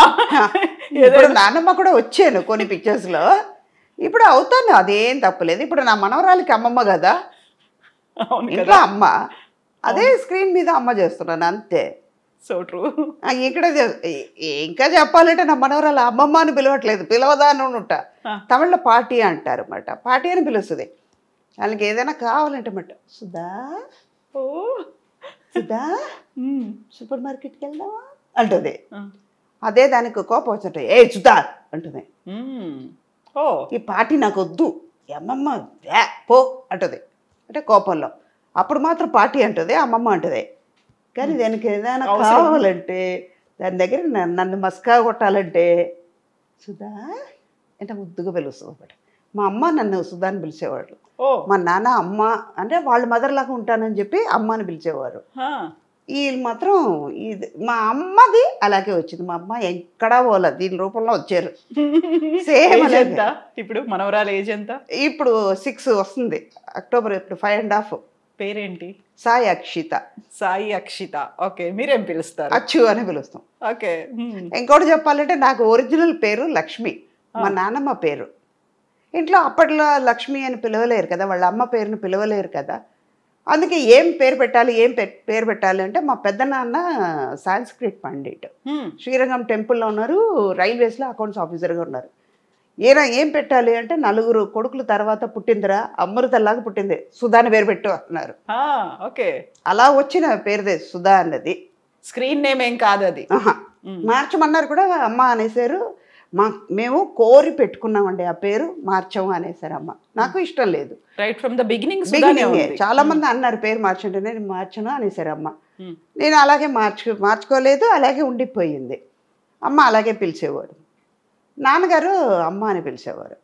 ఇప్పుడు నాన్నమ్మ కూడా వచ్చాను కొన్ని పిక్చర్స్లో. ఇప్పుడు అవుతాను, అదేం తప్పలేదు. ఇప్పుడు నా మనవరాలికి అమ్మమ్మ కదా, ఇంట్లో అమ్మ, అదే స్క్రీన్ మీద అమ్మ చేస్తున్నాను అంతే. So true. ఇక్కడ ఇంకా చెప్పాలంటే నా మనవరాలు అమ్మమ్మ అని పిలవట్లేదు, పిలవదా అని ఉంటా. తమిళ్లో పార్టీ అంటారు అన్నమాట, పార్టీ అని పిలుస్తుంది. వాళ్ళకి ఏదైనా కావాలంటే అన్నమాట, సుధా సుధా సూపర్ మార్కెట్కి వెళ్దామా అంటుంది. అదే దానికి కోపం వచ్చినట్టు, ఏ సుధా అంటుంది. ఈ పార్టీ నాకు వద్దు, అమ్మమ్మ పో అంటుంది, అంటే కోపంలో. అప్పుడు మాత్రం పార్టీ అంటుంది, అమ్మమ్మ అంటుంది. కానీ దానికి ఏదైనా కావాలంటే, దాని దగ్గర నన్ను మస్కా కొట్టాలంటే సుధా అంటే ముద్దుగా పిలుస్తుంది అన్నమాట. మా అమ్మ నన్ను సుధా అని పిలిచేవాళ్ళు, మా నాన్న అమ్మ అంటే వాళ్ళు మదర్లాగా ఉంటానని చెప్పి అమ్మ అని పిలిచేవారు. వీళ్ళు మాత్రం ఇది మా అమ్మది అలాగే వచ్చింది. మా అమ్మ ఎక్కడా పోలే, దీని రూపంలో వచ్చారు. సేమ్ ఎంత ఇప్పుడు మనవరాలు ఏజ్ ఎంత? ఇప్పుడు 6 వస్తుంది, అక్టోబర్. ఇప్పుడు 5.5. పేరేంటి? సాయి అక్షిత. సాయి అక్షిత. ఓకే, మీరేం పిలుస్తారు? అచ్చు అని పిలుస్తాం. ఓకే. ఇంకోటి చెప్పాలంటే నాకు ఒరిజినల్ పేరు లక్ష్మి, మా నాన్నమ్మ పేరు. ఇంట్లో అప్పట్లో లక్ష్మి అని పిలవలేరు కదా, వాళ్ళ అమ్మ పేరుని పిలవలేరు కదా. అందుకే ఏం పేరు పెట్టాలి, ఏం పేరు పెట్టాలి అంటే, మా పెద్ద నాన్న సాంస్క్రిట్ పండిట్, శ్రీరంగం టెంపుల్లో ఉన్నారు, రైల్వేస్లో అకౌంట్స్ ఆఫీసర్గా ఉన్నారు. ఏం పెట్టాలి అంటే, 4 కొడుకుల తర్వాత పుట్టిందిరా, అమృతల్లాగా పుట్టింది, సుధా అని పేరు పెట్టు అన్నారు. ఓకే, అలా వచ్చిన పేరుదే సుధా అన్నది. స్క్రీన్ నేమ్ ఏం కాదు అది. మార్చమన్నారు కూడా, అమ్మ అనేసారు. మేము కోరి పెట్టుకున్నామండి ఆ పేరు, మార్చము అనేసారు అమ్మ. నాకు ఇష్టం లేదు. రైట్ ఫ్రమ్ ద బిగినింగ్ చాలా మంది అన్నారు పేరు మార్చండి, నేను మార్చను అనేసారు అమ్మ. నేను అలాగే మార్చుకోలేదు, అలాగే ఉండిపోయింది. అమ్మ అలాగే పిలిచేవారు. నాన్నగారు అమ్మ అని పిలిచేవారు.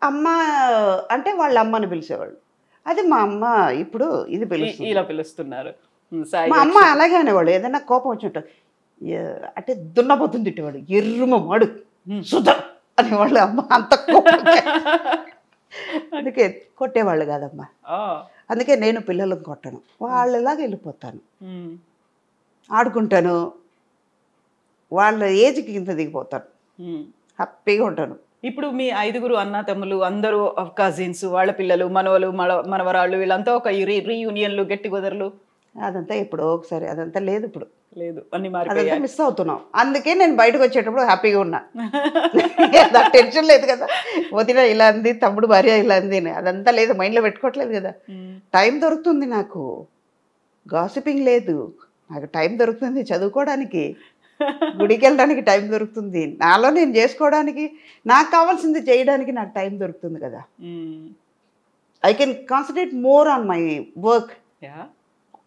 అమ్మ అంటే వాళ్ళ అమ్మని పిలిచేవాళ్ళు. అది మా అమ్మ ఇప్పుడు ఇది ఇలా పిలుస్తున్నారు. మా అమ్మ అలాగే అనేవాళ్ళు. ఏదైనా కోపం వచ్చినట్టు అంటే దున్నపోతుంది తిట్టేవాడు, ఎర్రుమాడు సుధా అనేవాళ్ళు. అమ్మ అంత కోపం, అందుకే కొట్టేవాళ్ళు కాదమ్మా. అందుకే నేను పిల్లలను కొట్టను, వాళ్ళలాగా వెళ్ళిపోతాను, ఆడుకుంటాను, వాళ్ళ ఏజ్కి కింద దిగిపోతాను, హ్యాపీగా ఉంటాను. ఇప్పుడు మీ 5 అన్న తమ్ములు అందరూ కజిన్స్, వాళ్ళ పిల్లలు, మనవలు, మనవరాళ్ళు, వీళ్ళంతా ఒక రీయూనియన్లు, గెట్ టుగెదర్లు, అదంతా ఎప్పుడో ఒకసారి. అదంతా లేదు, ఇప్పుడు లేదు, అన్ని మారిపోయాయి, మిస్ అవుతున్నాం. అందుకే నేను బయటకు వచ్చేటప్పుడు హ్యాపీగా ఉన్నా, టెన్షన్ లేదు కదా. వదిన ఇలా అంది, తమ్ముడు భార్య ఇలా అంది అని అదంతా లేదు, మైండ్లో పెట్టుకోవట్లేదు కదా. టైం దొరుకుతుంది నాకు, గాసిపింగ్ లేదు, నాకు టైం దొరుకుతుంది చదువుకోవడానికి, గుడికి వెళ్ళడానికి టైం దొరుకుతుంది, నాలో నేను చేసుకోవడానికి, నాకు కావాల్సింది చేయడానికి నాకు టైం దొరుకుతుంది కదా. I can concentrate more on my work.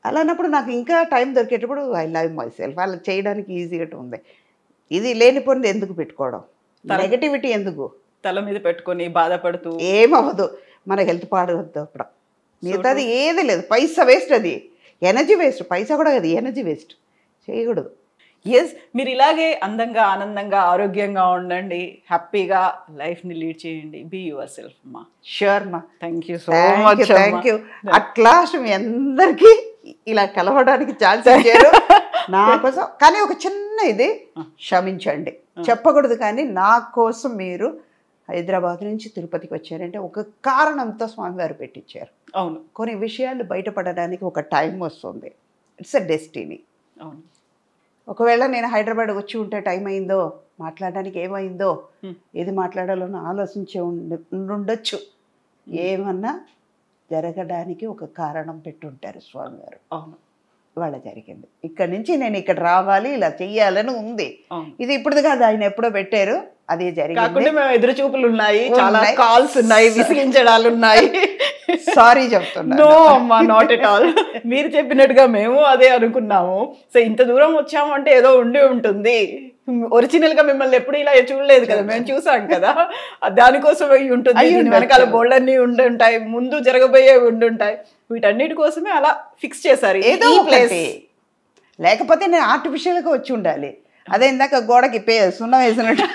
అలాన్నప్పుడు నాకు ఇంకా టైం దొరికేటప్పుడు ఐ లవ్ మై సెల్ఫ్. అలా చేయడానికి ఈజీగా ఉంది. ఇది లేనిపోయింది ఎందుకు పెట్టుకోవడం, నెగటివిటీ ఎందుకు తల మీద పెట్టుకొని బాధపడుతూ ఏమవ్వదు. మన హెల్త్ పాడవద్దు అప్పుడు, మిగతాది ఏది లేదు. పైసా వేస్ట్, అది ఎనర్జీ వేస్ట్. పైసా కూడా అది ఎనర్జీ వేస్ట్, చేయకూడదు. ఎస్, మీరు ఇలాగే అందంగా, ఆనందంగా, ఆరోగ్యంగా ఉండండి, హ్యాపీగా లైఫ్ని లీడ్ చేయండి. బీ యువర్ సెల్ఫ్ మా. ష్యూర్ మా. Thank you so much. Thank you. At last మీ అందరికీ ఇలా కలవడానికి ఛాన్స్ ఇచ్చారు నా కోసం. కానీ ఒక చిన్న ఇది క్షమించండి, చెప్పకూడదు, కానీ నా కోసం మీరు హైదరాబాద్ నుంచి తిరుపతికి వచ్చారంటే ఒక కారణంతో స్వామివారు పెట్టించారు. అవును, కొన్ని విషయాలు బయటపడడానికి ఒక టైం వస్తుంది. It's a destiny. అవును. ఒకవేళ నేను హైదరాబాద్ వచ్చి ఉంటే టైం అయిందో, మాట్లాడడానికి ఏమైందో, ఏది మాట్లాడాలో ఆలోచించే ఉండొచ్చు. ఏమన్నా జరగడానికి ఒక కారణం పెట్టుంటారు స్వామివారు. అవును, వాళ్ళ జరిగింది. ఇక్కడ నుంచి నేను ఇక్కడ రావాలి, ఇలా చెయ్యాలని ఉంది. ఇది ఇప్పుడుది కాదు, ఆయన ఎప్పుడో పెట్టారు. అదే జరిగింది. కాకుండా మేము ఎదురు చూపులు ఉన్నాయి, చాలా కాల్స్ ఉన్నాయి, విసిగించడాలు ఉన్నాయి. సారీ చెప్తున్నా. నో అమ్మా, నాట్ ఎట్ ఆల్. మీరు చెప్పినట్టుగా మేము అదే అనుకున్నాము. సో ఇంత దూరం వచ్చాము అంటే ఏదో ఉండి ఉంటుంది. ఒరిజినల్ గా మిమ్మల్ని ఎప్పుడు ఇలా చూడలేదు కదా, మేము చూసాం కదా, దానికోసం ఉంటుంది. వెనకాల బోల్డ్ అన్ని ఉండి ఉంటాయి, ముందు జరగబోయే ఉండి ఉంటాయి. వీటన్నిటి కోసమే అలా ఫిక్స్ చేశారు ఏదో ప్లేస్. లేకపోతే నేను ఆర్టిఫిషియల్గా వచ్చి ఉండాలి. అదే ఇందాక గోడకి సున్నం వేసినట్టు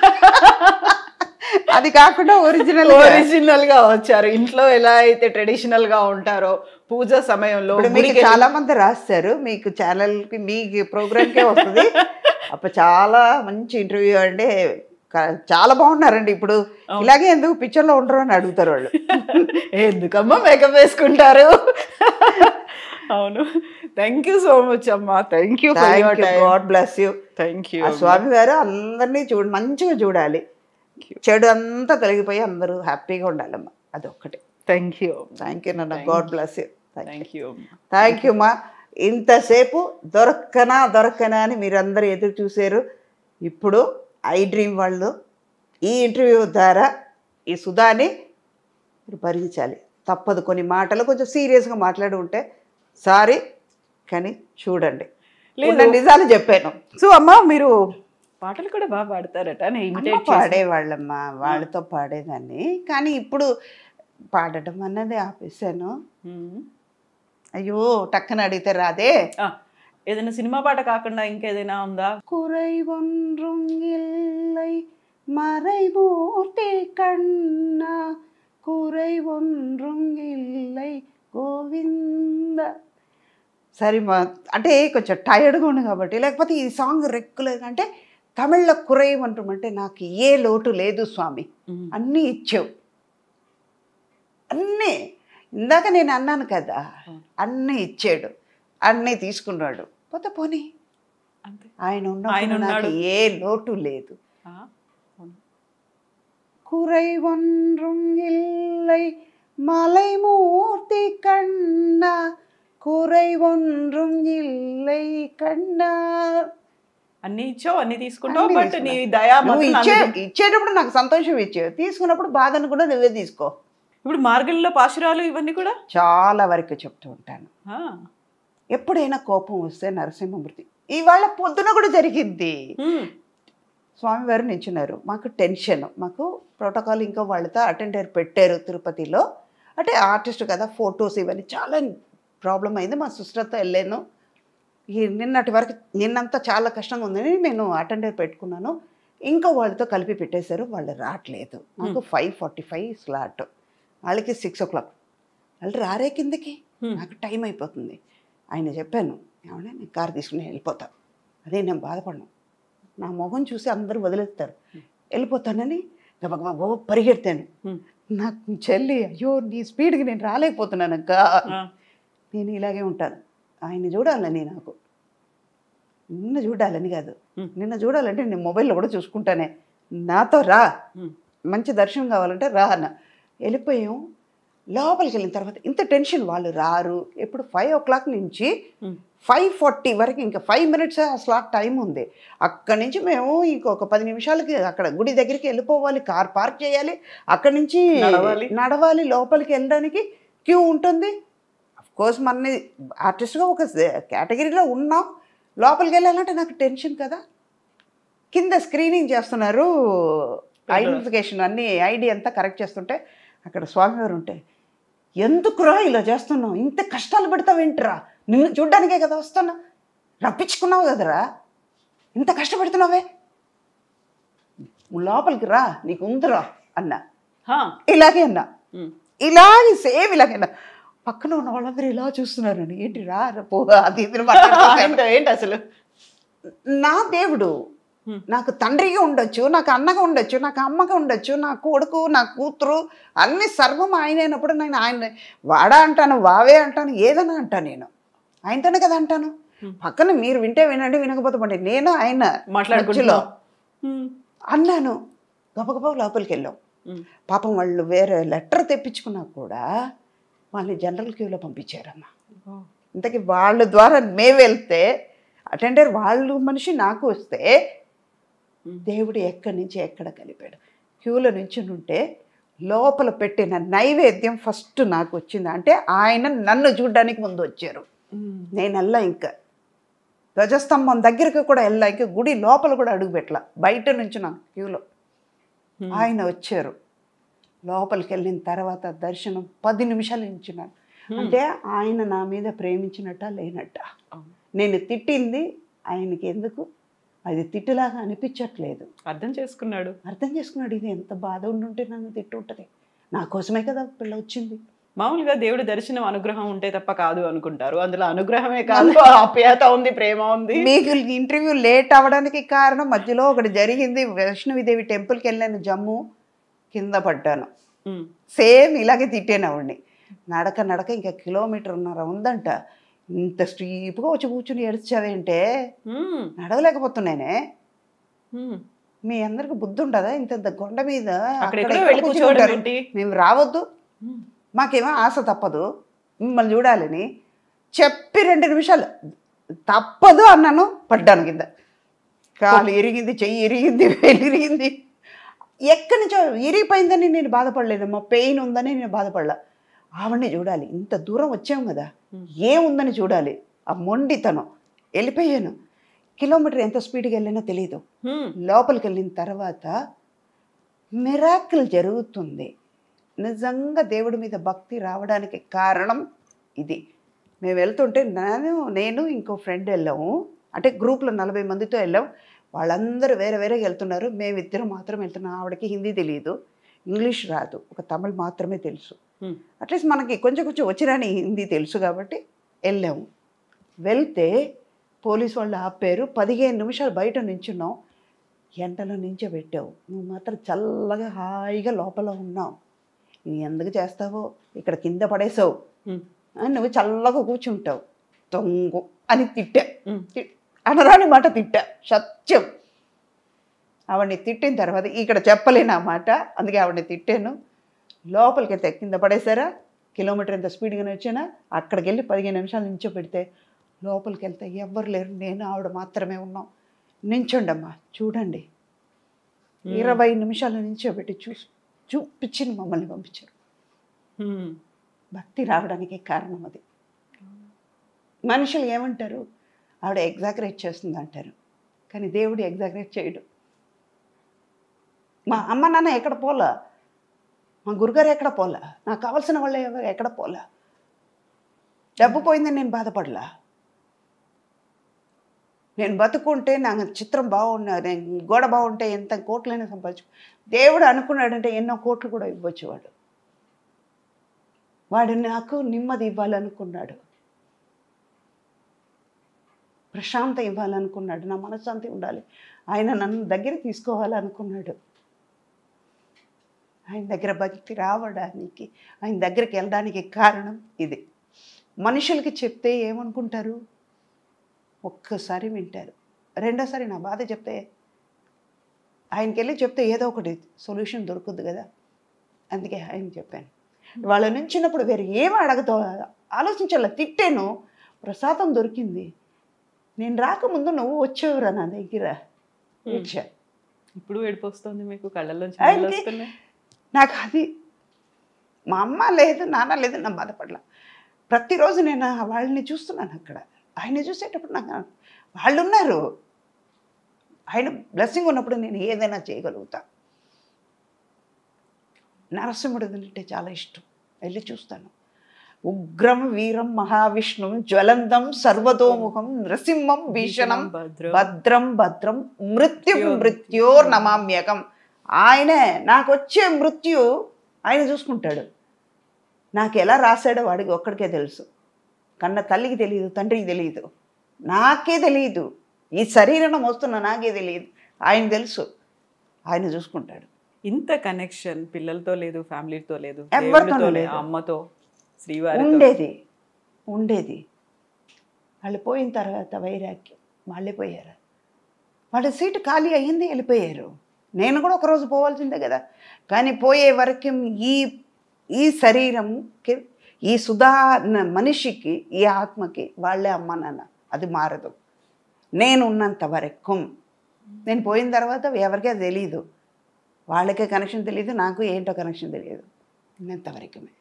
అది కాకుండా ఒరిజినల్ గా వచ్చారు. ఇంట్లో ఎలా అయితే ట్రెడిషనల్ గా ఉంటారో పూజ సమయంలో మీకు చాలా మంది రాస్తారు, మీకు ఛానల్ కి మీ ప్రోగ్రామ్ కే వస్తుంది. అప్పుడు చాలా మంచి ఇంటర్వ్యూ అండి, చాలా బాగున్నారండి. ఇప్పుడు ఇలాగే ఎందుకు పిక్చర్ లో ఉండరు అని అడుగుతారు వాళ్ళు. ఎందుకమ్మా మేకప్ వేసుకుంటారు. అవును, థ్యాంక్ యూ సో మచ్ అమ్మా. Thank you, god bless you. Thank you. స్వామి గారు అందరినీ మంచిగా చూడాలి, చెడు అంతా తొలగిపోయి అందరూ హ్యాపీగా ఉండాలమ్మా, అదొక్కటి. థ్యాంక్ యూ నాన్న. God bless you. Thank you మా. ఇంతసేపు దొరక్కనా అని మీరందరూ ఎదురు చూశారు. ఇప్పుడు ఐ డ్రీమ్ వాళ్ళు ఈ ఇంటర్వ్యూ ద్వారా ఈ సుధాని మీరు భరించాలి, తప్పదు. కొన్ని మాటలు కొంచెం సీరియస్గా మాట్లాడి ఉంటే సారీ, కానీ చూడండి, నిజాలు చెప్పాను. సో అమ్మా, మీరు పాటలు కూడా బాగా పాడతారట. పాడేవాళ్ళమ్మా, వాళ్ళతో పాడేదాన్ని. కానీ ఇప్పుడు పాడటం అన్నది ఆపేశాను. అయ్యో టక్కన అడిగితే రాదే. ఏదైనా సినిమా పాట కాకుండా ఇంకేదైనా ఉందా? కురై ఒన్றும் இல்லை மறைமூர்த்தி கண்ணா కురై ఒన్றும் இல்லை గోవింద. సరే మా, అంటే కొంచెం టైర్డ్గా ఉంది కాబట్టి. లేకపోతే ఈ సాంగ్ రెగ్యులర్గా అంటే తమిళ్లో కురై ఒన్றும் అంటే నాకు ఏ లోటు లేదు స్వామి, అన్నీ ఇచ్చావు, అన్నీ. ఇందాక నేను అన్నాను కదా, అన్నీ ఇచ్చాడు, అన్నీ తీసుకున్నాడు, పోతే పోనీ ఆయన ఉన్నప్పుడు నాకు ఏ లోటు లేదు. కురై ఒన్றும் இல்லை మలైమూర్తి కన్నా కురై ఒన్றும் இல்லை కన్నా. అన్ని ఇచ్చావు, అన్ని తీసుకుంటావు, బట్ నీ దయా ఇచ్చేటప్పుడు నాకు సంతోషం ఇచ్చావు, తీసుకున్నప్పుడు బాధను కూడా నువ్వే తీసుకో. ఇప్పుడు మార్గంలో పాశురాలు ఇవన్నీ కూడా చాలా వరకు చెప్తూ ఉంటాను. ఎప్పుడైనా కోపం వస్తే నరసింహమూర్తి, ఇవాళ పొద్దున కూడా జరిగింది. స్వామివారు నించున్నారు, మాకు టెన్షన్, మాకు ప్రోటోకాల్ ఇంకా వాళ్ళతో అటెండర్ పెట్టారు తిరుపతిలో. అంటే ఆర్టిస్ట్ కదా, ఫొటోస్ ఇవన్నీ చాలా ప్రాబ్లం అయింది. మా సిస్టర్తో వెళ్ళాను. నిన్నటి వరకు నిన్నంతా చాలా కష్టంగా ఉందని నేను అటెండర్ పెట్టుకున్నాను. ఇంకా వాళ్ళతో కలిపి పెట్టేశారు, వాళ్ళు రావట్లేదు. నాకు 5:45 స్లాట్, వాళ్ళకి 6 o'clock. వాళ్ళు రారే కిందకి, నాకు టైం అయిపోతుంది. ఆయన చెప్పాను, ఏమన్నా నేను కారు తీసుకుని వెళ్ళిపోతాను. అదే నేను బాధపడను, నా మొహం చూసి అందరూ వదిలేస్తారు, వెళ్ళిపోతానని గబగబా పరిగెడతాను. నాకు చెల్లి, అయ్యో నీ స్పీడ్కి నేను రాలేకపోతున్నాను అక్క, నేను ఇలాగే ఉంటాను. ఆయన చూడాలని, నాకు నిన్న చూడాలని కాదు, నిన్న చూడాలంటే నేను మొబైల్లో కూడా చూసుకుంటానే, నాతో రా, మంచి దర్శనం కావాలంటే రా అన్న. వెళ్ళిపోయాం. లోపలికి వెళ్ళిన తర్వాత ఇంత టెన్షన్, వాళ్ళు రారు. ఎప్పుడు 5 o'clock నుంచి 5:40 వరకు, ఇంకా 5 minutes ఆ స్లాట్ టైం ఉంది. అక్కడి నుంచి మేము ఇంకొక 10 నిమిషాలకి అక్కడ గుడి దగ్గరికి వెళ్ళిపోవాలి, కార్ పార్క్ చేయాలి, అక్కడి నుంచి నడవాలి, లోపలికి వెళ్ళడానికి క్యూ ఉంటుంది. అఫ్కోర్స్ మన ఆర్టిస్ట్గా ఒక కేటగిరీలో ఉన్నాం, లోపలికి వెళ్ళాలంటే నాకు టెన్షన్ కదా. కింద స్క్రీనింగ్ చేస్తున్నారు, ఐడెంటిఫికేషన్ అన్నీ ఐడి అంతా కరెక్ట్ చేస్తుంటే అక్కడ స్వామివారు ఉంటే, ఎందుకురా ఇలా చేస్తున్నావు, ఇంత కష్టాలు పెడతావేంటిరా, నిన్ను చూడ్డానికే కదా వస్తున్నా, రప్పించుకున్నావు కదరా, ఇంత కష్టపెడుతున్నావే, లోపలికి రా, నీకు ఉందిరా అన్నా. ఇలాగే అన్నా, ఇలాగే సేమ్ ఇలాగే అన్నా. పక్కన ఉన్న వాళ్ళందరూ ఇలా చూస్తున్నారు, ఏంటి రా పో అది ఏంటి అసలు. నా దేవుడు నాకు తండ్రిగా ఉండొచ్చు, నాకు అన్నగా ఉండొచ్చు, నాకు అమ్మగా ఉండొచ్చు, నా కొడుకు, నా కూతురు, అన్ని సర్వం ఆయన అయినప్పుడు నేను ఆయన వాడా అంటాను, వావే అంటాను, ఏదైనా అంటాను, నేను ఆయనతోనే కదా అంటాను. పక్కన మీరు వింటే వినండి, వినకపోతే పండి, నేను ఆయన మాట్లాడుకులో అన్నాను. గబగబా లోపలికి వెళ్ళాం. పాపం వాళ్ళు వేరే లెటర్ తెప్పించుకున్నా కూడా వాళ్ళని జనరల్ క్యూలో పంపించారమ్మా. ఇంతకీ వాళ్ళ ద్వారా మేము వెళ్తే అటెండర్ వాళ్ళు మనిషి నాకు వస్తే దేవుడు ఎక్కడి నుంచి ఎక్కడ కలిపాడు. క్యూలో నుంచి ఉంటే లోపల పెట్టిన నైవేద్యం ఫస్ట్ నాకు వచ్చింది. అంటే ఆయన నన్ను చూడడానికి ముందు వచ్చారు. నేను వెళ్ళా, ఇంకా ధ్వజస్తంభం దగ్గరికి కూడా వెళ్ళా, ఇంకా గుడి లోపల కూడా అడుగు పెట్టలా, బయట నుంచి నాకు క్యూలో ఆయన వచ్చారు. లోపలికి వెళ్ళిన తర్వాత దర్శనం 10 నిమిషాలు నించున్నాను. అంటే ఆయన నా మీద ప్రేమించినట్ట లేనట్ట. నేను తిట్టింది ఆయనకి ఎందుకు అది తిట్టులాగా అనిపించట్లేదు. అర్థం చేసుకున్నాడు. ఇది ఎంత బాధ ఉండుంటే నన్ను తిట్టుంటుంది. నా కోసమే కదా పిల్ల వచ్చింది. మామూలుగా దేవుడి దర్శనం అనుగ్రహం ఉంటే తప్ప కాదు అనుకుంటారు. అందులో అనుగ్రహమే కాదు, ఆప్యాయత ఉంది, ప్రేమ ఉంది. మీకు ఇంటర్వ్యూ లేట్ అవ్వడానికి కారణం మధ్యలో ఒకటి జరిగింది. వైష్ణవిదేవి టెంపుల్కి వెళ్ళాను, జమ్ము, కింద పడ్డాను. సేమ్ ఇలాగే తిట్టాను ఆవిడ్ని. నడక ఇంకా 1.5 కిలోమీటర్ ఉందంట. ఇంత స్ట్రీప్గా వచ్చి కూర్చుని ఏడ్చావేంటే, నడవలేకపోతున్నానే. మీ అందరికి బుద్ధి ఉండదా? ఇంత కొండ మీద మేము రావద్దు, మాకేమో ఆశ తప్పదు మిమ్మల్ని చూడాలని చెప్పి 2 నిమిషాలు తప్పదు అన్నాను. పడ్డాను కింద. కాలు ఇరిగింది, చెయ్యి ఇరిగింది, వేలు ఇరిగింది. ఎక్కడి నుంచో ఇరిగిపోయిందని నేను బాధపడలేదమ్మా, పెయిన్ ఉందని నేను బాధపడలా. ఆవిడని చూడాలి, ఇంత దూరం వచ్చాం కదా, ఏముందని చూడాలి. ఆ మొండితనం. వెళ్ళిపోయాను. కిలోమీటర్ ఎంత స్పీడ్గా వెళ్ళినా తెలియదు. లోపలికి వెళ్ళిన తర్వాత మిరాకిల్ జరుగుతుంది. నిజంగా దేవుడి మీద భక్తి రావడానికి కారణం ఇది. మేము వెళ్తుంటే నేను ఇంకో ఫ్రెండ్ వెళ్ళాము. అంటే గ్రూప్లో 40 మందితో వెళ్ళాం. వాళ్ళందరూ వేరేగా వెళ్తున్నారు, మేమిద్దరం మాత్రం వెళ్తున్నాం. ఆవిడకి హిందీ తెలియదు, ఇంగ్లీష్ రాదు, ఒక తమిళ్ మాత్రమే తెలుసు. అట్లీస్ట్ మనకి కొంచెం వచ్చిరాని హిందీ తెలుసు కాబట్టి వెళ్ళాము. వెళ్తే పోలీసు వాళ్ళు ఆపారు. 15 నిమిషాలు బయట నించున్నాం. ఎండలో నించోబెట్టావు, నువ్వు మాత్రం చల్లగా హాయిగా లోపల ఉన్నావు, నువ్వు ఎందుకు చేస్తావో, ఇక్కడ కింద పడేసావు, నువ్వు చల్లగా కూర్చుంటావు, తొంగు అని తిట్టా. అనరాని మాట తిట్టా, సత్యం. ఆవిడని తిట్టిన తర్వాత ఇక్కడ చెప్పలేను ఆ మాట, అందుకే ఆవిడని తిట్టాను. లోపలికి వెళ్తే కింద పడేసారా, కిలోమీటర్ ఎంత స్పీడ్గానే వచ్చానా, అక్కడికి వెళ్ళి 15 నిమిషాలు నించోబెడితే లోపలికి వెళ్తే ఎవ్వరు లేరు, నేను ఆవిడ మాత్రమే ఉన్నాం. నించోండమ్మా చూడండి, 20 నిమిషాలు నించోబెట్టి చూపించి మమ్మల్ని పంపించారు. భక్తి రావడానికి కారణం అది. మనుషులు ఏమంటారు, ఆవిడ ఎగ్జాగరేట్ చేస్తుంది అంటారు, కానీ దేవుడు ఎగ్జాగరేట్ చేయడు. మా అమ్మ నాన్న ఎక్కడ పోలా, మా గురుగారు ఎక్కడ పోలా, నాకు కావాల్సిన వాళ్ళు ఎక్కడ పోలా, డబ్బు పోయిందని నేను బాధపడలా. నేను బతుకుంటే నాకు చిత్రం బాగున్నా, నేను గోడ బాగుంటే ఎంత కోట్లైనా సంపాదించు. దేవుడు అనుకున్నాడంటే ఎన్నో కోట్లు కూడా ఇవ్వచ్చు. వాడు నాకు నెమ్మది ఇవ్వాలనుకున్నాడు, ప్రశాంతం ఇవ్వాలనుకున్నాడు, నా మనశ్శాంతి ఉండాలి, ఆయన నన్ను దగ్గర తీసుకోవాలనుకున్నాడు. ఆయన దగ్గర భక్తి రావడానికి, ఆయన దగ్గరికి వెళ్ళడానికి కారణం ఇది. మనుషులకి చెప్తే ఏమనుకుంటారు, ఒక్కసారి వింటారు, రెండోసారి నా బాధ చెప్తే ఆయనకి వెళ్ళి చెప్తే ఏదో ఒకటి సొల్యూషన్ దొరుకుద్ది కదా, అందుకే ఆయన చెప్పాను. వాళ్ళ నుంచినప్పుడు వేరే ఏమి అడగతో ఆలోచించాల. తిట్టాను, ప్రసాదం దొరికింది. నేను రాకముందు నువ్వు వచ్చేవరా నా దగ్గర, ఇచ్చా. ఇప్పుడు ఏడిపోస్తుంది మీకు, కళ్ళల్లో నాకు అది. మా అమ్మ లేదు, నాన్న లేదు, నా బాధపడలా. ప్రతిరోజు నేను వాళ్ళని చూస్తున్నాను అక్కడ. ఆయన చూసేటప్పుడు నాకు వాళ్ళు ఉన్నారు, ఆయన బ్లెస్సింగ్ ఉన్నప్పుడు నేను ఏదైనా చేయగలుగుతా. నరసింహుడు అంటే చాలా ఇష్టం, వెళ్ళి చూస్తాను. ఉగ్రం వీరం మహావిష్ణుం జ్వలంతం సర్వతోముఖం నృసింహం భీషణం భద్రం భద్రం మృత్యోర్ నమామ్యకం. ఆయనే నాకు వచ్చే మృత్యు ఆయన చూసుకుంటాడు. నాకు ఎలా రాశాడో వాడికి ఒక్కడికే తెలుసు. కన్న తల్లికి తెలియదు, తండ్రికి తెలియదు, నాకే తెలియదు, ఈ శరీరం వస్తున్న నాకే తెలియదు, ఆయన తెలుసు, ఆయన చూసుకుంటాడు. ఇంత కనెక్షన్ పిల్లలతో లేదు, ఫ్యామిలీతో లేదు, ఎవరితో లేదు, అమ్మతో శ్రీవారి ఉండేది. వాళ్ళు పోయిన తర్వాత వైరాగ్యం, వాళ్ళే పోయారు. వాళ్ళ సీటు ఖాళీ అయ్యింది, వెళ్ళిపోయారు. నేను కూడా ఒకరోజు పోవాల్సిందే కదా. కానీ పోయే వరకు ఈ శరీరంకి, ఈ సుధా మనిషికి, ఈ ఆత్మకి వాళ్ళే అమ్మ నాన్న, అది మారదు. నేను ఉన్నంత వరకు నేను పోయిన తర్వాత ఎవరికీ అది తెలియదు, వాళ్ళకే కనెక్షన్ తెలియదు, నాకు ఏంటో కనెక్షన్ తెలియదు, ఇంతవరకుమే.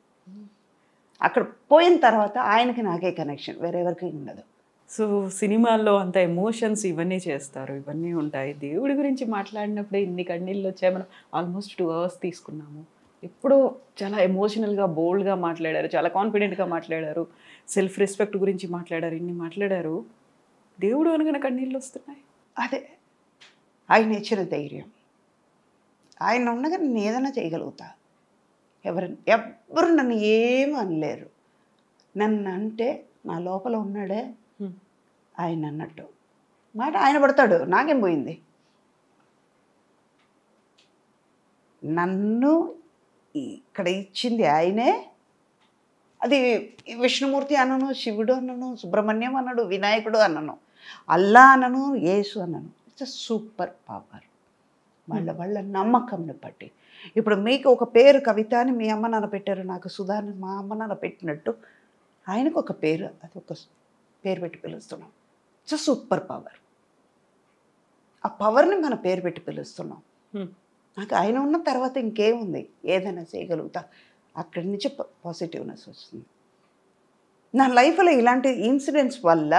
అక్కడ పోయిన తర్వాత ఆయనకి నాకే కనెక్షన్, వేరెవరికి ఉండదు. సో సినిమాల్లో అంత ఎమోషన్స్ ఇవన్నీ చేస్తారు, ఇవన్నీ ఉంటాయి. దేవుడి గురించి మాట్లాడినప్పుడే ఇన్ని కన్నీళ్ళు వచ్చాయి. మనం ఆల్మోస్ట్ 2 hours తీసుకున్నాము. ఎప్పుడూ చాలా ఎమోషనల్గా బోల్డ్గా మాట్లాడారు, చాలా కాన్ఫిడెంట్గా మాట్లాడారు, సెల్ఫ్ రెస్పెక్ట్ గురించి మాట్లాడారు, ఇన్ని మాట్లాడారు. దేవుడు అనగానే కన్నీళ్ళు వస్తున్నాయి. అదే ఆయన ఇచ్చిన ధైర్యం. ఆయన ఉండగా నేను ఏదైనా చేయగలుగుతా. ఎవ్వరు నన్ను ఏమీ అనలేరు. నన్ను అంటే నా లోపల ఉన్నాడే ఆయన అన్నట్టు మాట ఆయన పడతాడు, నాకేం పోయింది. నన్ను ఇక్కడ ఇచ్చింది ఆయనే. అది విష్ణుమూర్తి అనను, శివుడు అనను, సుబ్రహ్మణ్యం అన్నాడు, వినాయకుడు అనను, అల్లా అనను, యేసు అనను. It's super power. వాళ్ళ నమ్మకంని బట్టి. ఇప్పుడు మీకు ఒక పేరు కవిత అని మీ అమ్మ నాన్న పెట్టారు, నాకు సుధాని మా అమ్మ నాన్న పెట్టినట్టు ఆయనకు ఒక పేరు, అది ఒక పేరు పెట్టి పిలుస్తున్నాం. It's super power. ఆ పవర్ని మన పేరు పెట్టి పిలుస్తున్నాం. నాకు ఆయన ఉన్న తర్వాత ఇంకేముంది, ఏదైనా చేయగలుగుతా. అక్కడి నుంచి పాజిటివ్నెస్ వస్తుంది. నా లైఫ్లో ఇలాంటి ఇన్సిడెంట్స్ వల్ల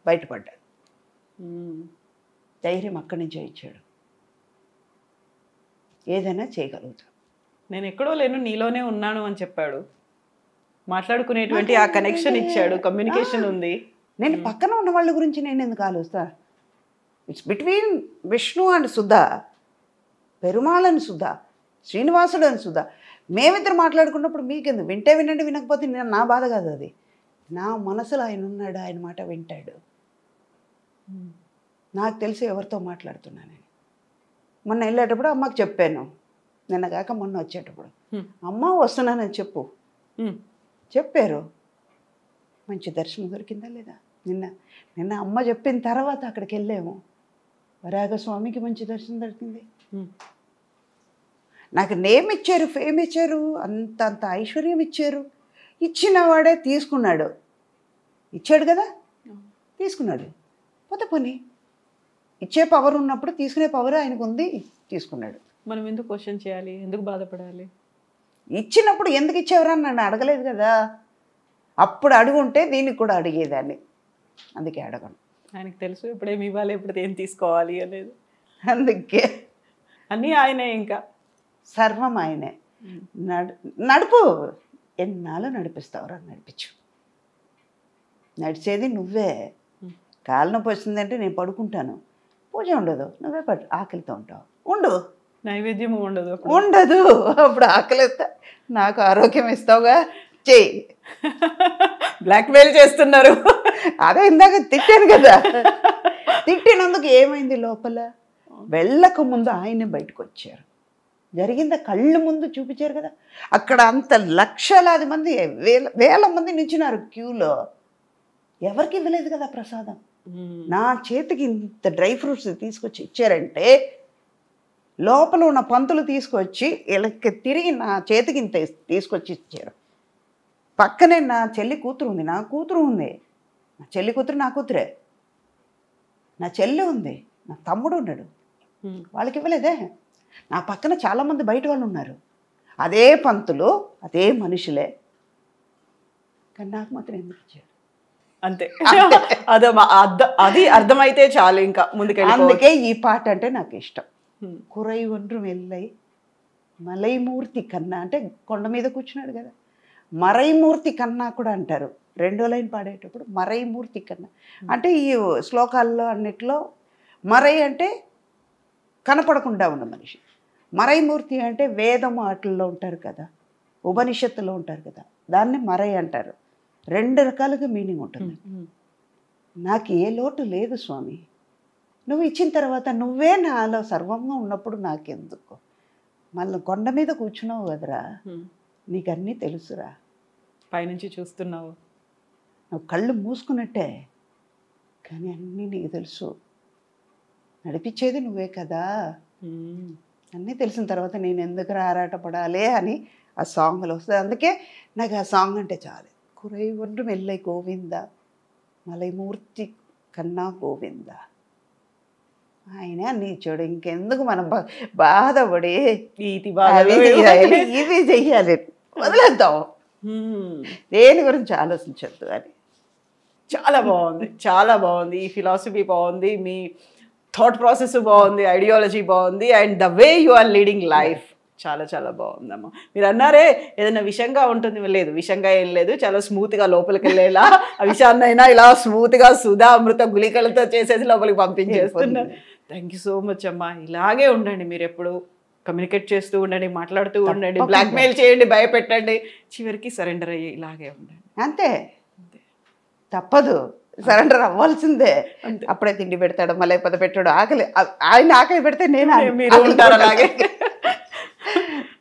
బయటపడ్డా. ధైర్యం అక్కడి నుంచే ఇచ్చాడు, ఏదైనా చేయగలుగుతా. నేను ఎక్కడో లేను, నీలోనే ఉన్నాను అని చెప్పాడు. మాట్లాడుకునేటువంటి ఆ కనెక్షన్ ఇచ్చాడు, కమ్యూనికేషన్ ఉంది. నేను పక్కన ఉన్న వాళ్ళ గురించి నేను ఎందుకు ఆలోచిస్తా? It's between Vishnu and Sudha, Perumal అని సుధా, శ్రీనివాసుడు అని సుధా. మేమిద్దరు మాట్లాడుకున్నప్పుడు మీకెందుకు? వింటే వినండి, వినకపోతే నా బాధ కాదు అది. నా మనసులో ఆయన ఉన్నాడు, ఆయన మాట వింటాడు. నాకు తెలిసి ఎవరితో మాట్లాడుతున్నాను. మొన్న వెళ్ళేటప్పుడు అమ్మకి చెప్పాను, నిన్న కాక మొన్న వచ్చేటప్పుడు, అమ్మ వస్తున్నానని చెప్పారు. మంచి దర్శనం దొరికిందా లేదా? నిన్న అమ్మ చెప్పిన తర్వాత అక్కడికి వెళ్ళాము. వరాగస్వామికి మంచి దర్శనం దొరికింది. నాకు నేమ్ ఇచ్చారు, ఫేమ్ ఇచ్చారు, అంత ఐశ్వర్యం ఇచ్చారు. ఇచ్చిన వాడే తీసుకున్నాడు. ఇచ్చాడు కదా, తీసుకున్నాడు. పోతే పోనీ, ఇచ్చే పవర్ ఉన్నప్పుడు తీసుకునే పవర్ ఆయనకు ఉంది, తీసుకున్నాడు. మనం ఎందుకు క్వశ్చన్ చేయాలి, ఎందుకు బాధపడాలి? ఇచ్చినప్పుడు ఎందుకు ఇచ్చేవరని నన్ను అడగలేదు కదా. అప్పుడు అడుగుంటే దీనికి కూడా అడిగేదాన్ని, అందుకే అడగను. ఆయనకు తెలుసు ఎప్పుడేమి ఇవ్వాలి, ఎప్పుడు ఏం తీసుకోవాలి అనేది. అందుకే అన్నీ ఆయనే, ఇంకా సర్వం ఆయనే. నడుపు, ఎన్నాళ్ళు నడిపిస్తావురా, నడిపించు. నడిచేది నువ్వే. కాలు నొప్పి వచ్చిందంటే నేను పడుకుంటాను, పూజ ఉండదు, నువ్వే ఆకలితో ఉంటావు. ఉండు, నైవేద్యం ఉండదు. అప్పుడు ఆకలిస్తా, నాకు ఆరోగ్యం ఇస్తావుగా, చెయ్యి. బ్లాక్మెయిల్ చేస్తున్నారు. అదే ఇందాక తిట్టాను కదా, తిట్టినందుకు ఏమైంది లోపల? వెళ్ళక ముందు ఆయనే బయటకు వచ్చారు. జరిగిందా కళ్ళు ముందు చూపించారు కదా. అక్కడ అంత లక్షలాది మంది, వేల మంది నించున్నారు క్యూలో. ఎవరికి ఇవ్వలేదు కదా ప్రసాదం. నా చేతికి ఇంత డ్రై ఫ్రూట్స్ తీసుకొచ్చి ఇచ్చారంటే, లోపల ఉన్న పంతులు తీసుకొచ్చి వీళ్ళకి తిరిగి నా చేతికి ఇంత తీసుకొచ్చి ఇచ్చారు. పక్కనే నా చెల్లి కూతురు ఉంది, నా కూతురు ఉంది. నా చెల్లి కూతురు నా కూతురే. నా చెల్లి ఉంది, నా తమ్ముడు ఉన్నాడు, వాళ్ళకి ఇవ్వలేదే. నా పక్కన చాలామంది బయట వాళ్ళు ఉన్నారు, అదే పంతులు, అదే మనుషులే, కానీ నాకు మాత్రం ఎందుకు ఇచ్చాడు? అంతే, అది అర్థమైతే చాలు, ఇంకా ముందుకెళ్ళి. అందుకే ఈ పాట అంటే నాకు ఇష్టం. కురై ఒండ్రు వెళ్ళై మలైమూర్తి కన్నా, అంటే కొండ మీద కూర్చున్నాడు కదా, మరైమూర్తి కన్నా కూడా అంటారు. 2వ లైన్ పాడేటప్పుడు మరైమూర్తి కన్నా అంటే, ఈ శ్లోకాల్లో అన్నిట్లో మరై అంటే కనపడకుండా ఉన్న మనిషి, మరైమూర్తి అంటే వేదం వాటిల్లో ఉంటారు కదా, ఉపనిషత్తులో ఉంటారు కదా, దాన్ని మరై అంటారు. 2 రకాలుగా మీనింగ్ ఉంటుంది. నాకు ఏ లోటు లేదు స్వామి, నువ్వు ఇచ్చిన తర్వాత నువ్వే నాలో సర్వంగా ఉన్నప్పుడు నాకెందుకు? మళ్ళీ కొండ మీద కూర్చున్నావు కదరా, నీకు అన్నీ తెలుసురా, పైనుంచి చూస్తున్నావు, నువ్వు కళ్ళు మూసుకున్నట్టే, కానీ అన్నీ నీకు తెలుసు, నడిపించేది నువ్వే కదా. అన్నీ తెలిసిన తర్వాత నేను ఎందుకు ఆరాటపడాలి అని ఆ సాంగ్లో వస్తుంది. అందుకే నాకు ఆ సాంగ్ అంటే చాలు. కురై ఒండ్రు మెల్లై గోవింద మలైమూర్తి కన్నా గోవింద. ఆయన నీచోడు, ఇంకెందుకు మనం బాధపడి నీతి అవి చెయ్యాలి ఇవి చెయ్యాలి, వదిలేద్దాం, దేని గురించి ఆలోచించద్దు అని. చాలా బాగుంది, చాలా బాగుంది. ఈ ఫిలాసఫీ బాగుంది, మీ థాట్ ప్రాసెస్ బాగుంది, ఐడియాలజీ బాగుంది, and the way you are leading life చాలా చాలా బాగుందమ్మా. మీరు అన్నారే ఏదైనా విషంగా ఉంటుంది, లేదు విషంగా ఏం లేదు, చాలా స్మూత్గా లోపలికి వెళ్ళేలా ఆ విషయాన్నైనా ఇలా స్మూత్గా సుధా అమృత గుళికలతో చేసేసి లోపలికి పంపించేస్తున్నారు. థ్యాంక్ యూ సో మచ్ అమ్మా. ఇలాగే ఉండండి, మీరు ఎప్పుడు కమ్యూనికేట్ చేస్తూ ఉండండి, మాట్లాడుతూ ఉండండి, బ్లాక్మెయిల్ చేయండి, భయపెట్టండి, చివరికి సరెండర్ అయ్యి ఇలాగే ఉండండి. అంతే, తప్పదు, సరెండర్ అవ్వాల్సిందే. అప్పుడే తిండి పెడతాడు, మళ్ళీ పద పెట్టాడు, ఆకలి ఆయన ఆకలి పెడితే నేను మీరు ఉంటారు అలాగే.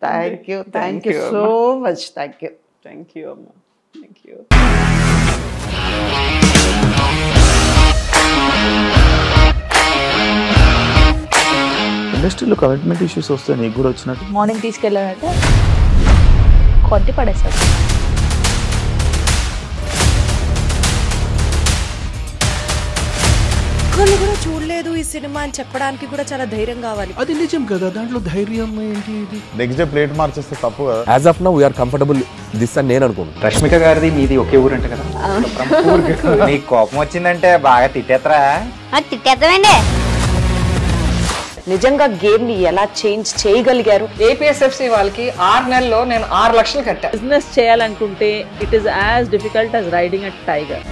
Thank you so much. Thank you అమ్మా, థ్యాంక్ యూ. ఇండస్ట్రీలో కమిట్మెంట్ ఇష్యూస్ వస్తే నీకు కూడా వచ్చినట్టు? మార్నింగ్ తీసుకెళ్ళానంటే కొట్టి పడేస్తారు. ఒక్కళ్ళు కూడా చూడలేదు ఈ సినిమా అని చెప్పడానికి కూడా చాలా ధైర్యం కావాలి. అది నిజం కదా, దాంట్లో ధైర్యం ఏంటి? ఇది నెక్స్ట్ డే ప్లేట్ మార్చేస్తే తప్పు కదా. As of now we're comfortable this అని నేను అనుకున్నాను. రష్మిక గారిది మీది ఒకే ఊరు అంట కదా? నీకు కోపం వచ్చిందంటే బాగా తిట్టేత్తరా? తిట్టేద్దామండి. నిజంగా గేమ్ ని ఎలా చేంజ్ చేయగలిగారు? ఏపీఎస్ఎఫ్సి వాళ్ళకి 6 నెలల్లో నేను 6 లక్షలు కట్టా. బిజినెస్ చేయాలనుకుంటే it is as difficult as riding a tiger.